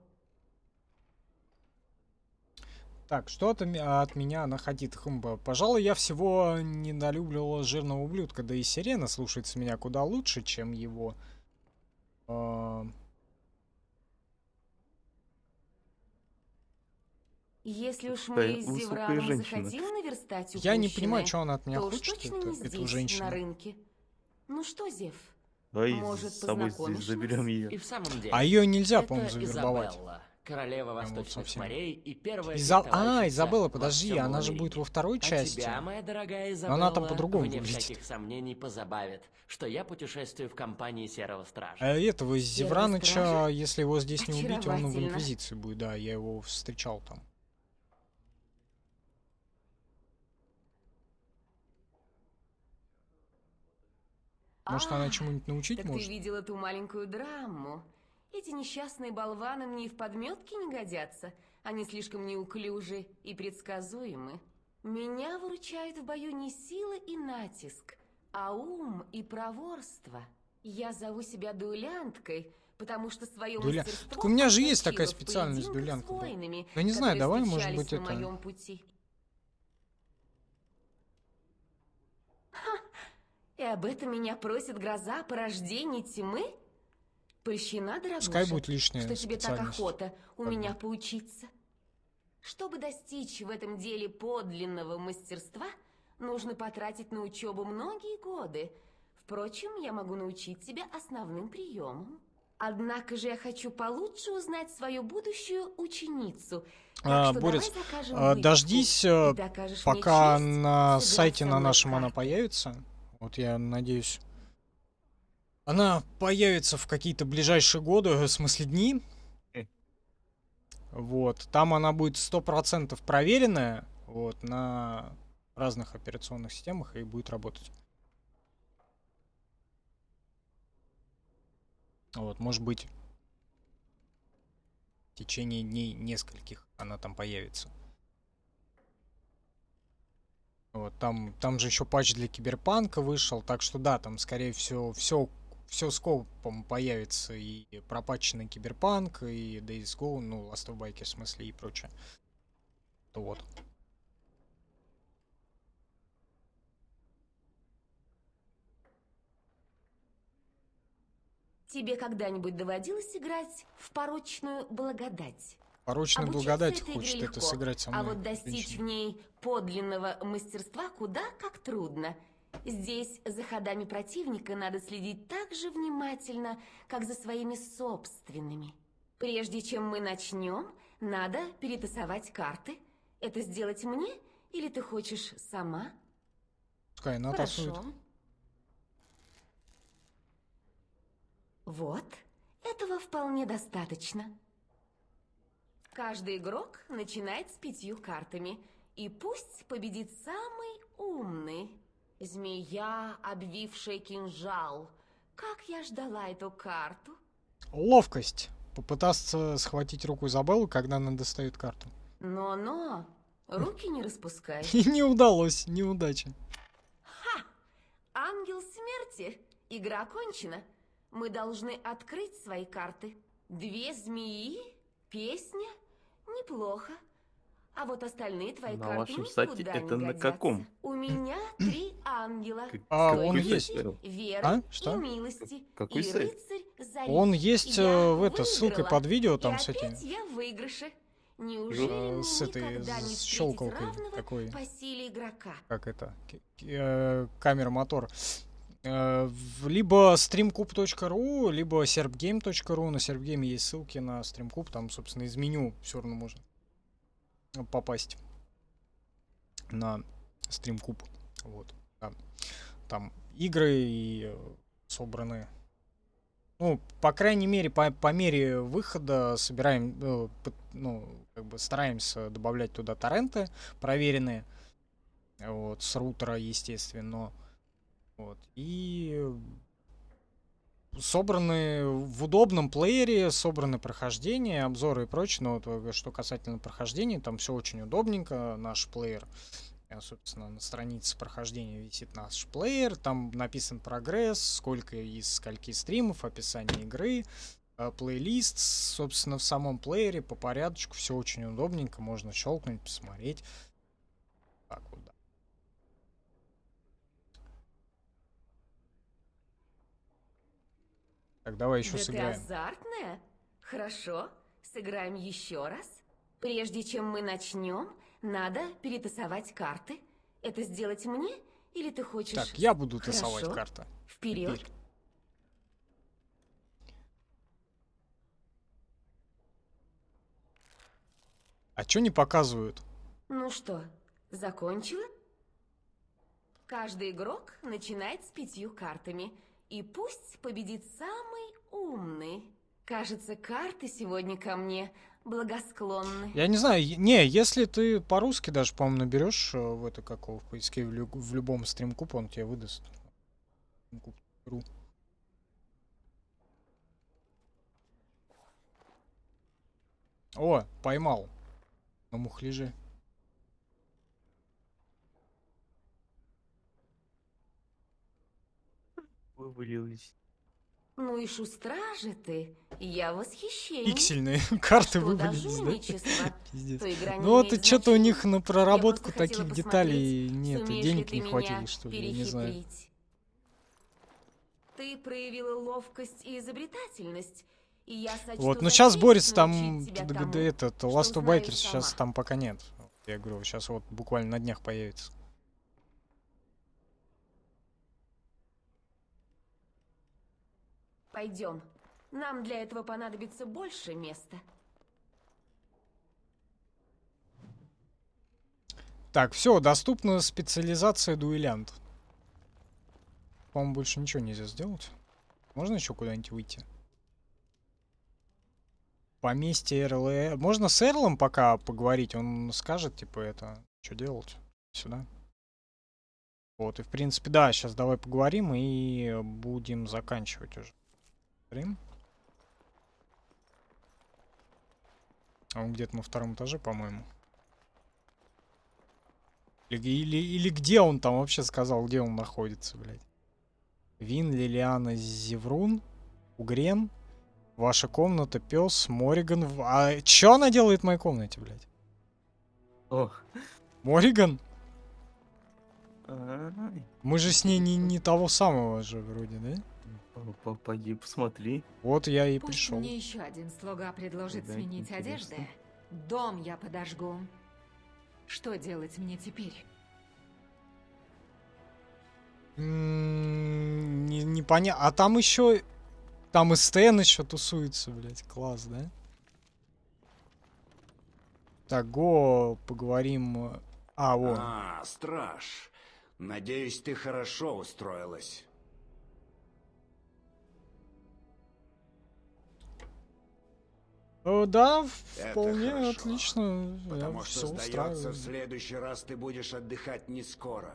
Так, что от меня она хотит? Пожалуй, я всего недолюбливала жирного ублюдка, да и Сирена слушается меня куда лучше, чем его. Если уж Такая мы с высокая Зевраном женщина. захотим наверстать Я не понимаю, упущенное, что она от меня то уж хочет, точно не эту здесь, женщину. на рынке. Ну что, Зев, Давай может, с собой познакомишь заберем нас? ее. И в самом деле, А ее нельзя, это по-моему, завербовать. Изабелла, королева Прям вот восточных совсем. морей и первая А, Изабелла, фехтовальщица во подожди, всем она же Лорине. будет во второй А части. тебя, моя дорогая Но Изабелла, она там по-другому вне выглядит. всяких сомнений позабавит, что я путешествую в компании Серого Стража. А этого Зевраныча, Стража? если его здесь не убить, он в Очаровательно. Инквизиции будет, да, я его встречал там. Может, она чему-нибудь научить Так может? ты видел эту маленькую драму? Эти несчастные болваны мне и в подметке не годятся. Они слишком неуклюжи и предсказуемы. Меня выручают в бою не сила и натиск, а ум и проворство. Я зову себя дуэлянткой, потому что свое мастерство Так у меня же есть такая отточила в специальность поединках с дуэлянка. воинами, Я не знаю, которые давай, может встречались быть, на это... моем пути. И об этом меня просит гроза порождений тьмы? Польщена, дорогуша, Пускай будет лишняя что тебе так специальность. охота у Как меня бы. поучиться. Чтобы достичь в этом деле подлинного мастерства, нужно потратить на учебу многие годы. Впрочем, я могу научить тебя основным приемам. Однако же я хочу получше узнать свою будущую ученицу. Так что Борец, давай закажем выпивку, дождись, и докажешь мне пока честь на сыграть сайте со на мной нашем она карты. появится. Вот я надеюсь. Она появится в какие-то ближайшие годы, в смысле дни. Вот. Там она будет 100% проверенная. Вот, на разных операционных системах и будет работать. Вот, может быть, в течение дней нескольких она там появится. Вот, там же еще патч для Киберпанка вышел, так что да, там, скорее всего, все скопом появится и пропатченный Киберпанк, и Days Gone, ну, Last of Bikers, в смысле, и прочее. То вот. Тебе когда-нибудь доводилось играть в порочную благодать? Порочная Обучаться благодать этой хочет игре это легко, сыграть со мной. а вот достичь женщина. в ней подлинного мастерства куда как трудно. Здесь за ходами противника надо следить так же внимательно, как за своими собственными. Прежде чем мы начнем, надо перетасовать карты. Это сделать мне или ты хочешь сама? Пускай она тасует. Хорошо. Вот, этого вполне достаточно. Каждый игрок начинает с 5 картами, и пусть победит самый умный. Змея, обвившая кинжал. Как я ждала эту карту. Ловкость. Попытаться схватить руку Изабеллы, когда она достает карту. Но-но, руки не распускай. И не удалось, неудача. Ха! Ангел смерти. Игра окончена. Мы должны открыть свои карты. 2 змеи, песня. Неплохо. А вот остальные твои На карты вашем никуда сайте не это на годятся. каком? У меня 3 ангела. Он Стойкости, есть. веры А? Что? и милости. Какой и сайт? рыцарь зари. Он есть Я в это, ссылкой выиграла. под видео И там с опять этим. я в выигрыше. Неужели мне С этой, никогда не с встретить щелкалкой равного такой. по силе игрока? Как это? Камера, мотор. Либо streamcube.ru, либо serbgame.ru. На serbgame есть ссылки на streamcube. Там, собственно, из меню все равно можно попасть на streamcube. Вот. Да. Там игры и собраны. Ну, по крайней мере, по мере выхода собираем, ну, как бы стараемся добавлять туда торренты проверенные. Вот, с рутера, естественно. Вот. И собраны в удобном плеере, собраны прохождения, обзоры и прочее. Но вот, что касательно прохождения, там все очень удобненько. Наш плеер, собственно, на странице прохождения висит наш плеер. Там написан прогресс, сколько из скольки стримов, описание игры, плейлист, собственно, в самом плеере по порядочку. Все очень удобненько, можно щелкнуть, посмотреть. Так вот, да. Так, давай еще да сыграем. Ты азартная? Хорошо, сыграем еще раз. Прежде чем мы начнем, надо перетасовать карты. Это сделать мне или ты хочешь... Так, я буду Хорошо. тасовать карты. Вперед. Теперь. А чё не показывают? Ну что, закончила? Каждый игрок начинает с 5 картами. И пусть победит самый умный. Кажется, карты сегодня ко мне благосклонны. Я не знаю, не, если ты по-русски даже, по-моему, наберешь в это какого в поиске в любом стримкуп, он тебе выдаст. Стримкуп.ру. О, поймал. На мухляже. Вывалились. Ну и шустра же ты. Я восхищаюсь. Пиксельные карты Что вывалились, даже да? нечестно. Пиздец. То игра не Ну вот имеет что-то у значения. них на проработку Я просто таких хотела деталей посмотреть, нет, и сумеешь денег ли ты не меня хватило, что ли, я не знаю. перехитрить. Ты проявила ловкость и изобретательность, и я сочту Вот, но за сейчас честь борется там научить тебя тому, этот что Last of знаю Bikers, сама. сейчас там пока нет. Я говорю, сейчас вот буквально на днях появится. Пойдем. Нам для этого понадобится больше места. Так, все, доступна специализация дуэлянт. По-моему, больше ничего нельзя сделать. Можно еще куда-нибудь выйти? Поместье РЛЭ. Можно с Эрлом пока поговорить, он скажет, типа, это, что делать? Сюда. Вот, и в принципе, да, сейчас давай поговорим и будем заканчивать уже стрим. А он где-то на втором этаже, по-моему. Или где он там вообще сказал, где он находится, блядь. Вин, Лилиана, Зеврун, Угрен, ваша комната, пес, Мориган. А чё она делает в моей комнате, блядь? О. Мориган? Ай. Мы же с ней не того самого же вроде, да? Пойди посмотри. Вот я и Пусть пришел. мне еще один слуга предложит Да, сменить интересно. одежды. Дом я подожгу. Что делать мне теперь? Непонятно. А там еще... Там и Стэн еще тусуется, блядь. Класс, да? Так, го, поговорим... А, вон. А, страж. Надеюсь, ты хорошо устроилась. Да, Это вполне хорошо, отлично. Потому Всё что, сдается, устраивает. в следующий раз ты будешь отдыхать не скоро.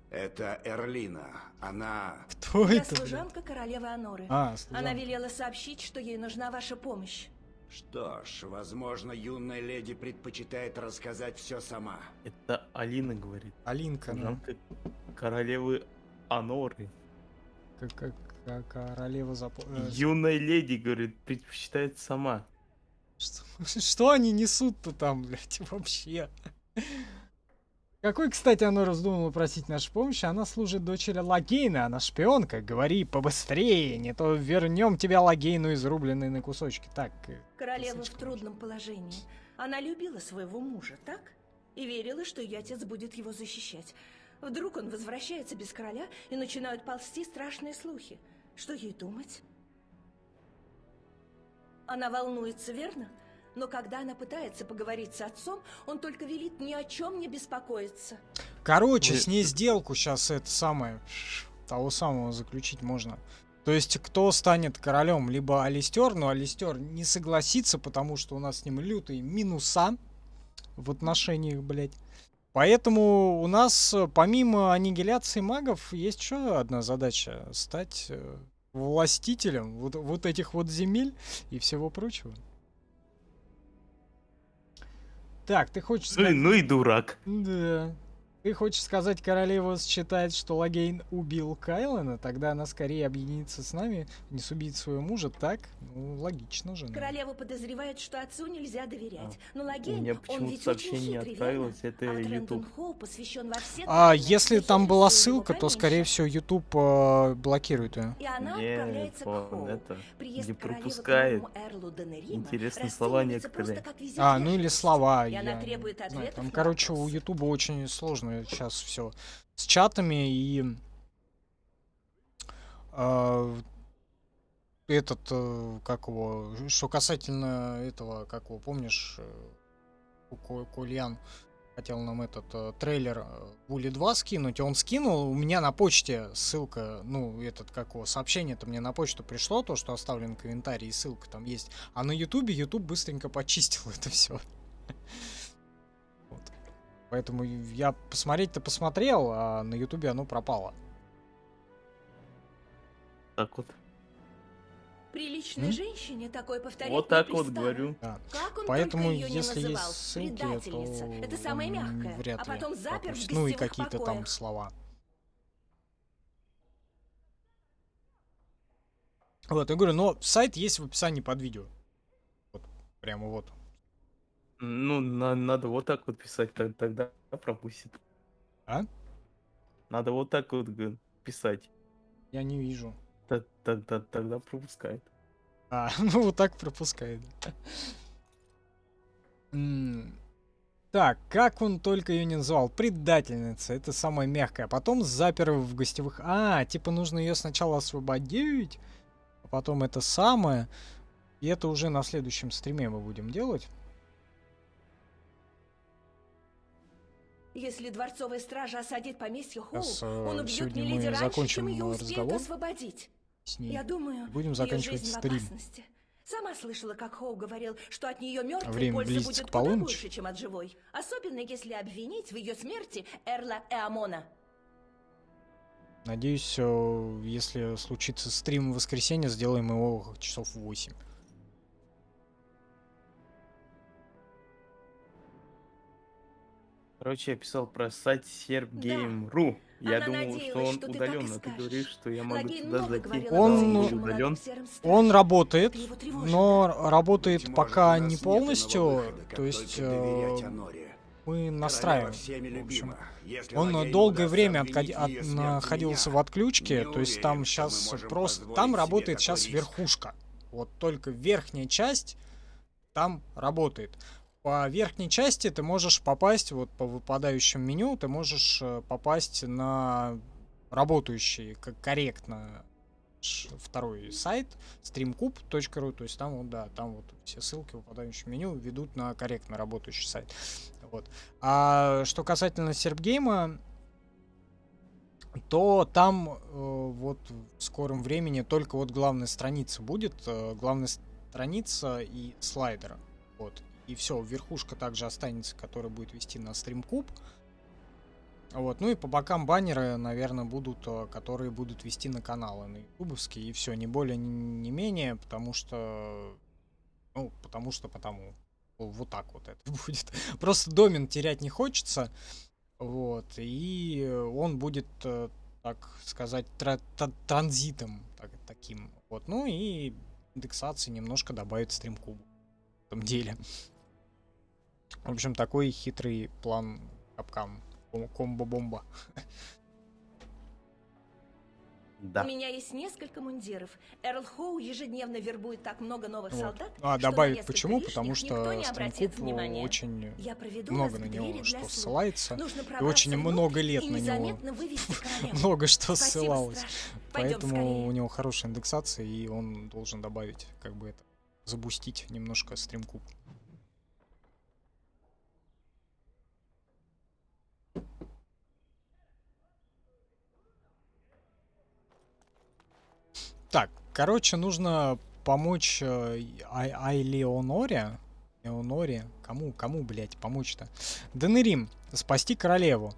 Это Эрлина. Она... Кто Я это, блядь? служанка королевы Аноры. А, служанка. Она велела сообщить, что ей нужна ваша помощь. Что ж, возможно, юная леди предпочитает рассказать все сама. Это Алина говорит. Алинка, ну. Служанка королевы Аноры. Как королева Юная леди, говорит, предпочитает сама. Что они несут-то там, блядь, вообще? Какой, кстати, она раздумала просить нашу помощь? Она служит дочери Лагейна, она шпионка. Говори побыстрее, не то вернем тебя Лагейну изрубленный на кусочки. Так. Королева в трудном положении. Она любила своего мужа, так? И верила, что ее отец будет его защищать. Вдруг он возвращается без короля, и начинают ползти страшные слухи. Что ей думать? Она волнуется, верно? Но когда она пытается поговорить с отцом, он только велит ни о чем не беспокоиться. Короче, с ней сделку сейчас это самое, того самого заключить можно. То есть, кто станет королем? Либо Алистер, но Алистер не согласится, потому что у нас с ним лютые минуса в отношениях, блядь. Поэтому у нас помимо аннигиляции магов есть еще одна задача — стать властителем вот этих вот земель и всего прочего. Так, ты хочешь сказать... Ну и дурак. Да. Ты хочешь сказать, королева считает, что Лагейн убил Кайлана? Тогда она скорее объединится с нами, не убить своего мужа, так? Ну, логично же. Королева подозревает, что отцу нельзя доверять. Но У Лагейн, меня он почему-то ведь очень сообщение хитрый, отправилось, верно? это А YouTube. Трентон Хоу посвящен во все А тайны. если там была ссылка, то, поменьше. скорее всего, YouTube блокирует ее. И она Нет, отправляется к он Хоу. это Приезд не королевы пропускает. к новому Эрлу Денерима Интересные слова расценивается просто некоторые. как визит А, ну или вежливости. слова. И она Я требует не знаю. ответов Там, на короче, у вопросы. YouTube очень сложно сейчас все с чатами и этот, как его, что касательно этого, как его, помнишь, Кульян хотел нам этот трейлер Вули 2 скинуть, он скинул, у меня на почте ссылка, ну, этот, как его, сообщение-то мне на почту пришло, то, что оставлен комментарий, и ссылка там есть, а на YouTube быстренько почистил это все. Поэтому я посмотреть-то посмотрел, а на Ютубе оно пропало. Так вот. Приличной женщине такой повторять Вот не так вот пристало. говорю. Да. Как он Поэтому, только ее не если есть называл? ссылки, Предательница. то Это самое он мягкое. вряд А ли потом запер в пропустит. Ну и гостевых какие-то там покоях. слова. Вот, я говорю, но сайт есть в описании под видео. Вот, прямо вот. Ну, надо вот так вот писать, тогда пропустит. А? Надо вот так вот писать. Я не вижу. Тогда пропускает. А, ну вот так пропускает. Так, как он только ее не называл? Предательница, это самое мягкое. Потом запер в гостевых... А, типа нужно ее сначала освободить, а потом это самое. И это уже на следующем стриме мы будем делать. Если дворцовая стража осадит поместье Хоу, Сейчас, он убьет сегодня мы Миледи раньше, закончим чем ее успеют разговор освободить. с ней. Я думаю, Будем ее заканчивать жизнь в стрим. опасности. Сама слышала, как Хоу говорил, что от нее мертвой Время пользы близится будет к куда полуночи. больше, чем от живой. Особенно если обвинить в ее смерти Эрла Эамона. Надеюсь, если случится стрим в воскресенье, сделаем его часов в 8. Короче, я писал про сайт serb.game.ru. Я Она думал, что надеялась, он что ты так и удален, а ты скажешь. говоришь, что я могу Лагейн туда много зайти. говорил когда о он том, будет что удален. молодым серым Он работает, Ты его тревожишь. но работает Быть пока может, у нас не нет иного полностью. выхода, как То есть только доверять Аноре. мы настраиваем. всеми В общем, любима. Если он Лагейну долгое удастся время обвинить в её смерти находился меня, в отключке, не то есть уверен, там что мы сейчас можем просто... позволить Там себе работает такой сейчас риск. верхушка. Вот только верхняя часть там работает. По верхней части ты можешь попасть, вот по выпадающему меню, ты можешь попасть на работающий корректно второй сайт streamcube.ru, то есть там вот, да, там вот все ссылки в выпадающем меню ведут на корректно работающий сайт. Вот. А что касательно Сербгейма, то там вот в скором времени только вот главная страница будет, главная страница и слайдер. Вот. И все, верхушка также останется, которая будет вести на StreamCube. Вот. Ну и по бокам баннеры, наверное, будут, которые будут вести на каналы, на ютубовские. И все, не более, не менее, потому что... Ну, потому. Вот так вот это будет. Просто домен терять не хочется. Вот. И он будет, так сказать, транзитом таким. Вот. Ну и индексации немножко добавит StreamCube в этом деле. В общем, такой хитрый план Капкам. Комбо-бомба. Да. У меня есть несколько мундиров. Эрл Хоу ежедневно вербует так много новых Вот. солдат, А что добавить на несколько почему? лишних Потому никто что не обратит StreamCube внимания. очень Я проведу много вас на к двери него для что слуг. ссылается. Нужно И пробраться очень внутрь много и лет на него незаметно вывести королеву. много что Спасибо, ссылалось. страж. Пойдем Поэтому скорее. у него хорошая индексация, и он должен добавить, как бы это, забустить немножко StreamCube. Так, короче, нужно помочь Айлеоноре. Кому, блядь, помочь-то? Денерим. Спасти королеву.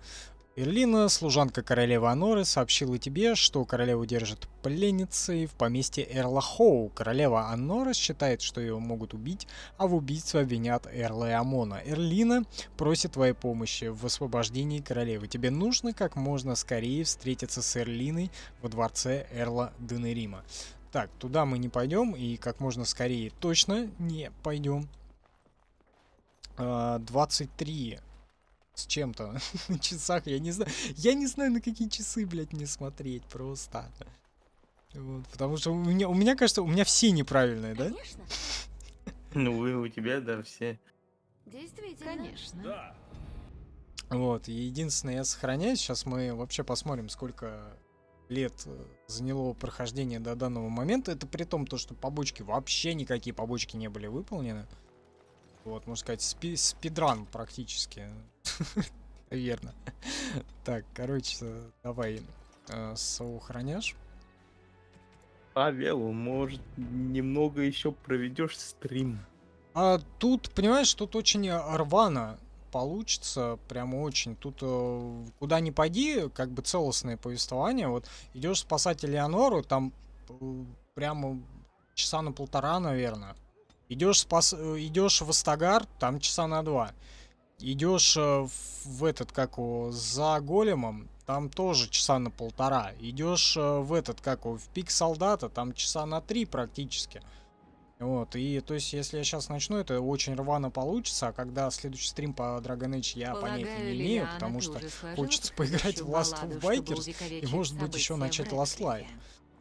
Эрлина, служанка королевы Аноры, сообщила тебе, что королеву держат пленницей в поместье Эрла Хоу. Королева Анора считает, что ее могут убить, а в убийстве обвинят Эрла и Амона. Эрлина просит твоей помощи в освобождении королевы. Тебе нужно как можно скорее встретиться с Эрлиной во дворце Эрла Денерима. Так, туда мы не пойдем, и как можно скорее точно не пойдем. 23 с чем-то на часах, я не знаю, на какие часы, блядь, мне смотреть просто. Вот, потому что у меня кажется, у меня все неправильные, да? Конечно. Ну, у тебя, да, все. Действительно. Конечно. Да. Вот, и единственное, я сохраняюсь. Сейчас мы вообще посмотрим, сколько лет заняло прохождение до данного момента. Это при том, что побочки, вообще никакие побочки не были выполнены. Вот, можно сказать, спидран практически. Верно. Так, короче, давай сохраняешь. Павел, может, немного еще проведешь стрим? А тут, понимаешь, тут очень рвано получится, прямо очень. Тут куда ни пойди, как бы целостное повествование. Вот идешь спасать Элеонору, там прямо часа на 1,5, наверное. Идешь в Астагар, там часа на 2. Идешь в этот, как его, за големом, там тоже часа на 1,5. Идешь в этот, как его, в пик солдата, там часа на 3 практически. Вот, и то есть, если я сейчас начну, это очень рвано получится, а когда следующий стрим по Dragon Age я понятия не имею, потому что хочется поиграть в Last of Bikers и, может быть, еще начать Last Light.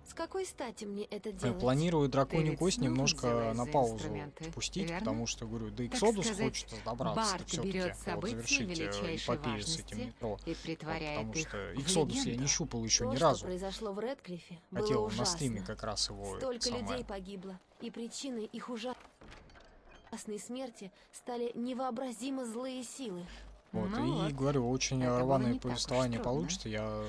С какой стати мне это делать? Планирую драконью Ты кость ведь немножко снова на взялась за паузу инструменты, пустить, верно? потому что, говорю, до Так Иксодуса сказать, хочется добраться Барт все-таки, берет вот события завершить величайшей эпопею с этим важности метро. и притворяет Потому их что в Иксодус я легенду. не щупал еще То, ни что разу. произошло в Редклифе, было Хотел ужасно. на стриме как раз его Столько самое. людей погибло, и причиной их ужасной смерти стали невообразимо злые силы. Вот, Ну и вот, говорю, очень это было рваное не так уж повествование трудно. получится, я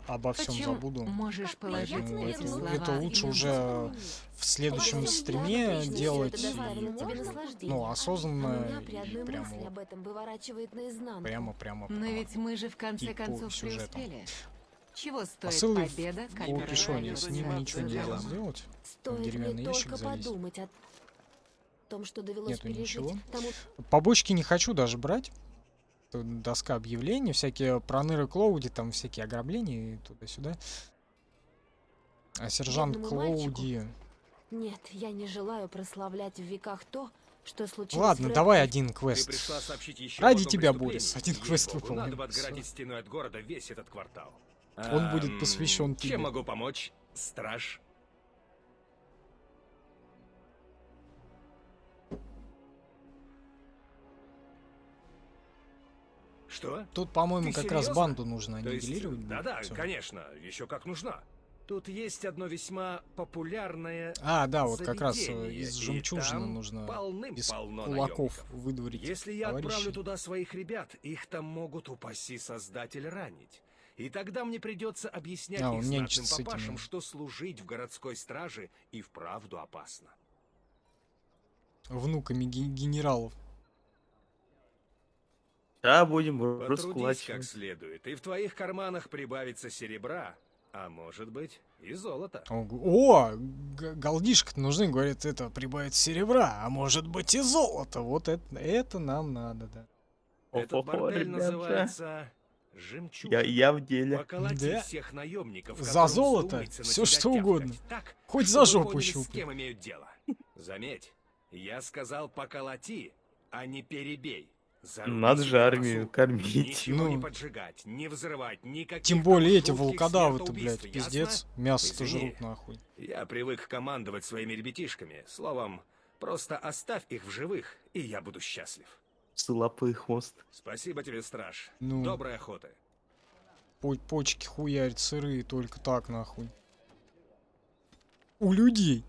обо всем Впрочем, забуду. можешь положить Поэтому эти слова это лучше и на уже в следующем Обо всем стриме ясно, делать, что это доставило тебе и, наслаждение. ну, А осознанно меня при и одной мысли прямо, об этом выворачивает наизнанку. прямо. Но ведь мы же в конце и по концов сюжетам. преуспели. Чего стоит Посылы победа, по когда опишению, с ним остается ничего нельзя делом? сделать. Стоит Деревянный мне ящик только залезть. подумать о том, что довелось Нету пережить ничего. тому... Побочки не хочу даже брать. Тут доска объявлений, всякие проныры Клоуди, там всякие ограбления и туда-сюда. А сержант Бедному мальчику. Клоуди... Нет, я не желаю прославлять в веках то, что случилось Ладно, в давай Редклифе. один квест. Ты пришла сообщить еще Ради об одном тебя, преступлении? Борис, один Ей-богу, квест надо бы выполним. отгородить стеной от города весь этот квартал. Он будет посвящен тебе. Чем могу помочь, страж? Что? Тут, по-моему, Ты как раз серьезно? банду нужно То есть, аннигилировать. будет да-да, всё. конечно, еще как нужна. Тут есть одно весьма популярное А, да, вот как раз заведение, из и жемчужины там нужно из полным-полно кулаков наемников. выдворить Если я отправлю товарищей. туда своих ребят, их там могут, упаси создатель, ранить. И тогда мне придется объяснять А, он их нянчится знатным с этими. папашам, что служить в городской страже и вправду опасно. Внуками генералов. Да, будем Потрудись как раскулачивать. следует, и в твоих карманах прибавится серебра, а может быть и золота. О, голдишка нужны, говорит, это прибавить серебра, а может быть и золото. Вот это нам надо, да. Этот бордель ребята. называется «Жемчужина». Я в деле. Поколоти Да. всех наемников, За которым золото вздумается на все тебя что тявкать угодно. так, Хоть за чтобы жопу поняли, с щупай. кем имеют дело. Заметь, я сказал поколоти, а не перебей. Заруби Надо себе же в армию носу. кормить. Ничего не Ну. поджигать, не взрывать, никаких Тем там более эти жутких волкодавы-то, смертоубийств, блядь, ясно? пиздец. Мясо-то Извини. жрут нахуй. Я привык командовать своими ребятишками. Словом, просто оставь их в живых, и я буду счастлив. Лапы и хвост. Спасибо тебе, страж. Ну. Доброй охоты. Почки хуярить сырые только так нахуй. У людей.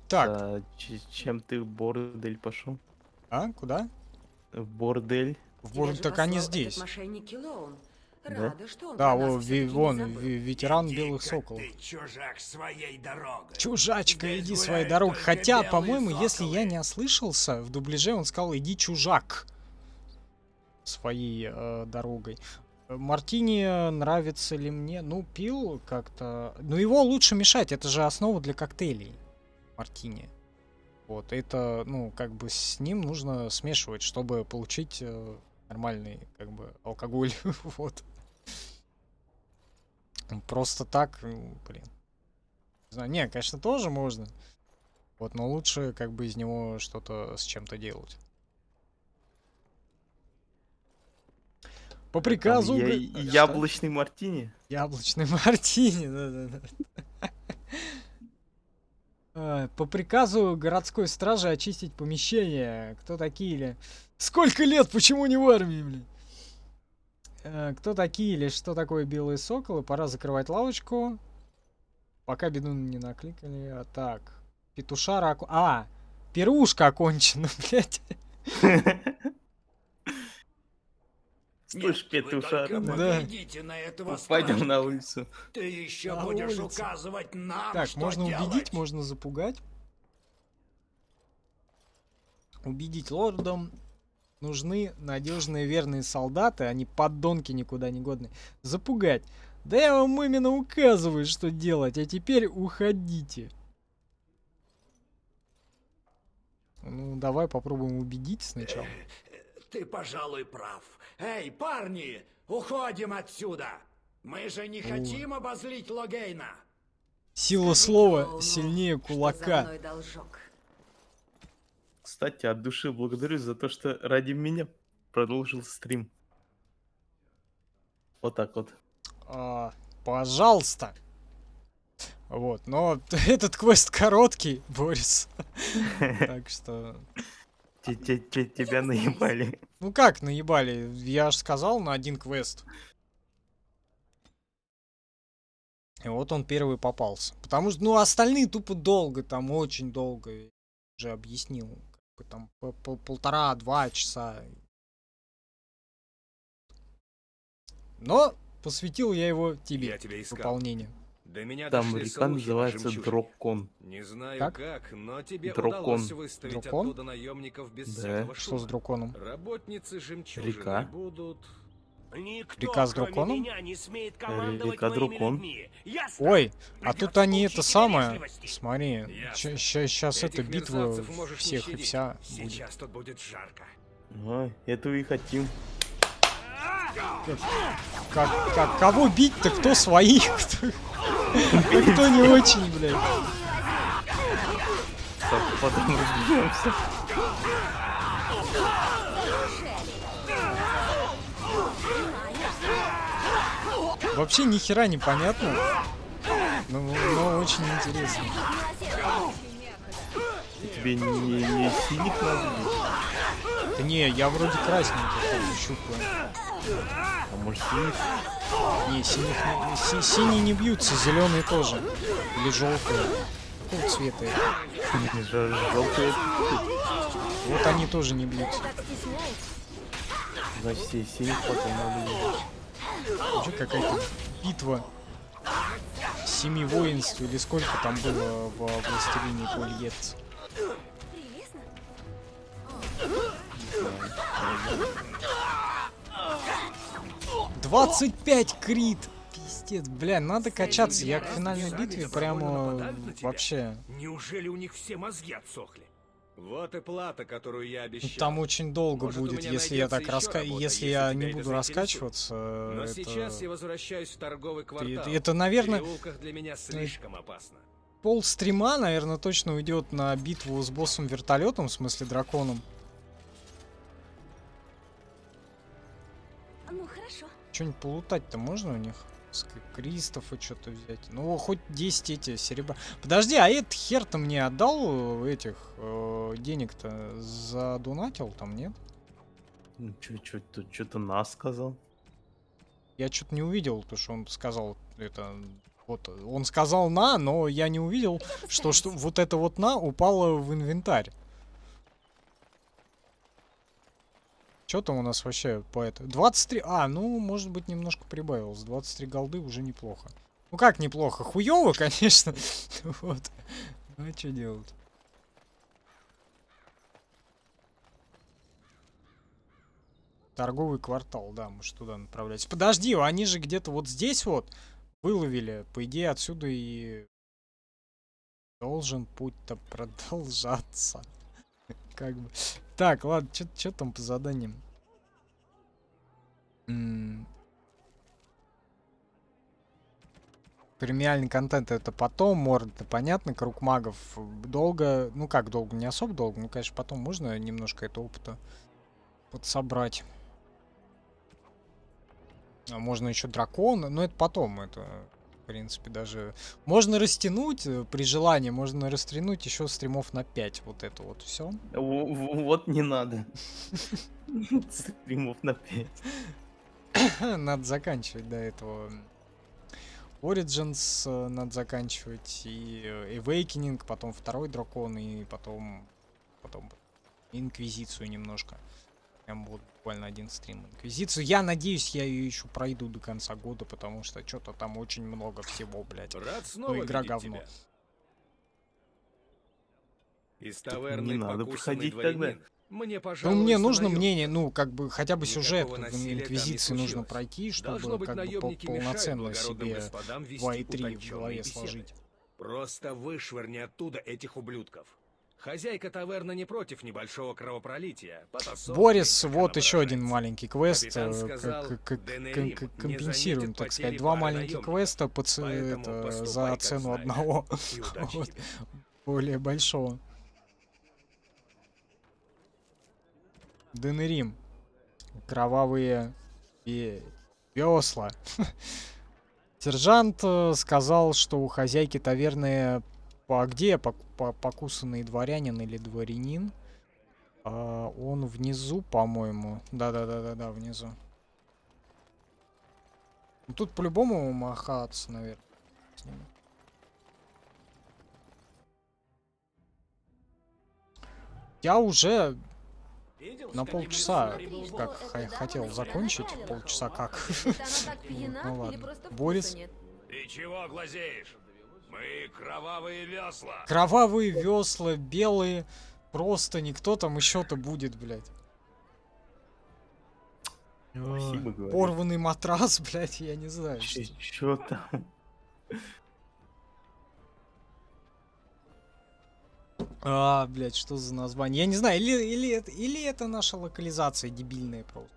Так. А, чем ты в бордель пошел? А, куда? В бордель. В Тебя бордель, же так они послал здесь. этот мошенник Киллоун. Рада, что он Да, про нас вон, всё-таки не вон забыл. ветеран белых соколов. Ты чужак своей дорогой. Чужачка, Здесь иди гуляют своей дорогой. только Хотя, белые по-моему, если соколы. я не ослышался, в дубляже он сказал, иди чужак своей дорогой. Мартини нравится ли мне? Ну, пил как-то. Ну, его лучше мешать, это же основа для коктейлей. Мартини. Вот, это, ну, как бы с ним нужно смешивать, чтобы получить нормальный, как бы, алкоголь. Вот. Просто так, ну, блин. Не знаю, не, конечно, тоже можно. Вот, но лучше, как бы, из него что-то с чем-то делать. По приказу... Яблочный мартини. Яблочный мартини, да-да-да. По приказу городской стражи очистить помещение. Кто такие или... Сколько лет, почему не в армии, блин? Кто такие или что такое белые соколы? Пора закрывать лавочку. Пока беду не накликали. А так. Петушара... пирушка окончена, блядь. Слышь, петушара. Да. Пойдем на улицу. Ты еще На будешь улицу. указывать нам, Так, что можно делать. убедить, можно запугать. Убедить лордом. Нужны надежные верные солдаты, они поддонки никуда не годные. Запугать. Да я вам именно указываю, что делать, а теперь уходите. Ну, давай попробуем убедить сначала. Ты, пожалуй, прав. Эй, парни, уходим отсюда. Мы же не хотим обозлить Логейна. Сила слова сильнее кулака. Мой должок. Кстати, от души благодарю за то, что ради меня продолжил стрим. Вот так вот. Пожалуйста. Вот, но этот квест короткий, Борис. Так что... Тебя наебали. Ну как наебали? Я же сказал на один квест. И вот он первый попался. Потому что, ну, остальные тупо долго, там очень долго. Я уже объяснил. Как бы там полтора-два часа. Но посвятил я его тебе. Я тебя искал. Выполнение. До меня Там дошли река слухи о называется жемчужине. Дроккон. Не знаю Как? но тебе Дроккон. удалось выставить Дроккон? оттуда наемников без Да. всякого Что шума. с драконом? Работницы жемчужины Река. будут... Никто, Река с кроме драконом? меня, не смеет командовать Река моими Дракон. людьми. Ясно? Ой, а тут они это поучить самое. вежливости. Смотри, Ясно. сейчас Этих это битва мерзавцев можешь не всех и щадить. вся будет. Сейчас тут будет жарко. Ой, этого и хотим. Кого бить-то? Кто своих? Кто не очень, блядь. Потом разберемся. Вообще ни хера не понятно. Но очень интересно. Тебе не синих надо бить? Да не, я вроде красненький там щупаю. А может синих? Не, синие не бьются, зеленые тоже. Или желтые. Какого цвета это? Желтые. Вот они тоже не бьются. Значит, и синих потом надо бить. Вообще какая-то битва 7 воинств или сколько там было в Властелине Кольец. 25 крит! Пиздец, бля, надо качаться. Я к финальной битве прямо вообще... Неужели у них все мозги отсохли? Вот и плата, которую я обещал. Там очень долго Может, у будет, меня если я найдется так еще работа, если я тебя не это буду заинтересует. раскачиваться. Но сейчас я возвращаюсь в торговый квартал. Это, наверное, В переулках для меня слишком опасно. пол стрима, наверное, точно уйдет на битву с боссом вертолетом, в смысле драконом. Ну хорошо. Что-нибудь полутать-то можно у них? Кристов и что-то взять. Ну, хоть 10 эти серебра. Подожди, а этот хер-то мне отдал этих денег-то? Задонатил там, нет? Что-то нас сказал. Я что-то не увидел, то что он сказал это... Вот, он сказал на, но я не увидел, что вот это вот на упало в инвентарь. Что там у нас вообще по это? 23... А, ну, может быть, немножко прибавилось. 23 голды уже неплохо. Ну как неплохо? Хуёво, конечно. Вот. Ну, а что делать? Торговый квартал, да, может туда направляться. Подожди, они же где-то вот здесь вот выловили. По идее, отсюда и должен путь-то продолжаться. Как бы. Так, ладно, что там по заданиям? Премиальный контент это потом, морд, это понятно, круг магов долго, ну как долго, не особо долго, ну конечно потом можно немножко этого опыта подсобрать. А можно еще дракон, но это потом, это в принципе даже можно растянуть при желании, можно растянуть еще стримов на 5, вот это вот все. Вот не надо. Стримов на 5. Надо заканчивать до этого. Origins надо заканчивать, и Awakening, потом второй дракон, и потом Инквизицию немножко. Прям вот буквально один стрим Инквизицию. Я надеюсь, я ее еще пройду до конца года, потому что что-то там очень много всего, блядь. Рад снова ну, игра видеть говно. тебя. Из таверны Не надо покусанный проходить дворянин. тогда. Мне, Ну, пожалуй, мне нужно наемник. мнение, ну, как бы, хотя бы Никакого сюжет в насилия там не Инквизиции нужно случилось. пройти, Должно чтобы быть, как бы наемники мешают полноценно благородным себе господам вести 2 и 3 в утонченные голове беседы. сложить. Просто вышвырни оттуда этих ублюдков. Хозяйка таверны не против небольшого кровопролития. Потасовки, Борис, как вот она еще один выражается. маленький квест. Капитан сказал, Денерим не Компенсируем, заметит так сказать, потери 2 пары маленьких наемников. квеста Поэтому за поступай, как цену знаешь. одного И удачи вот, тебе. более большого. Денерим. Кровавые весла. Сержант сказал, что у хозяйки таверны где покусанный дворянин или дворянин. Он внизу, по-моему. Да, внизу. Ну, тут по-любому махаться, наверное, с ними. Я уже на полчаса как хотел закончить. Полчаса как. Ну ладно. Борис. Ты чего глазеешь? Мы кровавые весла. Кровавые весла, белые. Просто никто там еще-то будет, блядь. Спасибо, говорит. Порванный матрас, блядь, я не знаю. Чё там? Блядь, что за название? Я не знаю, или это наша локализация дебильная просто.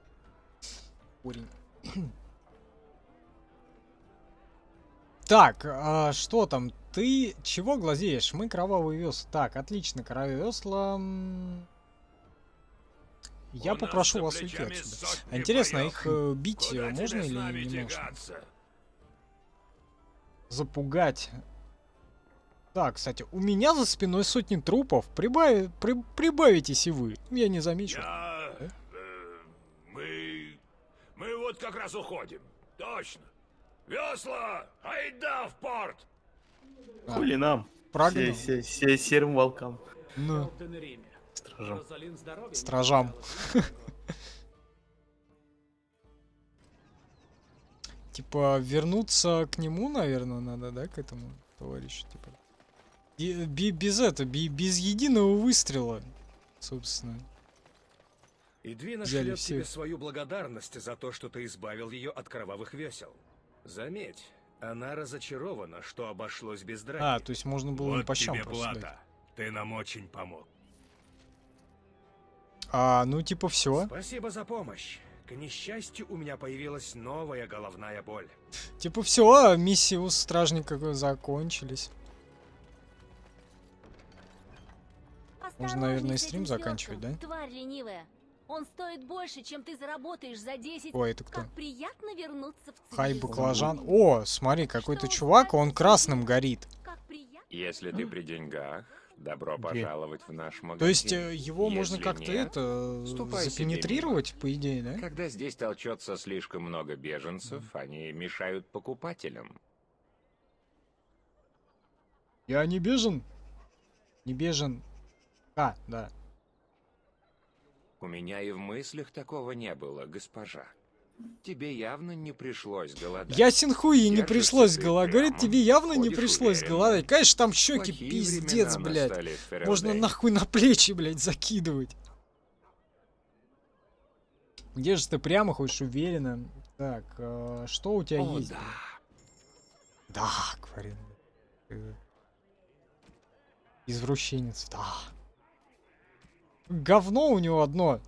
Урень. Так, что там? Ты чего глазеешь? Мы кровавые весла. Так, отлично, кровавые весла. Я попрошу вас уйти отсюда. Интересно, их бить можно или не можно? Запугать. Так, кстати, у меня за спиной сотни трупов. Прибавитесь и вы. Я не замечу. Мы вот как раз уходим. Точно. Весла! Айда в порт! Хули нам? Прогнал. Серым волкам. Ну. Стражам. Стражам. Типа, вернуться к нему, наверное, надо, да, к этому товарищу, типа. Без единого выстрела, собственно. Идвина Взяли шлет тебе всех. свою благодарность за то, что ты избавил ее от кровавых весел. Заметь, она разочарована, что обошлось без драки. То есть можно было не по щам тебе просто плата. дать. Ты нам очень помог. Ну типа все. Спасибо за помощь. К несчастью, у меня появилась новая головная боль. Типа все, миссии у стражника закончились. Можно, наверное, и стрим заканчивать, да? Тварь ленивая. Он стоит больше, чем ты заработаешь за 10. Ой, это кто? Как приятно вернуться в Хай цивилизацию. баклажан. О, смотри, какой-то чувак, он красным горит. Если ты при деньгах, добро пожаловать в наш магазин. То есть его можно Если как-то нет, ступай себе запенетрировать, по идее, да? Когда здесь толчется слишком много беженцев, они мешают покупателям. Я не бежен. Не бежен. Да. У меня и в мыслях такого не было, госпожа. Тебе явно не пришлось голодать. Ясен хуй, ей не Держишься пришлось ты голодать. прямо, Говорит, тебе явно не ходишь пришлось уверенно. голодать. Конечно, там щеки Плохие пиздец, времена блядь. настали в Ферелдене. Можно нахуй на плечи, блядь, закидывать. Держишь ты прямо, хочешь уверенно. Так, что у тебя О, есть? да. Да, говорит. Извращенец, да. Говно у него одно.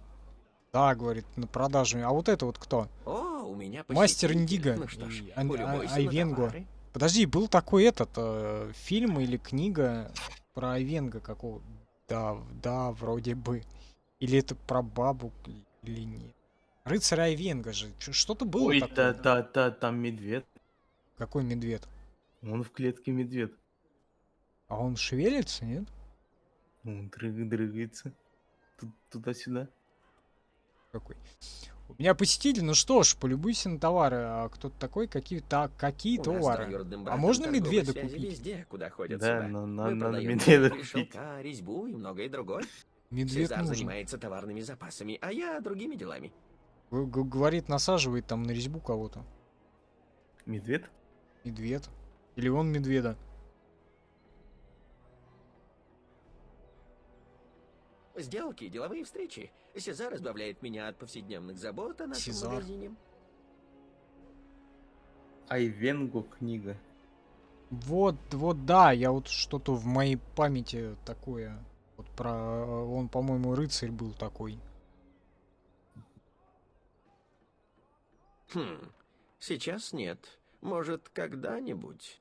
Да, говорит, на продажу. А вот это вот кто? О, у меня Мастер посетитель. Индиго. Ну что ж, и полюбуйся на Айвенго. товары. Подожди, был такой этот фильм или книга про Айвенго какого? Да, да, вроде бы. Или это про бабу, или нет. Рыцарь Айвенго же. Что-то было Ой, такое. там медведь. Какой медведь? Он в клетке медведь. А он шевелится, нет? Он дрыгается. Туда-сюда. Какой? У меня посетитель, ну что ж, полюбуйся на товары. А кто-то такой, какие У нас товары? двоюродным А братом можно торговые медведа связи купить? Везде, куда ходят Да, сюда. но Мы надо продаем медведа мебель, купить. шелка, резьбу и многое другое. Медведь Сезар нужен. занимается товарными запасами, а я другими делами. Говорит, насаживает там на резьбу кого-то. Медведь? Медведь. Или он медведа. Сделки, деловые встречи. Сезар избавляет меня от повседневных забот о нашем Сезар. магазине. Айвенго книга. Вот, да, я вот что-то в моей памяти такое. Вот про... Он, по-моему, рыцарь был такой. Сейчас нет. Может, когда-нибудь?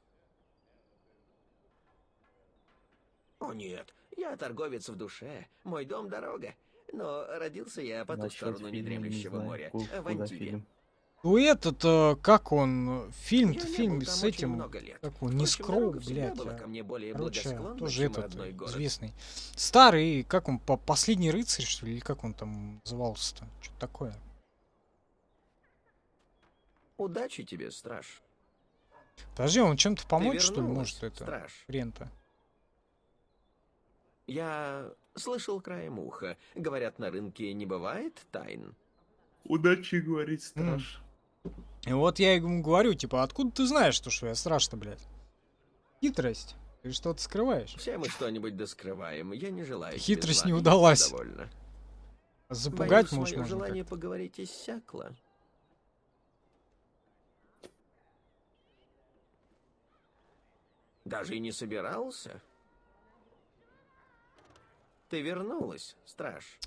О нет, я торговец в душе. Мой дом — дорога. Но родился я по ту Насчет сторону фильма не недремлющего знаю, моря, куда в Антибе. фильм. Ну этот, как он, фильм-то, Я не фильм был там с очень этим, много лет. как он, не Впрочем, Скроу, дорога всегда блядь, была ко мне более короче, благосклонна, тоже чем этот, родной город. известный. Старый, как он, Последний рыцарь, что ли, или как он там назывался-то, что-то такое. Удачи тебе, страж. Подожди, он чем-то помочь, что ли, вернулась, может, это, страж? хрен-то? Я слышал краем уха. Говорят, на рынке не бывает тайн. Удачи, говорит страж. И вот я ему говорю, типа, откуда ты знаешь, что я страшно, блядь? Хитрость. Ты что-то скрываешь. Все мы что-нибудь доскрываем. Я не желаю тебе Хитрость зла, не и удалась. довольно. Запугать, Боюсь, может, мое можно желание как-то. поговорить иссякло. Даже и не собирался? Ты вернулась, страж.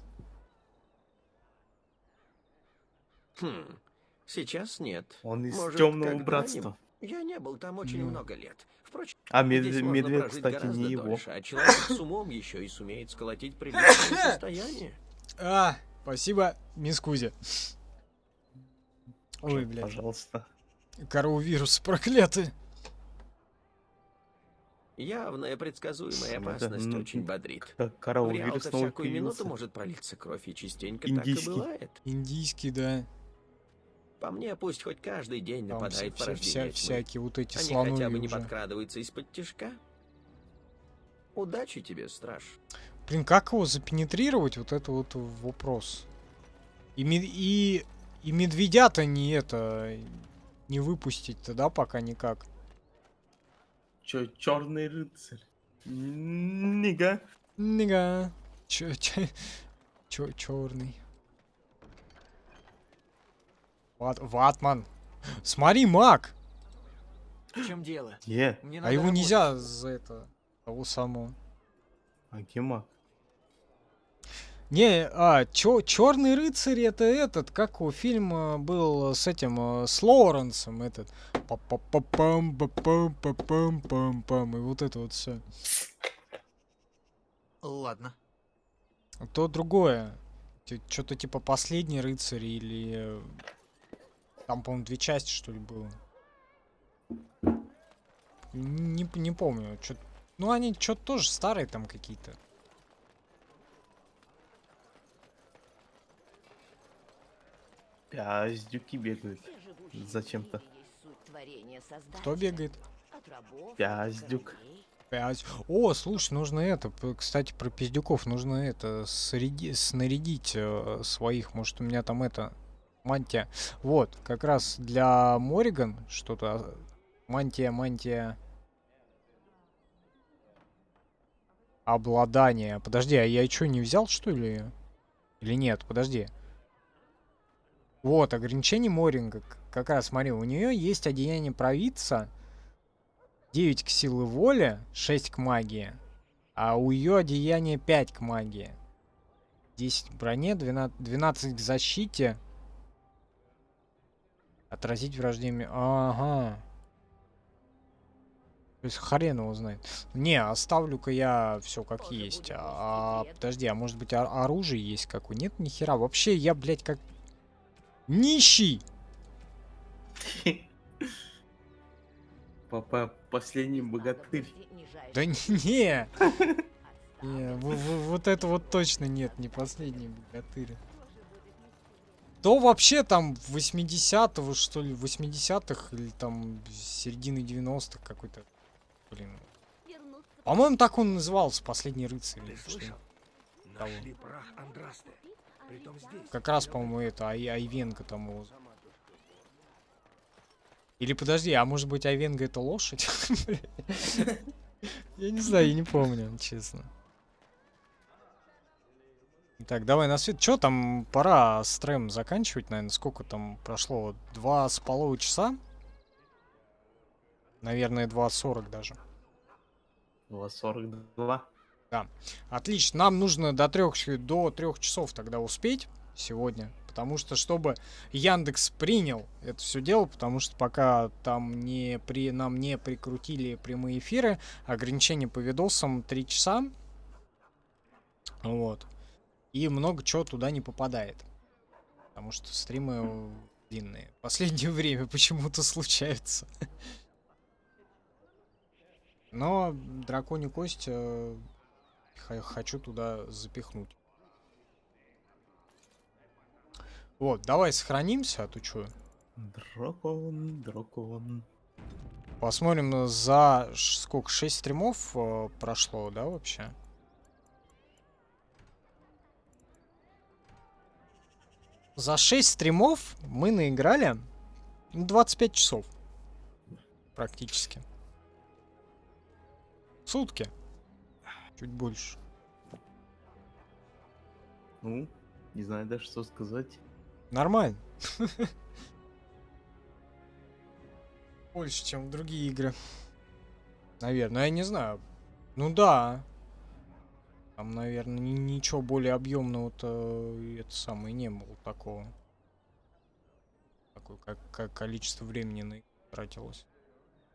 Сейчас нет. Он из Может, темного когда-нибудь? братства. Я не был там очень много лет. Впрочем, А здесь можно медведь, прожить кстати, гораздо не его. дольше, а человек с умом еще и сумеет сколотить приличное состояние. Спасибо, мисс Кузя. Ой, блядь. Пожалуйста. Коровирус проклятый. Явная предсказуемая Это, опасность очень бодрит. Корова В вирус Реал-то снова всякую минуту появился. может пролиться кровь, и частенько Индийский. так и бывает. Индийский, да. По мне, пусть хоть каждый день Там нападает порождение тьмы. всякие вот эти Они слонуи хотя бы не уже. подкрадываются из-под тишка. Удачи тебе, страж. Блин, как его запенетрировать, вот это вот вопрос. И медведя-то не выпустить-то, да, пока никак. Черный рыцарь. Нига. Нига. Черный. Ватман. Смотри, маг. В чем дело? Е. Мне А надо его работать. нельзя за это, того самого. А где маг? Не, Черный рыцарь это этот, как у фильма был с этим, с Лоуренсом, этот. Пам-пам-пам-пам-пам-пам-пам. И вот это вот все. Ладно. То другое. Что-то типа Последний рыцарь или... Там, по-моему, 2 части, что ли, было. Не помню. Ну, они что-то тоже старые там какие-то. Пяздюки бегают. Зачем-то. Кто бегает? Пяздюк. 5. О, слушай, нужно это, кстати, про пиздюков, нужно это, снарядить своих. Может, у меня там это, мантия. Вот, как раз для Мориган что-то. Мантия. Обладание. Подожди, а я что, не взял, что ли? Или нет? Подожди. Вот, ограничение Моринга. Как раз, смотри, у нее есть одеяние провидца. 9 к силы воли, 6 к магии. А у ее одеяния 5 к магии. 10 к броне, 12 к защите. Отразить враждебные... Ага. То есть хрен его знает. Не, оставлю-ка я все как есть. Подожди, а может быть оружие есть какое? Нет, ни хера. Вообще я, блядь, как нищий. Папа, последний богатырь. Да не. Вот это вот точно нет, не последний богатырь. То вообще там 80-го, что ли, 80-х или там середины 90-х какой-то. Блин. По-моему, так он назывался, «Последний рыцарь». Или что. Нашли прах Андрасты. Притом здесь. Как раз, по-моему, это Айвенго там его. Или подожди, а может быть Айвенго это лошадь? Я не знаю, я не помню, честно. Так, давай на свет. Чё там, пора стрим заканчивать, наверное. Сколько там прошло? 2,5 часа? Наверное, 2:40 даже. 2:42. Да. Отлично. Нам нужно до 3 часов тогда успеть сегодня. Потому что, чтобы Яндекс принял это все дело, потому что пока там нам не прикрутили прямые эфиры, ограничение по видосам 3 часа. Вот. И много чего туда не попадает. Потому что стримы длинные. В последнее время почему-то случаются. Но драконью кость хочу туда запихнуть. Вот, давай сохранимся, а то чё? Дракон. Посмотрим за сколько, 6 стримов прошло, да, вообще? За 6 стримов мы наиграли 25 часов. Практически. Сутки. Чуть больше. Ну, не знаю даже, что сказать. Нормально. Больше, чем в другие игры. Наверное, я не знаю. Ну да. Там, наверное, ничего более объемного-то это самое не было такого. Такое как количество времени на тратилось.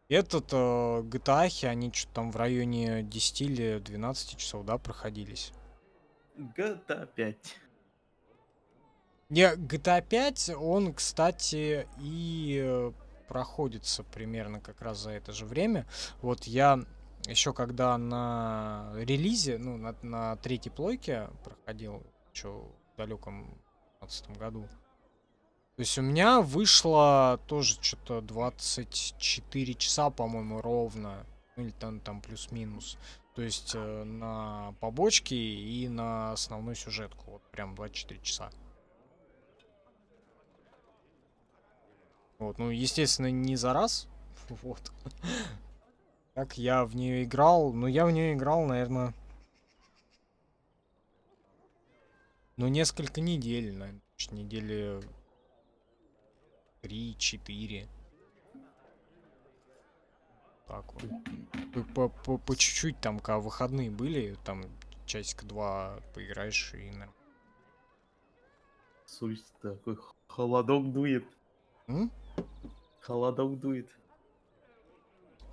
Этот GTA, они что-то там в районе 10 или 12 часов, да, проходились? GTA 5. Не, GTA 5, он, кстати, и проходится примерно как раз за это же время. Вот я еще когда на релизе, ну, на третьей плойке проходил, еще в далеком 2015 году. То есть у меня вышло тоже что-то 24 часа, по-моему, ровно. Ну, или там плюс-минус. То есть на побочки и на основную сюжетку. Вот прям 24 часа. Вот, ну, естественно, не за раз. Вот. Как я в нее играл? Ну, я в нее играл, наверное, ну, несколько недель, наверное. Недели 3-4. Так вот. По чуть-чуть там, когда выходные были, там часика 2 поиграешь и нормально. С улицы такой холодок дует. Холодок дует.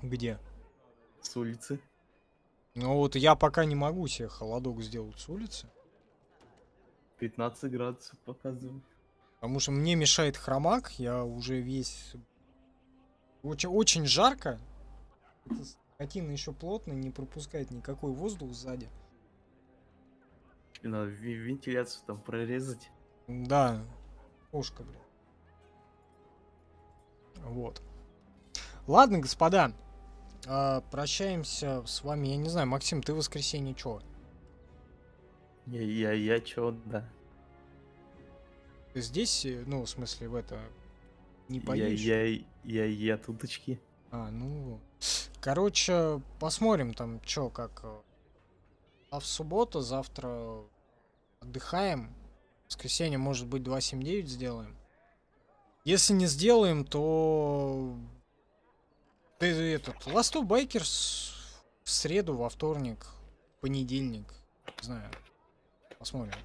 Где? С улицы. Ну вот я пока не могу себе холодок сделать с улицы. 15 градусов показывает. Потому что мне мешает хромак, я уже весь... Очень жарко. Скотина еще плотная, не пропускает никакой воздух сзади. Надо вентиляцию там прорезать. Да. Кошка, блин. Вот. Ладно, господа. Прощаемся с вами. Я не знаю, Максим, ты в воскресенье чё? Я чё, да. Ты здесь, ну, в смысле, в это... Не поедешь? Я туточки. Ну... Короче, посмотрим там, чё, как... А в субботу, завтра отдыхаем. В воскресенье, может быть, 2.7.9 сделаем. Если не сделаем, то... Last of Bikers в среду, во вторник, понедельник. Не знаю. Посмотрим.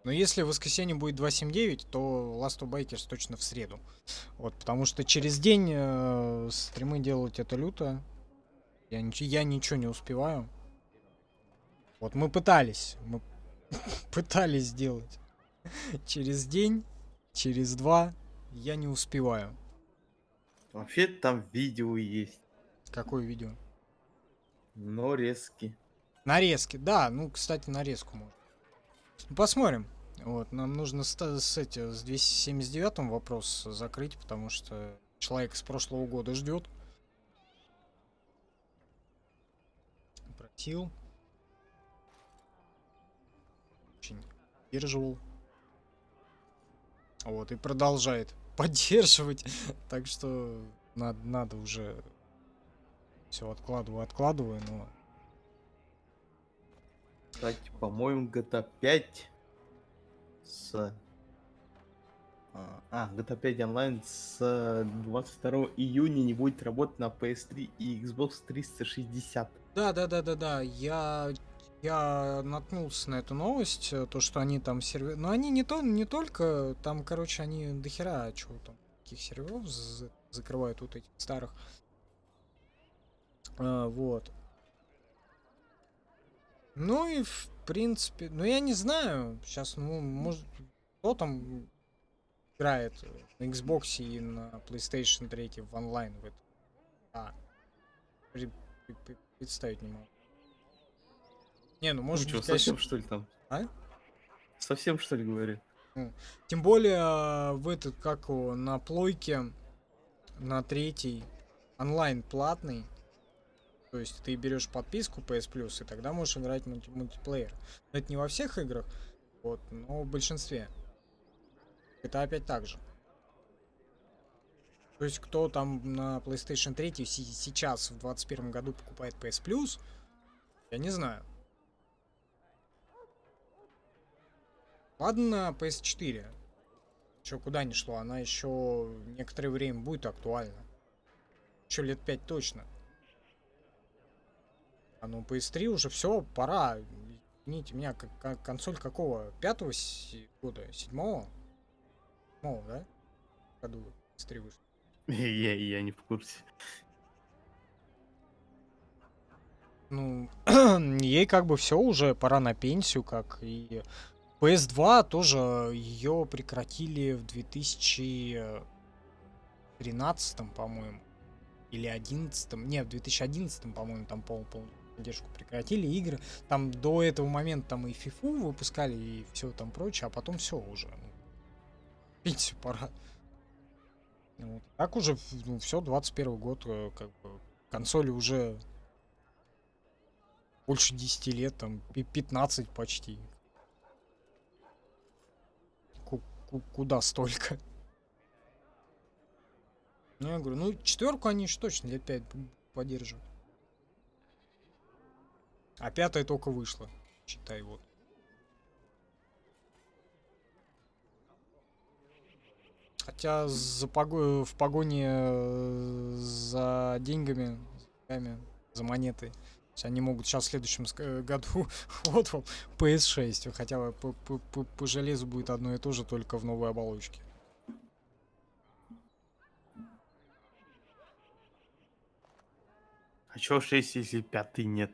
Но если в воскресенье будет 2.7.9, то Last of Bikers точно в среду. Вот, потому что через день стримы делать это люто. Я ничего не успеваю. Вот мы пытались. Мы пытались сделать. Через день, через 2 я не успеваю. Вообще там видео есть. Какое видео? Нарезки. Нарезки, да. Ну, кстати, нарезку можно. Посмотрим. Вот, нам нужно с 279 вопрос закрыть, потому что человек с прошлого года ждет. Просил. Очень поддерживал. Вот, и продолжает поддерживать. Так что надо уже все откладываю, но... Кстати, по-моему, GTA 5 с... GTA 5 онлайн с 22 июня не будет работать на PS3 и Xbox 360. Да. Я наткнулся на эту новость, то, что они там сервер... Но они не только, там, короче, они дохера, чего там, каких серверов закрывают вот этих старых. Вот. Ну и, в принципе, ну я не знаю, сейчас, ну, может, кто там играет на Xbox и на PlayStation 3 в онлайн в это. Представить не могу. Не, ну может быть, совсем что ли там? Совсем что ли говорю? Тем более в этот, как его, на плойке, на 3 онлайн платный. То есть ты берешь подписку PS Plus, и тогда можешь играть мультиплеер. Но это не во всех играх, вот, но в большинстве. Это опять так же. То есть кто там на PlayStation 3 сейчас в 2021 году покупает PS Plus, я не знаю. Ладно, на PS4. Чё, куда ни шло, она еще некоторое время будет актуальна. Еще лет 5 точно. А ну PS3 уже все, пора. Извините меня, консоль какого? 5-го года? 7-го? 7-го, да? В году PS3 вышел. Я не в курсе. Ну, ей как бы все уже, пора на пенсию, как и... PS2 тоже ее прекратили в 2013, по-моему. Или 11. Не, в 2011, по-моему, там полную поддержку прекратили игры. Там до этого момента там и FIFA выпускали, и все там прочее, а потом все уже. Пенсию пора. Вот. Так уже, ну, все, 21 год, как бы, консоли уже больше 10 лет, там, 15 почти. Куда столько? Ну, я говорю, ну, 4 они же точно лет 5 поддерживают. А 5 только вышла. Считай, вот. Хотя в погоне за деньгами, за монетой, они могут сейчас в следующем году вот вам PS6, хотя бы по железу будет одно и то же, только в новой оболочке. А чё 6, если 5 нет?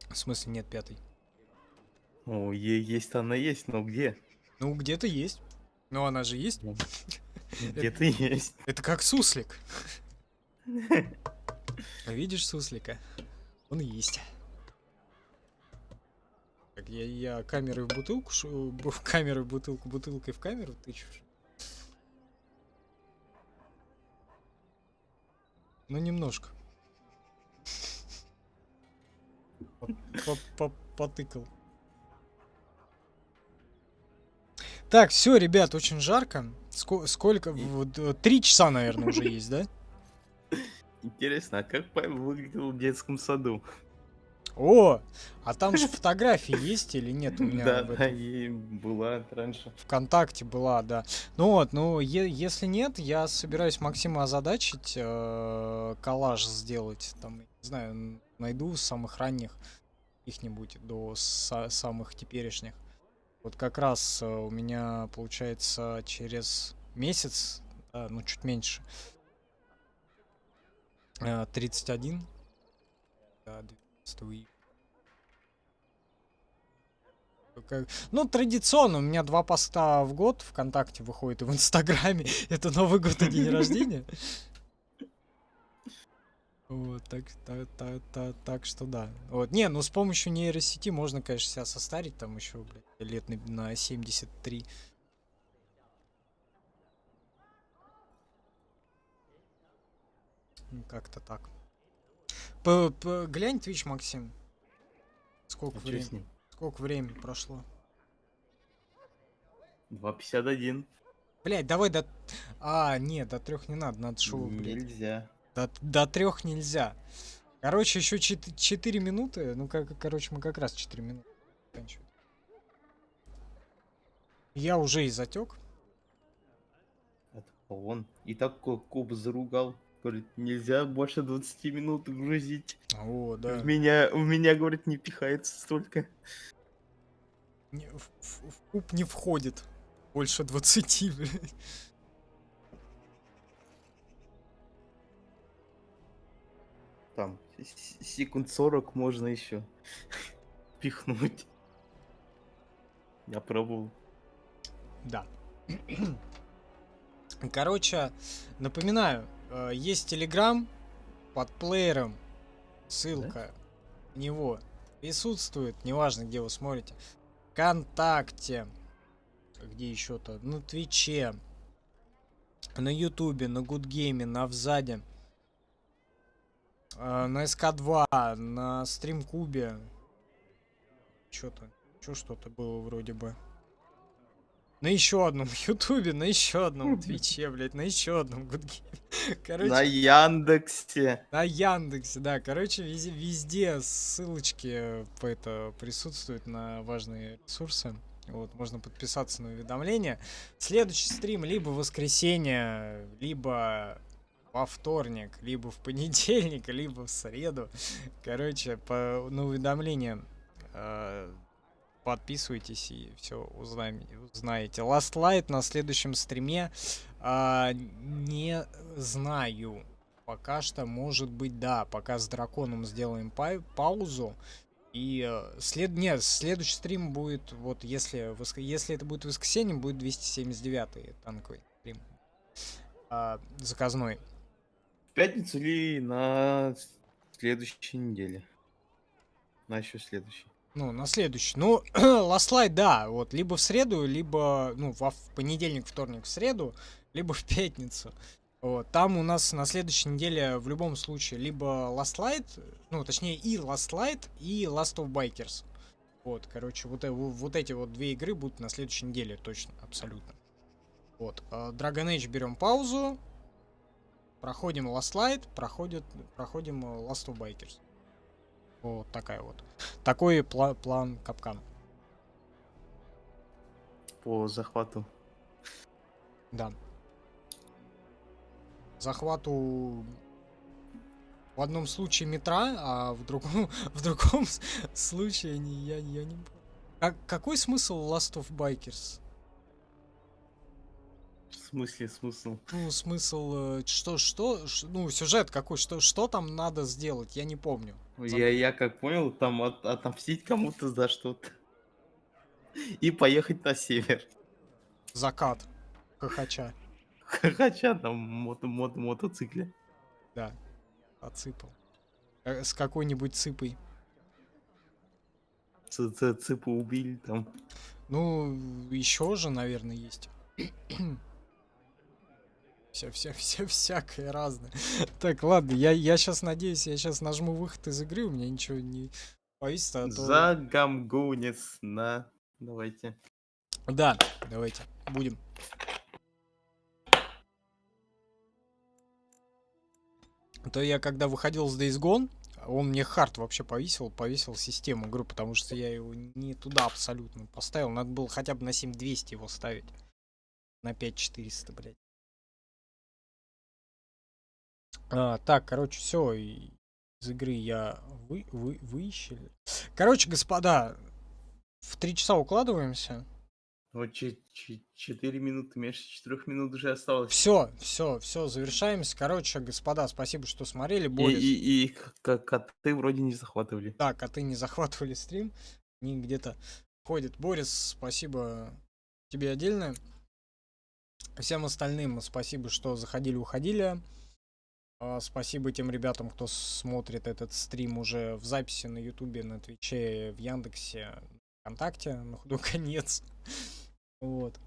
В смысле нет 5? О, есть она есть, но где? Ну, где-то есть. Но она же есть. Где-то есть. Это как суслик. Видишь суслика? Он есть. Так, я камерой в бутылку, камерой в бутылку, бутылкой в камеру тычу. Ну, немножко. Потыкал. Так, все, ребят, очень жарко. Сколько? 3 часа, наверное, уже есть, да? Интересно, а как Павел выглядел в детском саду? О, а там же фотографии есть или нет у меня? Да, да, и была раньше. ВКонтакте была, да. Ну вот, ну если нет, я собираюсь Максима озадачить, коллаж сделать. Там, не знаю, найду с самых ранних их-нибудь до самых теперешних. Вот как раз у меня получается через месяц, ну чуть меньше, 31, да, 12 июля. Ну, традиционно, у меня 2 поста в год ВКонтакте выходит и в Инстаграме. Это Новый год и день рождения. Вот, так что да. Вот, не, ну с помощью нейросети можно, конечно, себя состарить, там еще, блядь, лет на 73. Как-то так. Глянь Twitch, Максим. Сколько времени? Сколько времени прошло? 2:51. Блять, давай до... нет, до 3 не надо шоу, блядь. Нельзя. До 3 нельзя. Короче, еще 4 минуты. Ну, короче, мы как раз 4 минуты заканчиваем. Я уже и затек. Он и так Куб заругал. Говорит, нельзя больше 20 минут грузить. О, да. В меня, говорит, не пихается столько. В куб не входит больше 20, блядь. Там секунд 40 можно еще пихнуть. Я пробовал. Да. Короче, напоминаю, есть Телеграм под плеером. Ссылка в него присутствует, неважно, где вы смотрите. ВКонтакте, где еще-то, на Твиче, на Ютубе, на Гудгейме, на Взаде, на СК2, на Стримкубе. Что-то было вроде бы. На еще одном Ютубе, на еще одном Твиче, блядь, на еще одном Гудгейме. Короче, на Яндексе. На Яндексе, да. Короче, везде ссылочки присутствуют на важные ресурсы. Вот, можно подписаться на уведомления. Следующий стрим либо в воскресенье, либо во вторник, либо в понедельник, либо в среду. Короче, на уведомления подписывайтесь и все узнаете. Last Light на следующем стриме не знаю. Пока что, может быть, да. Пока с драконом сделаем паузу. И следующий стрим будет, вот если это будет воскресенье, будет 279-й танковый стрим. Заказной. В пятницу или на следующей неделе? На еще следующей. Ну, на следующий. Ну, Last Light, да. Вот, либо в среду, либо, ну, в понедельник, вторник, в среду, либо в пятницу. Вот. Там у нас на следующей неделе в любом случае либо Last Light, ну, точнее, и Last Light, и Last of Bikers. Вот, короче, вот эти вот 2 игры будут на следующей неделе, точно, абсолютно. Вот. Dragon Age берем паузу, проходим Last Light, проходим Last of Bikers. Вот такая вот. Такой план капкан. По захвату. Да. Захвату в одном случае метра, а в другом случае я не помню. Какой смысл Last of Bikers? В смысле смысл? Ну, смысл, ну, сюжет какой, что там надо сделать, я не помню. Я как понял, там отомстить кому-то за что-то. И поехать на север. Закат. Хохоча. Хохоча на мотоцикле. Да. Отсыпал. С какой-нибудь цыпой. Цыпу убили там. Ну, еще же, наверное, есть. Всякое разное. Так, ладно, я сейчас надеюсь, я сейчас нажму выход из игры, у меня ничего не повисит, а то... Загамгунец на... Давайте. Да, давайте, будем. А то я когда выходил с Days Gone, он мне хард вообще повесил систему игры, потому что я его не туда абсолютно поставил. Надо было хотя бы на 7200 его ставить. На 5400, блядь. Так, короче, все. Из игры я выищили. Короче, господа, в 3 часа укладываемся. Вот 4 минуты, меньше 4 минут уже осталось. Все, завершаемся. Короче, господа, спасибо, что смотрели. Борис. И коты вроде не захватывали. Да, коты не захватывали стрим. Они где-то ходят. Борис, спасибо тебе отдельно. Всем остальным спасибо, что заходили, уходили. Спасибо тем ребятам, кто смотрит этот стрим уже в записи на Ютубе, на Твиче, в Яндексе, ВКонтакте, на худой конец. Вот.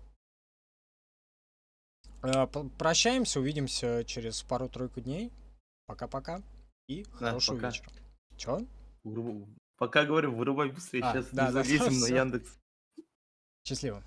Прощаемся, увидимся через пару-тройку дней. Пока-пока. И хорошего вечера. Чё? Пока, говорю, вырубай быстрее, сейчас залезем на Яндекс. Счастливо.